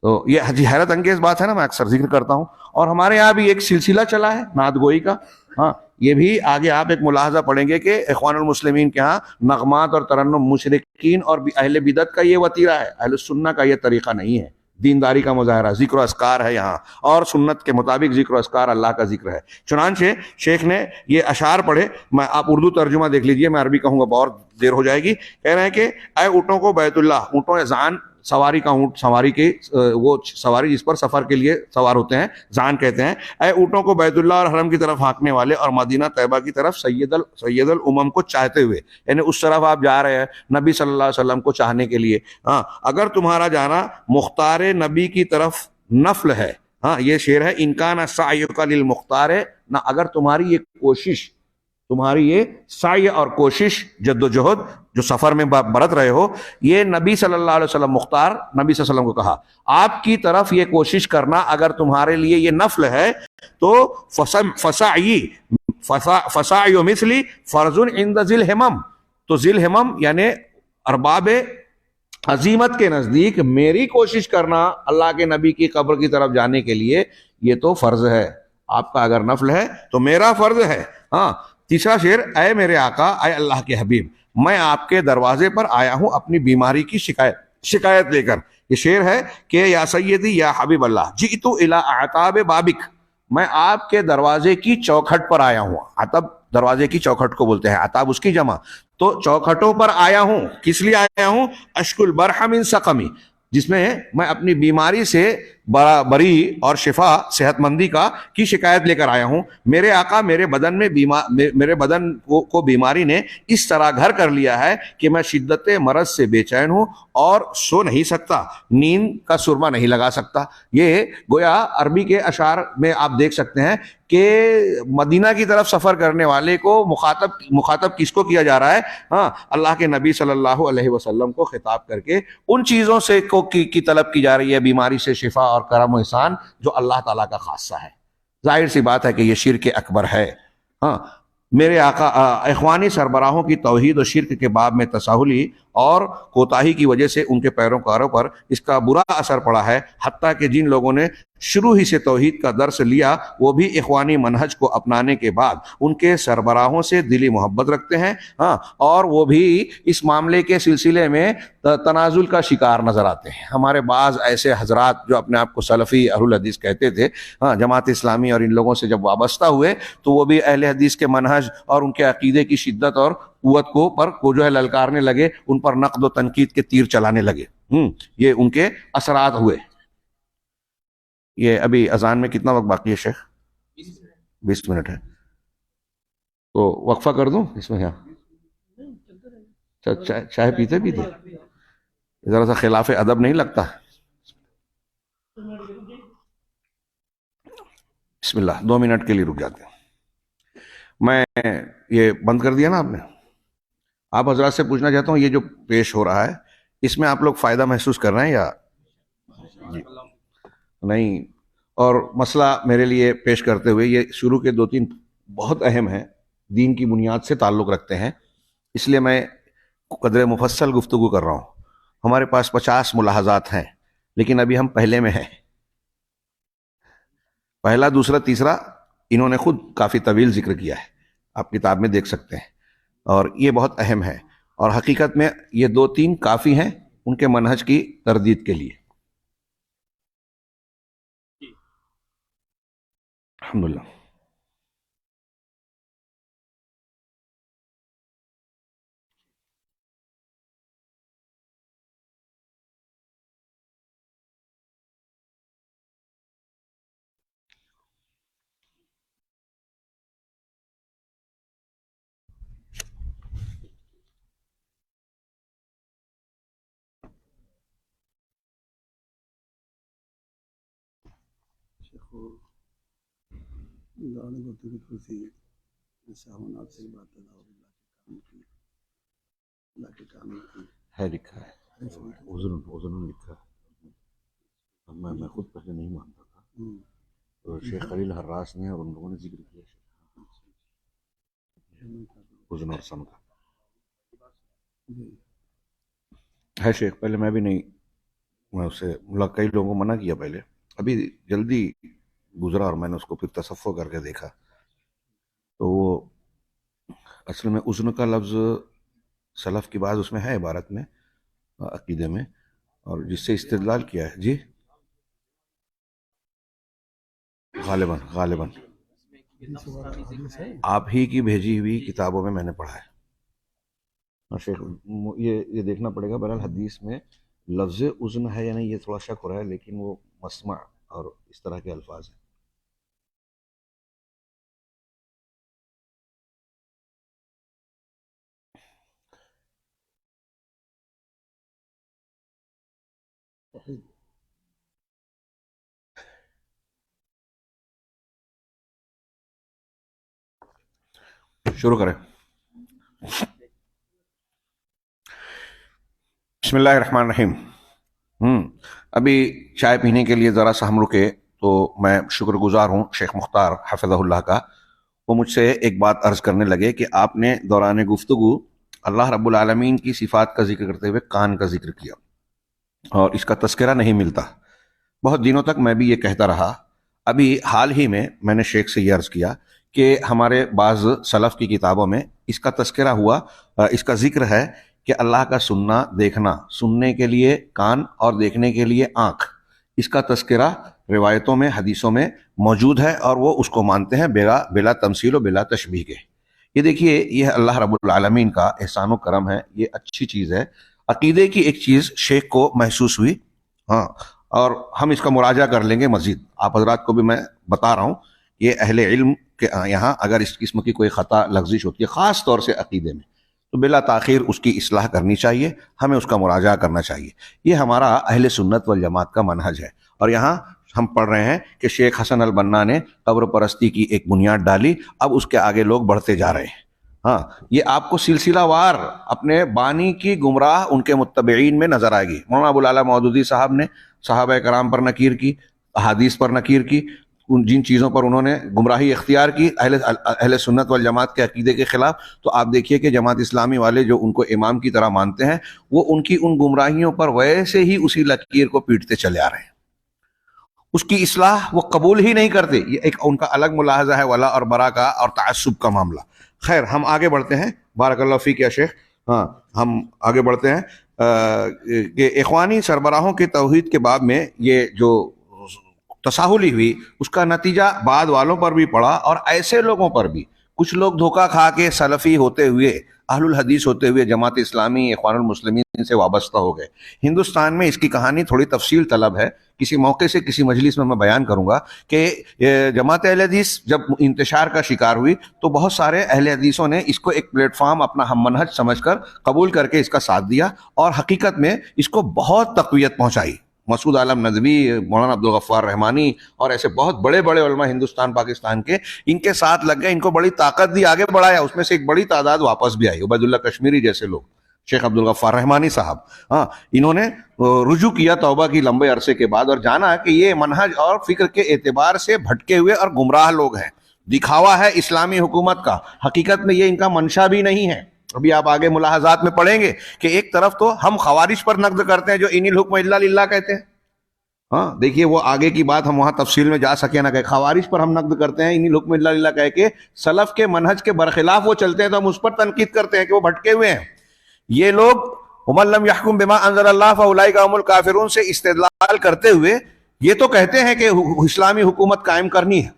تو یہ حیرت انگیز بات ہے نا، میں اکثر ذکر کرتا ہوں. اور ہمارے یہاں بھی ایک سلسلہ چلا ہے نعت گوئی کا. ہاں یہ بھی آگے آپ ایک ملاحظہ پڑھیں گے کہ اخوان المسلمین کے ہاں نغمات اور ترنم مشرکین اور اہل بدعت کا یہ وتیرہ ہے، اہل سنہ کا یہ طریقہ نہیں ہے. دینداری کا مظاہرہ، ذکر و اذکار ہے یہاں، اور سنت کے مطابق ذکر و اذکار اللہ کا ذکر ہے. چنانچہ شیخ نے یہ اشعار پڑھے، میں آپ اردو ترجمہ دیکھ لیجئے، میں عربی کہوں گا بہت دیر ہو جائے گی. کہہ رہے ہیں کہ اے اونٹوں کو بیت اللہ، اونٹوں زان سواری کا اونٹ، سواری کی وہ سواری جس پر سفر کے لیے سوار ہوتے ہیں زان کہتے ہیں. اے اونٹوں کو بیت اللہ اور حرم کی طرف ہانکنے والے اور مدینہ طیبہ کی طرف سید الامم کو چاہتے ہوئے، یعنی اس طرف آپ جا رہے ہیں نبی صلی اللہ علیہ وسلم کو چاہنے کے لیے. ہاں اگر تمہارا جانا مختار نبی کی طرف نفل ہے، ہاں یہ شعر ہے، ان کان سعیک للمختار، نہ اگر تمہاری یہ کوشش، تمہاری یہ سعی اور کوشش، جد و جہد جو سفر میں برت رہے ہو، یہ نبی صلی اللہ علیہ وسلم مختار نبی صلی اللہ علیہ وسلم کو کہا، آپ کی طرف یہ کوشش کرنا اگر تمہارے لیے یہ نفل ہے تو فسعی مثلی فرض عند ذی الہمم، تو ذی الہمم یعنی ارباب عظیمت کے نزدیک میری کوشش کرنا اللہ کے نبی کی قبر کی طرف جانے کے لیے یہ تو فرض ہے. آپ کا اگر نفل ہے تو میرا فرض ہے. ہاں تیسرا شعر، اے میرے آقا، اے اللہ کے حبیب، میں آپ کے دروازے پر آیا ہوں اپنی بیماری کی شکایت لے کر. یہ شعر ہے کہ یا سیدی یا حبیب اللہ جئت الی اعتاب بابک، میں آپ کے دروازے کی چوکھٹ پر آیا ہوں. عتب دروازے کی چوکھٹ کو بولتے ہیں، عتاب اس کی جمع. تو چوکھٹوں پر آیا ہوں، کس لیے آیا ہوں؟ اشکو البرح من سقمی، جس میں میں اپنی بیماری سے بری اور شفا صحت مندی کی شکایت لے کر آیا ہوں. میرے آقا میرے بدن میں میرے بدن کو بیماری نے اس طرح گھر کر لیا ہے کہ میں شدت مرض سے بے چین ہوں اور سو نہیں سکتا، نیند کا سرما نہیں لگا سکتا. یہ گویا عربی کے اشعار میں آپ دیکھ سکتے ہیں کہ مدینہ کی طرف سفر کرنے والے کو مخاطب کس کو کیا جا رہا ہے؟ ہاں، اللہ کے نبی صلی اللہ علیہ وسلم کو خطاب کر کے ان چیزوں سے کی طلب کی جا رہی ہے، بیماری سے شفا اور کرم و احسان، جو اللہ تعالیٰ کا خاصہ ہے. ظاہر سی بات ہے کہ یہ شرک اکبر ہے. ہاں، میرے آقا اخوانی سربراہوں کی توحید و شرک کے باب میں تساہلی اور کوتاہی کی وجہ سے ان کے پیروکاروں پر اس کا برا اثر پڑا ہے، حتیٰ کہ جن لوگوں نے شروع ہی سے توحید کا درس لیا وہ بھی اخوانی منہج کو اپنانے کے بعد ان کے سربراہوں سے دلی محبت رکھتے ہیں. ہاں، اور وہ بھی اس معاملے کے سلسلے میں تنازل کا شکار نظر آتے ہیں. ہمارے بعض ایسے حضرات جو اپنے آپ کو سلفی اہل الحدیث کہتے تھے، ہاں، جماعت اسلامی اور ان لوگوں سے جب وابستہ ہوئے تو وہ بھی اہل حدیث کے منہج اور ان کے عقیدے کی شدت اور قوت کو جو ہے للکارنے لگے، ان پر نقد و تنقید کے تیر چلانے لگے. یہ ان کے اثرات ہوئے. یہ ابھی اذان میں کتنا وقت باقی ہے شیخ؟ 20 منٹ ہے، تو وقفہ کر دوں اس میں؟ کیا چائے پیتے ذرا سا خلاف ادب نہیں لگتا؟ بسم اللہ. 2 منٹ کے لیے رک جاتے ہیں. میں یہ بند کر دیا نا آپ نے. آپ حضرات سے پوچھنا چاہتا ہوں، یہ جو پیش ہو رہا ہے اس میں آپ لوگ فائدہ محسوس کر رہے ہیں یا جی نہیں؟ اور مسئلہ میرے لیے پیش کرتے ہوئے یہ شروع کے 2-3 بہت اہم ہیں، دین کی بنیاد سے تعلق رکھتے ہیں، اس لیے میں قدر مفصل گفتگو کر رہا ہوں. ہمارے پاس 50 ملاحظات ہیں، لیکن ابھی ہم پہلے میں ہیں. پہلا، دوسرا، تیسرا انہوں نے خود کافی طویل ذکر کیا ہے، آپ کتاب میں دیکھ سکتے ہیں، اور یہ بہت اہم ہے. اور حقیقت میں یہ 2-3 کافی ہیں ان کے منہج کی تردید کے لیے. الحمدللہ. ہے لکھا ہے، عذر لکھا ہے. میں خود پہلے نہیں مانتا تھا، تو شیخ خلیل حراس نے اور ان لوگوں نے ذکر کیا عذر اور سم کا ہے. شیخ پہلے میں بھی نہیں، میں اسے کئی لوگوں کو منع کیا پہلے، ابھی جلدی گزرا اور میں نے اس کو پھر تصفح کر کے دیکھا تو وہ اصل میں اذن کا لفظ سلف کی بعض اس میں ہے عبارت میں، عقیدے میں، اور جس سے استدلال کیا ہے. جی غالباً آپ ہی کی بھیجی ہوئی کتابوں میں نے پڑھا ہے. شیخ یہ دیکھنا پڑے گا. بہرحال حدیث میں لفظ اذن ہے یا نہیں یہ تھوڑا شک ہو رہا ہے، لیکن وہ مسمع اور اس طرح کے الفاظ ہیں. شروع کریں. بسم اللہ الرحمن الرحیم. ابھی چائے پینے کے لیے ذرا سا ہم رکے تو میں شکر گزار ہوں شیخ مختار حفظہ اللہ کا. وہ مجھ سے ایک بات عرض کرنے لگے کہ آپ نے دوران گفتگو اللہ رب العالمین کی صفات کا ذکر کرتے ہوئے کان کا ذکر کیا اور اس کا تذکرہ نہیں ملتا. بہت دنوں تک میں بھی یہ کہتا رہا. ابھی حال ہی میں نے شیخ سے یہ عرض کیا کہ ہمارے بعض سلف کی کتابوں میں اس کا تذکرہ ہوا، اس کا ذکر ہے کہ اللہ کا سننا دیکھنا، سننے کے لیے کان اور دیکھنے کے لیے آنکھ، اس کا تذکرہ روایتوں میں حدیثوں میں موجود ہے، اور وہ اس کو مانتے ہیں بلا تمثیل و بلا تشبیہ کے۔ یہ دیکھیے، یہ اللہ رب العالمین کا احسان و کرم ہے، یہ اچھی چیز ہے۔ عقیدے کی ایک چیز شیخ کو محسوس ہوئی، ہاں، اور ہم اس کا مراجعہ کر لیں گے مزید، آپ حضرات کو بھی میں بتا رہا ہوں، یہ اہل علم کے یہاں اگر اس قسم کی کوئی خطا لغزش ہوتی ہے خاص طور سے عقیدے میں، تو بلا تاخیر اس کی اصلاح کرنی چاہیے، ہمیں اس کا مراجعہ کرنا چاہیے۔ یہ ہمارا اہل سنت والجماعت کا منہج ہے، اور یہاں ہم پڑھ رہے ہیں کہ شیخ حسن البنا نے قبر پرستی کی ایک بنیاد ڈالی، اب اس کے آگے لوگ بڑھتے جا رہے ہیں۔ ہاں، یہ آپ کو سلسلہ وار اپنے بانی کی گمراہ ان کے متبعین میں نظر آئے گی۔ مولانا ابوالعلا مودودی صاحب نے صحابہ کرام پر نکیر کی، احادیث پر نکیر کی، جن چیزوں پر انہوں نے گمراہی اختیار کی اہل سنت والجماعت کے عقیدے کے خلاف، تو آپ دیکھیے کہ جماعت اسلامی والے جو ان کو امام کی طرح مانتے ہیں، وہ ان کی ان گمراہیوں پر ویسے ہی اسی لکیر کو پیٹتے چلے آ رہے ہیں، اس کی اصلاح وہ قبول ہی نہیں کرتے۔ یہ ایک ان کا الگ ملاحظہ ہے، ولا اور برا کا اور تعصب کا معاملہ۔ خیر، ہم آگے بڑھتے ہیں، بارک اللہ فیک یا شیخ۔ ہاں، ہم آگے بڑھتے ہیں کہ اخوانی سربراہوں کے توحید کے باب میں یہ جو تساہلی ہوئی، اس کا نتیجہ بعد والوں پر بھی پڑا، اور ایسے لوگوں پر بھی، کچھ لوگ دھوکہ کھا کے سلفی ہوتے ہوئے، اہل الحدیث ہوتے ہوئے جماعت اسلامی اخوان المسلمین سے وابستہ ہو گئے۔ ہندوستان میں اس کی کہانی تھوڑی تفصیل طلب ہے، کسی موقع سے کسی مجلس میں بیان کروں گا کہ جماعت اہل حدیث جب انتشار کا شکار ہوئی تو بہت سارے اہل حدیثوں نے اس کو ایک پلیٹ فارم اپنا ہم منہج سمجھ کر قبول کر کے اس کا ساتھ دیا، اور حقیقت میں اس کو بہت تقویت پہنچائی۔ مسعود عالم ندوی، مولانا عبدالغفار رحمانی اور ایسے بہت بڑے بڑے علماء ہندوستان پاکستان کے ان کے ساتھ لگ گئے، ان کو بڑی طاقت دی، آگے بڑھایا، اس میں سے ایک بڑی تعداد واپس بھی آئی۔ عبید اللہ کشمیری جیسے لوگ، شیخ عبدالغفار رحمانی صاحب، ہاں، انہوں نے رجوع کیا توبہ کی لمبے عرصے کے بعد، اور جانا کہ یہ منہج اور فکر کے اعتبار سے بھٹکے ہوئے اور گمراہ لوگ ہیں، دکھاوا ہے اسلامی حکومت کا، حقیقت میں یہ ان کا منشا بھی نہیں ہے۔ ابھی آپ آگے ملاحظات میں پڑھیں گے کہ ایک طرف تو ہم خوارج پر نقد کرتے ہیں جو ان الحکم الا للہ کہتے ہیں، ہاں دیکھیے وہ آگے کی بات ہم وہاں تفصیل میں جا سکے نہ کہ خوارج پر ہم نقد کرتے ہیں، ان الحکم الا للہ کہہ کے سلف کے منہج کے برخلاف وہ چلتے ہیں تو ہم اس پر تنقید کرتے ہیں کہ وہ بھٹکے ہوئے ہیں۔ یہ لوگ وَمَن لَّمْ يَحْكُم بِمَا أَنزَلَ اللَّهُ فَأُولَٰئِكَ هُمُ الْكَافِرُونَ سے استدلال کرتے ہوئے یہ تو کہتے ہیں کہ اسلامی حکومت قائم کرنی ہے،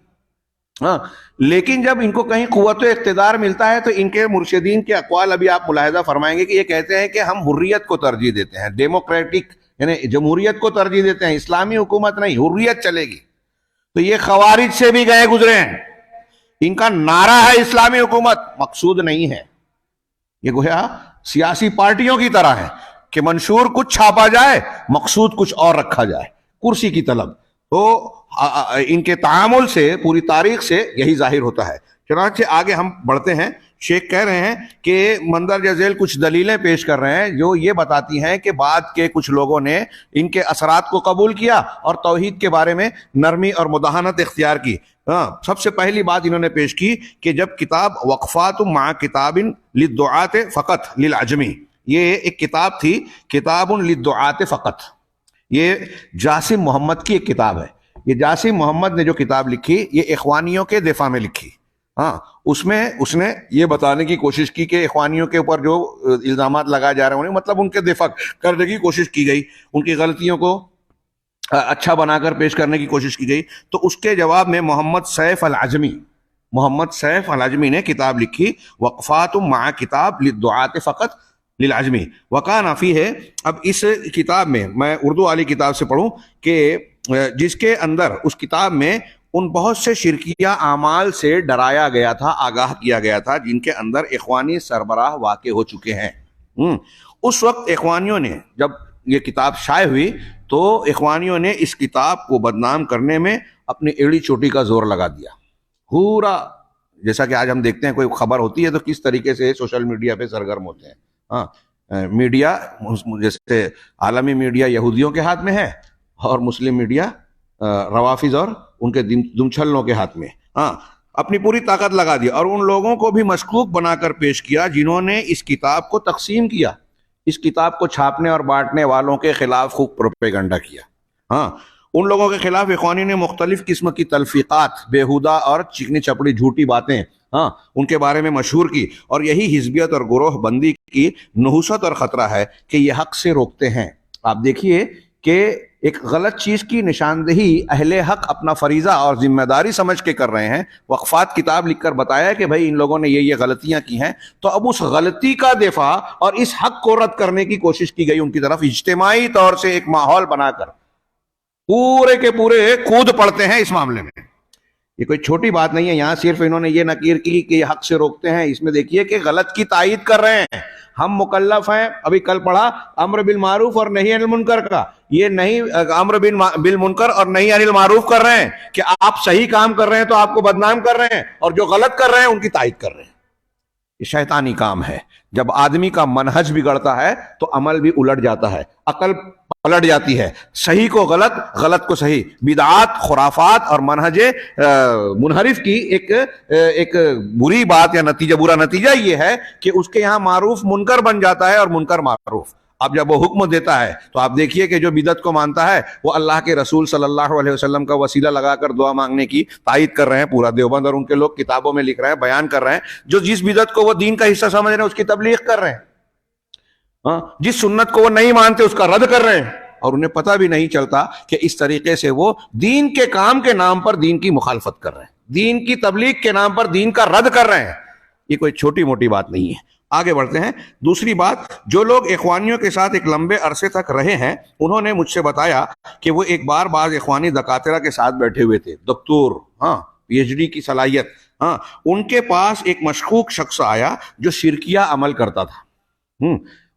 ہاں، لیکن جب ان کو کہیں قوت و اقتدار ملتا ہے تو ان کے مرشدین کے اقوال ابھی آپ ملاحظہ فرمائیں گے کہ یہ کہتے ہیں کہ ہم حریت کو ترجیح دیتے ہیں، ڈیموکریٹک یعنی جمہوریت کو ترجیح دیتے ہیں، اسلامی حکومت نہیں، حریت چلے گی۔ تو یہ خوارج سے بھی گئے گزرے ہیں، ان کا نعرہ ہے اسلامی حکومت، مقصود نہیں ہے۔ یہ گویا سیاسی پارٹیوں کی طرح ہے کہ منشور کچھ چھاپا جائے، مقصود کچھ اور رکھا جائے، کرسی کی طلب۔ تو ان کے تعامل سے پوری تاریخ سے یہی ظاہر ہوتا ہے۔ چنانچہ آگے ہم بڑھتے ہیں، شیخ کہہ رہے ہیں کہ مندرجہ ذیل کچھ دلیلیں پیش کر رہے ہیں جو یہ بتاتی ہیں کہ بعد کے کچھ لوگوں نے ان کے اثرات کو قبول کیا اور توحید کے بارے میں نرمی اور مداہنت اختیار کی۔ سب سے پہلی بات انہوں نے پیش کی کہ جب کتاب وقفات مع کتاب للدعات فقط للعجمی، یہ ایک کتاب تھی، کتاب للدعات فقط، یہ جاسم محمد کی ایک کتاب ہے۔ یہ جاسم محمد نے جو کتاب لکھی یہ اخوانیوں کے دفاع میں لکھی، ہاں، اس میں اس نے یہ بتانے کی کوشش کی کہ اخوانیوں کے اوپر جو الزامات لگائے جا رہے ہیں مطلب ان کے دفاع کرنے کی کوشش کی گئی، ان کی غلطیوں کو اچھا بنا کر پیش کرنے کی کوشش کی گئی۔ تو اس کے جواب میں محمد سیف العجمی نے کتاب لکھی، وقفات مع کتاب للدعات فقط للعجمی، وکان فیہ۔ اب اس کتاب میں میں اردو والی کتاب سے پڑھوں کہ جس کے اندر اس کتاب میں ان بہت سے شرکیہ اعمال سے ڈرایا گیا تھا، آگاہ کیا گیا تھا، جن کے اندر اخوانی سربراہ واقع ہو چکے ہیں۔ اس وقت اخوانیوں نے جب یہ کتاب شائع ہوئی تو اخوانیوں نے اس کتاب کو بدنام کرنے میں اپنی ایڑی چوٹی کا زور لگا دیا پورا۔ جیسا کہ آج ہم دیکھتے ہیں کوئی خبر ہوتی ہے تو کس طریقے سے سوشل میڈیا پہ سرگرم ہوتے ہیں، ہاں، میڈیا جیسے عالمی میڈیا یہودیوں کے ہاتھ میں ہے اور مسلم میڈیا روافظ اور ان کے دمچھلوں کے ہاتھ میں، ہاں، اپنی پوری طاقت لگا دی اور ان لوگوں کو بھی مشکوک بنا کر پیش کیا جنہوں نے اس کتاب کو تقسیم کیا، اس کتاب کو چھاپنے اور بانٹنے والوں کے خلاف خوب پروپیگنڈا کیا، ہاں، ان لوگوں کے خلاف اخوانی نے مختلف قسم کی تلفیقات، بیہودہ اور چکنی چپڑی جھوٹی باتیں ان کے بارے میں مشہور کی، اور یہی حزبیت اور گروہ بندی کی نحوست اور خطرہ ہے کہ یہ حق سے روکتے ہیں۔ آپ دیکھیے کہ ایک غلط چیز کی نشاندہی اہل حق اپنا فریضہ اور ذمہ داری سمجھ کے کر رہے ہیں۔ وقفات کتاب لکھ کر بتایا کہ بھائی ان لوگوں نے یہ غلطیاں کی ہیں، تو اب اس غلطی کا دفاع اور اس حق کو رد کرنے کی کوشش کی گئی ان کی طرف، اجتماعی طور سے ایک ماحول بنا کر پورے کے پورے کود پڑتے ہیں اس معاملے میں۔ یہ کوئی چھوٹی بات نہیں ہے، یہاں صرف انہوں نے یہ نکیر کی کہ یہ حق سے روکتے ہیں، اس میں دیکھیے کہ غلط کی تائید کر رہے ہیں۔ ہم مکلف ہیں، ابھی کل پڑھا امر بالمعروف اور نہی عن المنکر کا، یہ نہیں امر بالمنکر اور نہی عن المعروف کر رہے ہیں کہ آپ صحیح کام کر رہے ہیں تو آپ کو بدنام کر رہے ہیں، اور جو غلط کر رہے ہیں ان کی تائید کر رہے ہیں۔ یہ شیطانی کام ہے۔ جب آدمی کا منہج بگڑتا ہے تو عمل بھی الٹ جاتا ہے، عقل پلٹ جاتی ہے، صحیح کو غلط، غلط کو صحیح۔ بدعات، خرافات اور منہج منحرف کی ایک بری بات یا برا نتیجہ یہ ہے کہ اس کے یہاں معروف منکر بن جاتا ہے اور منکر معروف۔ اب جب وہ حکم دیتا ہے تو آپ دیکھیے کہ جو بدعت کو مانتا ہے وہ اللہ کے رسول صلی اللہ علیہ وسلم کا وسیلہ لگا کر دعا مانگنے کی تائید کر رہے ہیں۔ پورا دیوبند اور ان کے لوگ کتابوں میں لکھ رہے ہیں، بیان کر رہے ہیں، جو جس بدعت کو وہ دین کا حصہ سمجھ رہے ہیں اس کی تبلیغ کر رہے ہیں، جس سنت کو وہ نہیں مانتے اس کا رد کر رہے ہیں، اور انہیں پتہ بھی نہیں چلتا کہ اس طریقے سے وہ دین کے کام کے نام پر دین کی مخالفت کر رہے ہیں، دین کی تبلیغ کے نام پر دین کا رد کر رہے ہیں۔ یہ کوئی چھوٹی موٹی بات نہیں ہے۔ آگے بڑھتے ہیں۔ دوسری بات، جو لوگ اخوانیوں کے ساتھ ایک لمبے عرصے تک رہے ہیں انہوں نے مجھ سے بتایا کہ وہ ایک بار بعض اخوانی دکاترہ کے ساتھ بیٹھے ہوئے تھے، دکتور، پی ایچ ڈی کی صلاحیت، ان کے پاس ایک مشکوک شخص آیا جو شرکیہ عمل کرتا تھا،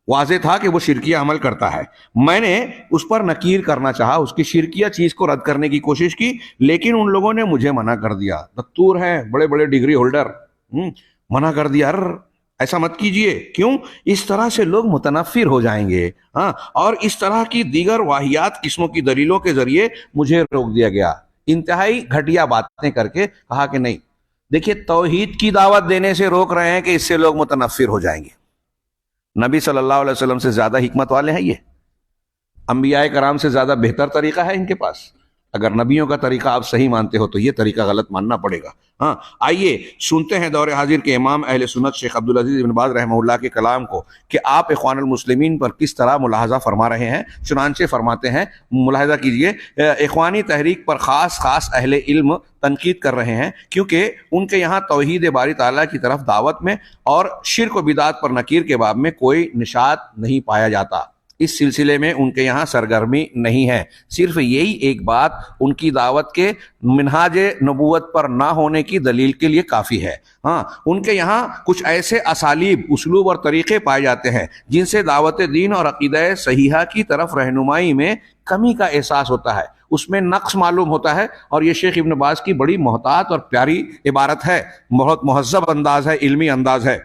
واضح تھا کہ وہ شرکیہ عمل کرتا ہے۔ میں نے اس پر نکیر کرنا چاہا، اس کی شرکیہ چیز کو رد کرنے کی کوشش کی، لیکن ان لوگوں نے مجھے منع کر دیا۔ دکتور ہیں، بڑے بڑے ڈگری ہولڈر، منع کر دیا، ایسا مت کیجئے۔ کیوں؟ اس طرح سے لوگ متنفر ہو جائیں گے، اور اس طرح کی دیگر واہیات قسموں کی دلیلوں کے ذریعے مجھے روک دیا گیا۔ انتہائی گھٹیا باتیں کر کے کہا کہ نہیں، دیکھیے توحید کی دعوت دینے سے روک رہے ہیں کہ اس سے لوگ متنفر ہو جائیں گے۔ نبی صلی اللہ علیہ وسلم سے زیادہ حکمت والے ہیں یہ، انبیاء کرام سے زیادہ بہتر طریقہ ہے ان کے پاس۔ اگر نبیوں کا طریقہ آپ صحیح مانتے ہو تو یہ طریقہ غلط ماننا پڑے گا۔ آئیے سنتے ہیں دور حاضر کے امام اہل سنت شیخ عبدالعزیز بن باز رحمہ اللہ کے کلام کو کہ آپ اخوان المسلمین پر کس طرح ملاحظہ فرما رہے ہیں۔ چنانچہ فرماتے ہیں، ملاحظہ کیجئے، اخوانی تحریک پر خاص اہل علم تنقید کر رہے ہیں کیونکہ ان کے یہاں توحید باری تعالیٰ کی طرف دعوت میں اور شرک و بدعات پر نکیر کے باب میں کوئی نشاط نہیں پایا جاتا۔ اس سلسلے میں ان کے یہاں سرگرمی نہیں ہے۔ صرف یہی ایک بات ان کی دعوت کے منہاج نبوت پر نہ ہونے کی دلیل کے لیے کافی ہے۔ ان کے یہاں کچھ ایسے اسالیب، اسلوب اور طریقے پائے جاتے ہیں جن سے دعوت دین اور عقیدہ صحیحہ کی طرف رہنمائی میں کمی کا احساس ہوتا ہے، اس میں نقص معلوم ہوتا ہے، اور یہ شیخ ابن باز کی بڑی محتاط اور پیاری عبارت ہے، بہت مہذب انداز ہے، علمی انداز ہے۔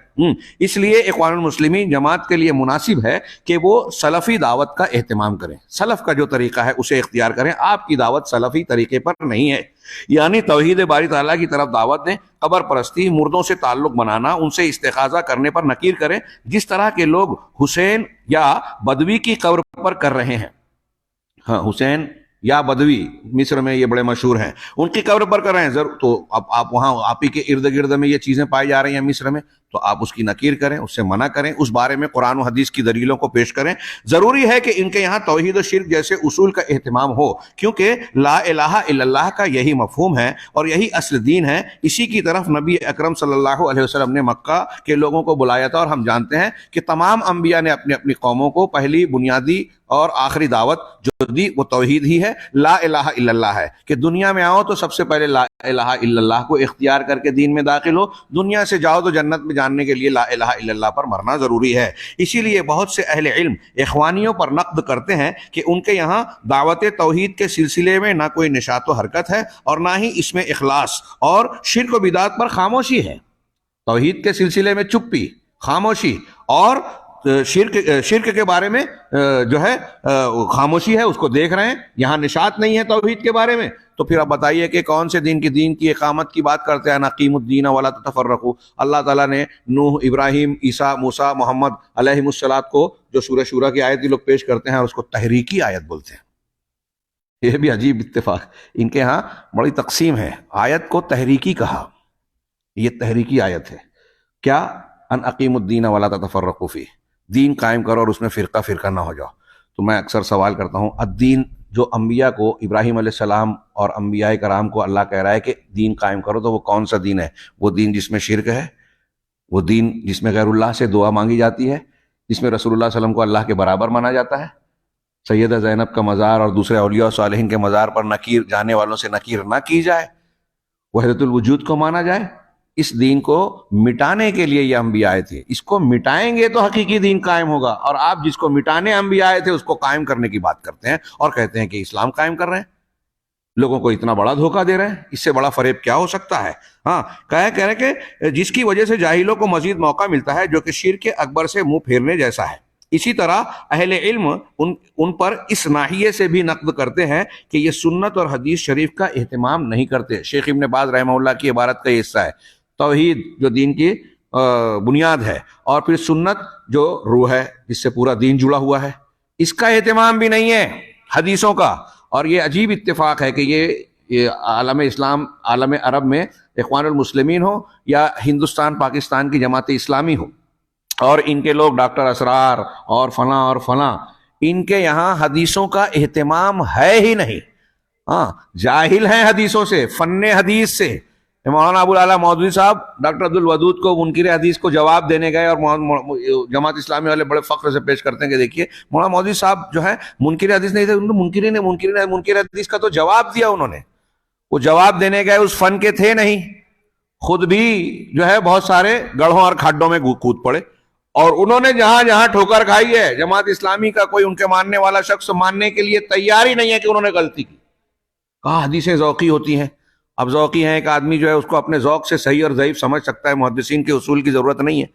اس لیے اخوان المسلمین جماعت کے لیے مناسب ہے کہ وہ سلفی دعوت کا اہتمام کریں، سلف کا جو طریقہ ہے اسے اختیار کریں۔ آپ کی دعوت سلفی طریقے پر نہیں ہے، یعنی توحید باری تعالیٰ کی طرف دعوت دیں، قبر پرستی، مردوں سے تعلق بنانا، ان سے استغاثہ کرنے پر نکیر کریں، جس طرح کے لوگ حسین یا بدوی کی قبر پر کر رہے ہیں۔ حسین یا بدوی مصر میں یہ بڑے مشہور ہیں، ان کی قبر پر کر رہے ہیں، ضرور تو اب آپ وہاں آپ ہی کے ارد گرد میں یہ چیزیں پائی جا رہی ہیں مصر میں، تو آپ اس کی نکیر کریں، اس سے منع کریں، اس بارے میں قرآن و حدیث کی دلیلوں کو پیش کریں۔ ضروری ہے کہ ان کے یہاں توحید و شرک جیسے اصول کا اہتمام ہو، کیونکہ لا الہ الا اللہ کا یہی مفہوم ہے اور یہی اصل دین ہے۔ اسی کی طرف نبی اکرم صلی اللہ علیہ وسلم نے مکہ کے لوگوں کو بلایا تھا، اور ہم جانتے ہیں کہ تمام انبیاء نے اپنی اپنی قوموں کو پہلی بنیادی اور آخری دعوت جو دی وہ توحید ہی ہے، لا الہ الا اللہ ہے، کہ دنیا میں آؤ تو سب سے پہلے لا الہ الا اللہ کو اختیار کر کے دین میں داخل ہو، دنیا سے جاؤ تو جنت میں جاننے کے لیے لا الہ الا اللہ پر مرنا ضروری ہے۔ اسی لیے بہت سے اہل علم اخوانیوں پر نقد کرتے ہیں کہ ان کے یہاں دعوت توحید کے سلسلے میں نہ کوئی نشاط و حرکت ہے اور نہ ہی اس میں اخلاص، اور شرک و بدعات پر خاموشی ہے۔ توحید کے سلسلے میں چپی، خاموشی، اور شرک کے بارے میں جو ہے خاموشی ہے، اس کو دیکھ رہے ہیں، یہاں نشاط نہیں ہے توحید کے بارے میں۔ تو پھر آپ بتائیے کہ کون سے دین کی اقامت کی بات کرتے ہیں؟ نقیم الدین ولا تتفرقوا۔ اللہ تعالیٰ نے نوح، ابراہیم، عیسیٰ، موسیٰ، محمد علیہ الصلوۃ کو جو سورہ شورى کی آیت لوگ پیش کرتے ہیں اور اس کو تحریکی آیت بولتے ہیں۔ یہ بھی عجیب اتفاق. ان کے ہاں بڑی تقسیم ہے. آیت کو تحریکی کہا، یہ تحریکی آیت ہے. کیا؟ ان اقیم الدین ولا تتفرقوا فیہ، دین قائم کرو اور اس میں فرقہ فرقہ نہ ہو جاؤ. تو میں اکثر سوال کرتا ہوں، الدین جو انبیاء کو، ابراہیم علیہ السلام اور انبیاء کرام کو اللہ کہہ رہا ہے کہ دین قائم کرو، تو وہ کون سا دین ہے؟ وہ دین جس میں شرک ہے، وہ دین جس میں غیر اللہ سے دعا مانگی جاتی ہے، جس میں رسول اللہ صلی اللہ علیہ وسلم کو اللہ کے برابر مانا جاتا ہے، سیدہ زینب کا مزار اور دوسرے اولیاء و صالحین کے مزار پر نکیر جانے والوں سے نکیر نہ کی جائے، وحدت الوجود کو مانا جائے. اس دین کو مٹانے کے لیے یہ انبیاء آئے تھے. اس کو مٹائیں گے تو حقیقی دین قائم ہوگا. اور آپ جس کو مٹانے انبیاء آئے تھے اس کو قائم کرنے کی بات کرتے ہیں اور کہتے ہیں کہ اسلام قائم کر رہے ہیں. لوگوں کو اتنا بڑا دھوکہ دے رہے ہیں، اس سے بڑا فریب کیا ہو سکتا ہے؟ ہاں، کہہ رہے کہ جس کی وجہ سے جاہلوں کو مزید موقع ملتا ہے، جو کہ شرک اکبر سے منہ پھیرنے جیسا ہے. اسی طرح اہل علم ان پر اس ناحیے سے بھی نقد کرتے ہیں کہ یہ سنت اور حدیث شریف کا اہتمام نہیں کرتے. شیخ ابن باز رحمہ اللہ کی عبارت کا یہ حصہ ہے. توحید جو دین کی بنیاد ہے، اور پھر سنت جو روح ہے جس سے پورا دین جڑا ہوا ہے، اس کا اہتمام بھی نہیں ہے حدیثوں کا. اور یہ عجیب اتفاق ہے کہ یہ عالم اسلام، عالم عرب میں اخوان المسلمین ہو یا ہندوستان پاکستان کی جماعت اسلامی ہو، اور ان کے لوگ ڈاکٹر اسرار اور فلاں، ان کے یہاں حدیثوں کا اہتمام ہے ہی نہیں. ہاں، جاہل ہیں حدیثوں سے، فن حدیث سے. مولانا ابو الاعلیٰ مودودی صاحب ڈاکٹر عبد الودود کو منکر حدیث کو جواب دینے گئے، اور جماعت اسلامی والے بڑے فخر سے پیش کرتے ہیں کہ دیکھیے مولانا مودودی صاحب جو ہے منکر حدیث نہیں تھے، منکر حدیث کا تو جواب دیا انہوں نے. وہ جواب دینے گئے اس فن کے تھے نہیں، خود بھی جو ہے بہت سارے گڑھوں اور کھڈوں میں کود پڑے. اور انہوں نے جہاں جہاں ٹھوکر کھائی ہے، جماعت اسلامی کا کوئی ان کے ماننے والا شخص ماننے کے لیے تیار ہی نہیں ہے کہ انہوں نے غلطی کی. کہا حدیثیں ذوقی ہوتی ہیں. اب ذوقی ہیں، ایک آدمی جو ہے اس کو اپنے ذوق سے صحیح اور ضعیف سمجھ سکتا ہے، محدثین کے اصول کی ضرورت نہیں ہے.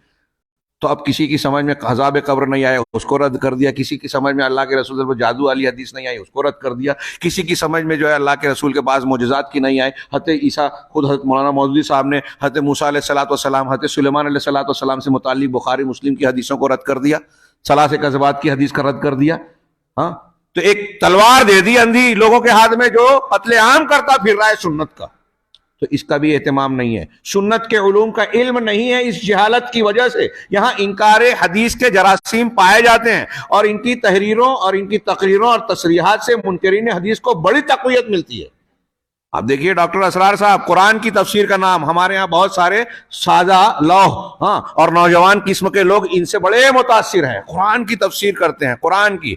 تو اب کسی کی سمجھ میں عذاب قبر نہیں آیا، اس کو رد کر دیا. کسی کی سمجھ میں اللہ کے رسول صلی اللہ علیہ وسلم جادو والی حدیث نہیں آئی، اس کو رد کر دیا. کسی کی سمجھ میں جو ہے اللہ کے رسول کے بعض معجزات کی نہیں آئے. حضرت عیسیٰ، خود حضرت مولانا مودودی صاحب نے حضرت موسیٰ علیہ الصلوۃ والسلام، حضرت سلیمان علیہ الصلوۃ والسلام سے متعلق بخاری مسلم کی حدیثوں کو رد کر دیا. ثلاث کذبات کی حدیث کا رد کر دیا. ہاں، تو ایک تلوار دے دی اندھی لوگوں کے ہاتھ میں جو قتل عام کرتا پھر رہا ہے سنت کا. تو اس کا بھی اہتمام نہیں ہے. سنت کے علوم کا علم نہیں ہے. اس جہالت کی وجہ سے یہاں انکار حدیث کے جراثیم پائے جاتے ہیں، اور ان کی تحریروں اور ان کی تقریروں اور تصریحات سے منکرین حدیث کو بڑی تقویت ملتی ہے. آپ دیکھیے ڈاکٹر اسرار صاحب، قرآن کی تفسیر کا نام، ہمارے ہاں بہت سارے سادہ لوح اور نوجوان قسم کے لوگ ان سے بڑے متاثر ہیں، قرآن کی تفسیر کرتے ہیں. قرآن کی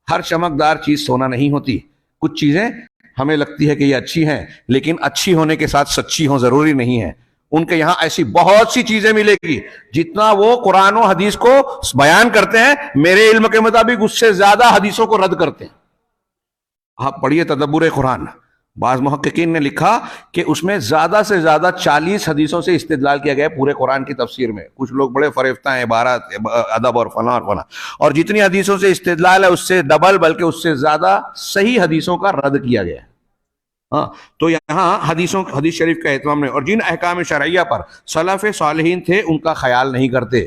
ہر چمکدار چیز سونا نہیں ہوتی. کچھ چیزیں ہمیں لگتی ہے کہ یہ اچھی ہیں، لیکن اچھی ہونے کے ساتھ سچی ہوں ضروری نہیں ہے. ان کے یہاں ایسی بہت سی چیزیں ملے گی جتنا وہ قرآن و حدیث کو بیان کرتے ہیں، میرے علم کے مطابق اس سے زیادہ حدیثوں کو رد کرتے ہیں. آپ پڑھیے تدبر قرآن، بعض محققین نے لکھا کہ اس میں زیادہ سے زیادہ 40 حدیثوں سے استدلال کیا گیا ہے پورے قرآن کی تفسیر میں. کچھ لوگ بڑے فریفتہ ہیں، عبارات، ادب اور فلاں اور فلاں، اور جتنی حدیثوں سے استدلال ہے اس سے ڈبل بلکہ اس سے زیادہ صحیح حدیثوں کا رد کیا گیا ہے. تو یہاں حدیث شریف کا اہتمام نہیں، اور جن احکام شرعیہ پر سلف صالحین تھے ان کا خیال نہیں کرتے.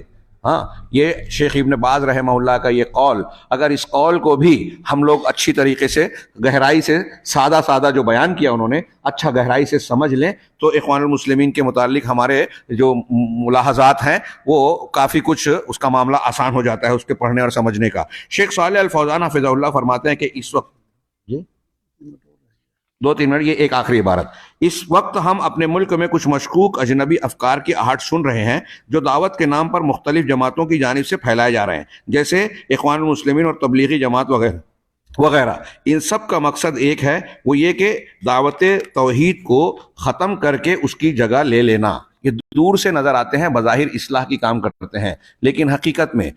یہ شیخ ابن باز رحمہ اللہ کا یہ قول، اگر اس قول کو بھی ہم لوگ اچھی طریقے سے گہرائی سے سادہ جو بیان کیا انہوں نے، اچھا گہرائی سے سمجھ لیں تو اخوان المسلمین کے متعلق ہمارے جو ملاحظات ہیں وہ کافی کچھ اس کا معاملہ آسان ہو جاتا ہے اس کے پڑھنے اور سمجھنے کا. شیخ صالح الفوزان حفظہ اللہ فرماتے ہیں کہ اس وقت 2-3 منٹ، یہ ایک آخری عبارت، اس وقت ہم اپنے ملک میں کچھ مشکوک اجنبی افکار کی آہٹ سن رہے ہیں جو دعوت کے نام پر مختلف جماعتوں کی جانب سے پھیلائے جا رہے ہیں، جیسے اخوان المسلمین اور تبلیغی جماعت وغیرہ. ان سب کا مقصد ایک ہے، وہ یہ کہ دعوت توحید کو ختم کر کے اس کی جگہ لے لینا. یہ دور سے نظر آتے ہیں، بظاہر اصلاح کی کام کرتے ہیں، لیکن حقیقت میں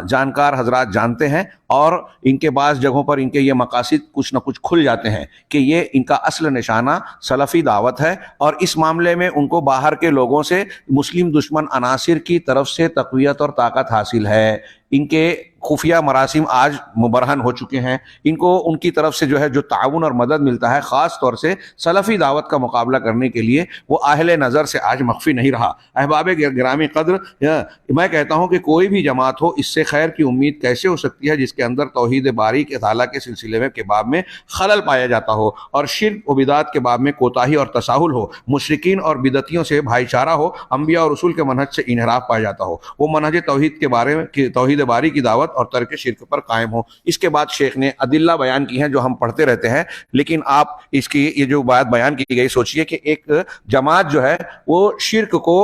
جانکار حضرات جانتے ہیں، اور ان کے بعض جگہوں پر ان کے یہ مقاصد کچھ نہ کچھ کھل جاتے ہیں کہ یہ ان کا اصل نشانہ سلفی دعوت ہے، اور اس معاملے میں ان کو باہر کے لوگوں سے، مسلم دشمن عناصر کی طرف سے تقویت اور طاقت حاصل ہے. ان کے خفیہ مراسم آج مبرہن ہو چکے ہیں، ان کو ان کی طرف سے جو ہے جو تعاون اور مدد ملتا ہے خاص طور سے سلفی دعوت کا مقابلہ کرنے کے لیے، وہ اہل نظر سے آج مخفی نہیں رہا۔ احباب گرامی قدر، میں کہتا ہوں کہ کوئی بھی جماعت ہو، اس سے خیر کی امید کیسے ہو سکتی ہے جس کے اندر توحید باری کے تعالیٰ کے سلسلے میں کے باب میں خلل پایا جاتا ہو، اور شرک و بدعات کے باب میں کوتاہی اور تساہل ہو، مشرکین اور بدعتیوں سے بھائی چارہ ہو، انبیاء اور رسول کے منہج سے انحراف پایا جاتا ہو، وہ منہج توحید کے بارے میں توحید باری کی دعوت اور ترک شرک پر قائم ہو۔ اس کے بعد شیخ نے ادلہ بیان کی ہیں جو ہم پڑھتے رہتے ہیں، لیکن آپ اس کی یہ جو بات بیان کی گئی، سوچئے کہ ایک جماعت جو ہے وہ شرک کو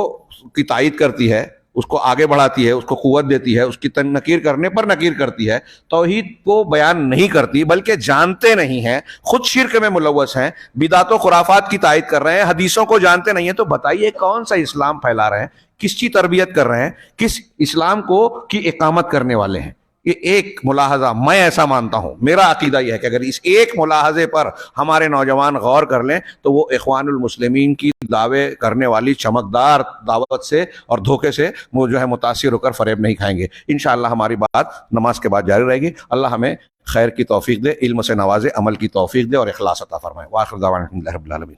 کی تائید کرتی ہے، اس کو آگے بڑھاتی ہے، اس کو قوت دیتی ہے، اس کی نکیر کرنے پر نکیر کرتی ہے، توحید کو بیان نہیں کرتی بلکہ جانتے نہیں ہیں، خود شرک میں ملوث ہیں، بدعت و خرافات کی تائید کر رہے ہیں، حدیثوں کو جانتے نہیں ہیں، تو بتائیے کون سا اسلام پھیلا رہے ہیں، کس کی تربیت کر رہے ہیں، کس اسلام کو کی اقامت کرنے والے ہیں؟ یہ ایک ملاحظہ میں ایسا مانتا ہوں، میرا عقیدہ یہ ہے کہ اگر اس ایک ملاحظے پر ہمارے نوجوان غور کر لیں تو وہ اخوان المسلمین کی دعوے کرنے والی چمکدار دعوت سے اور دھوکے سے وہ جو ہے متاثر ہو کر فریب نہیں کھائیں گے۔ انشاءاللہ ہماری بات نماز کے بعد جاری رہے گی۔ اللہ ہمیں خیر کی توفیق دے، علم سے نوازے، عمل کی توفیق دے اور اخلاص عطا فرمائے۔ وآخر دعوانا الحمدللہ رب العالمین۔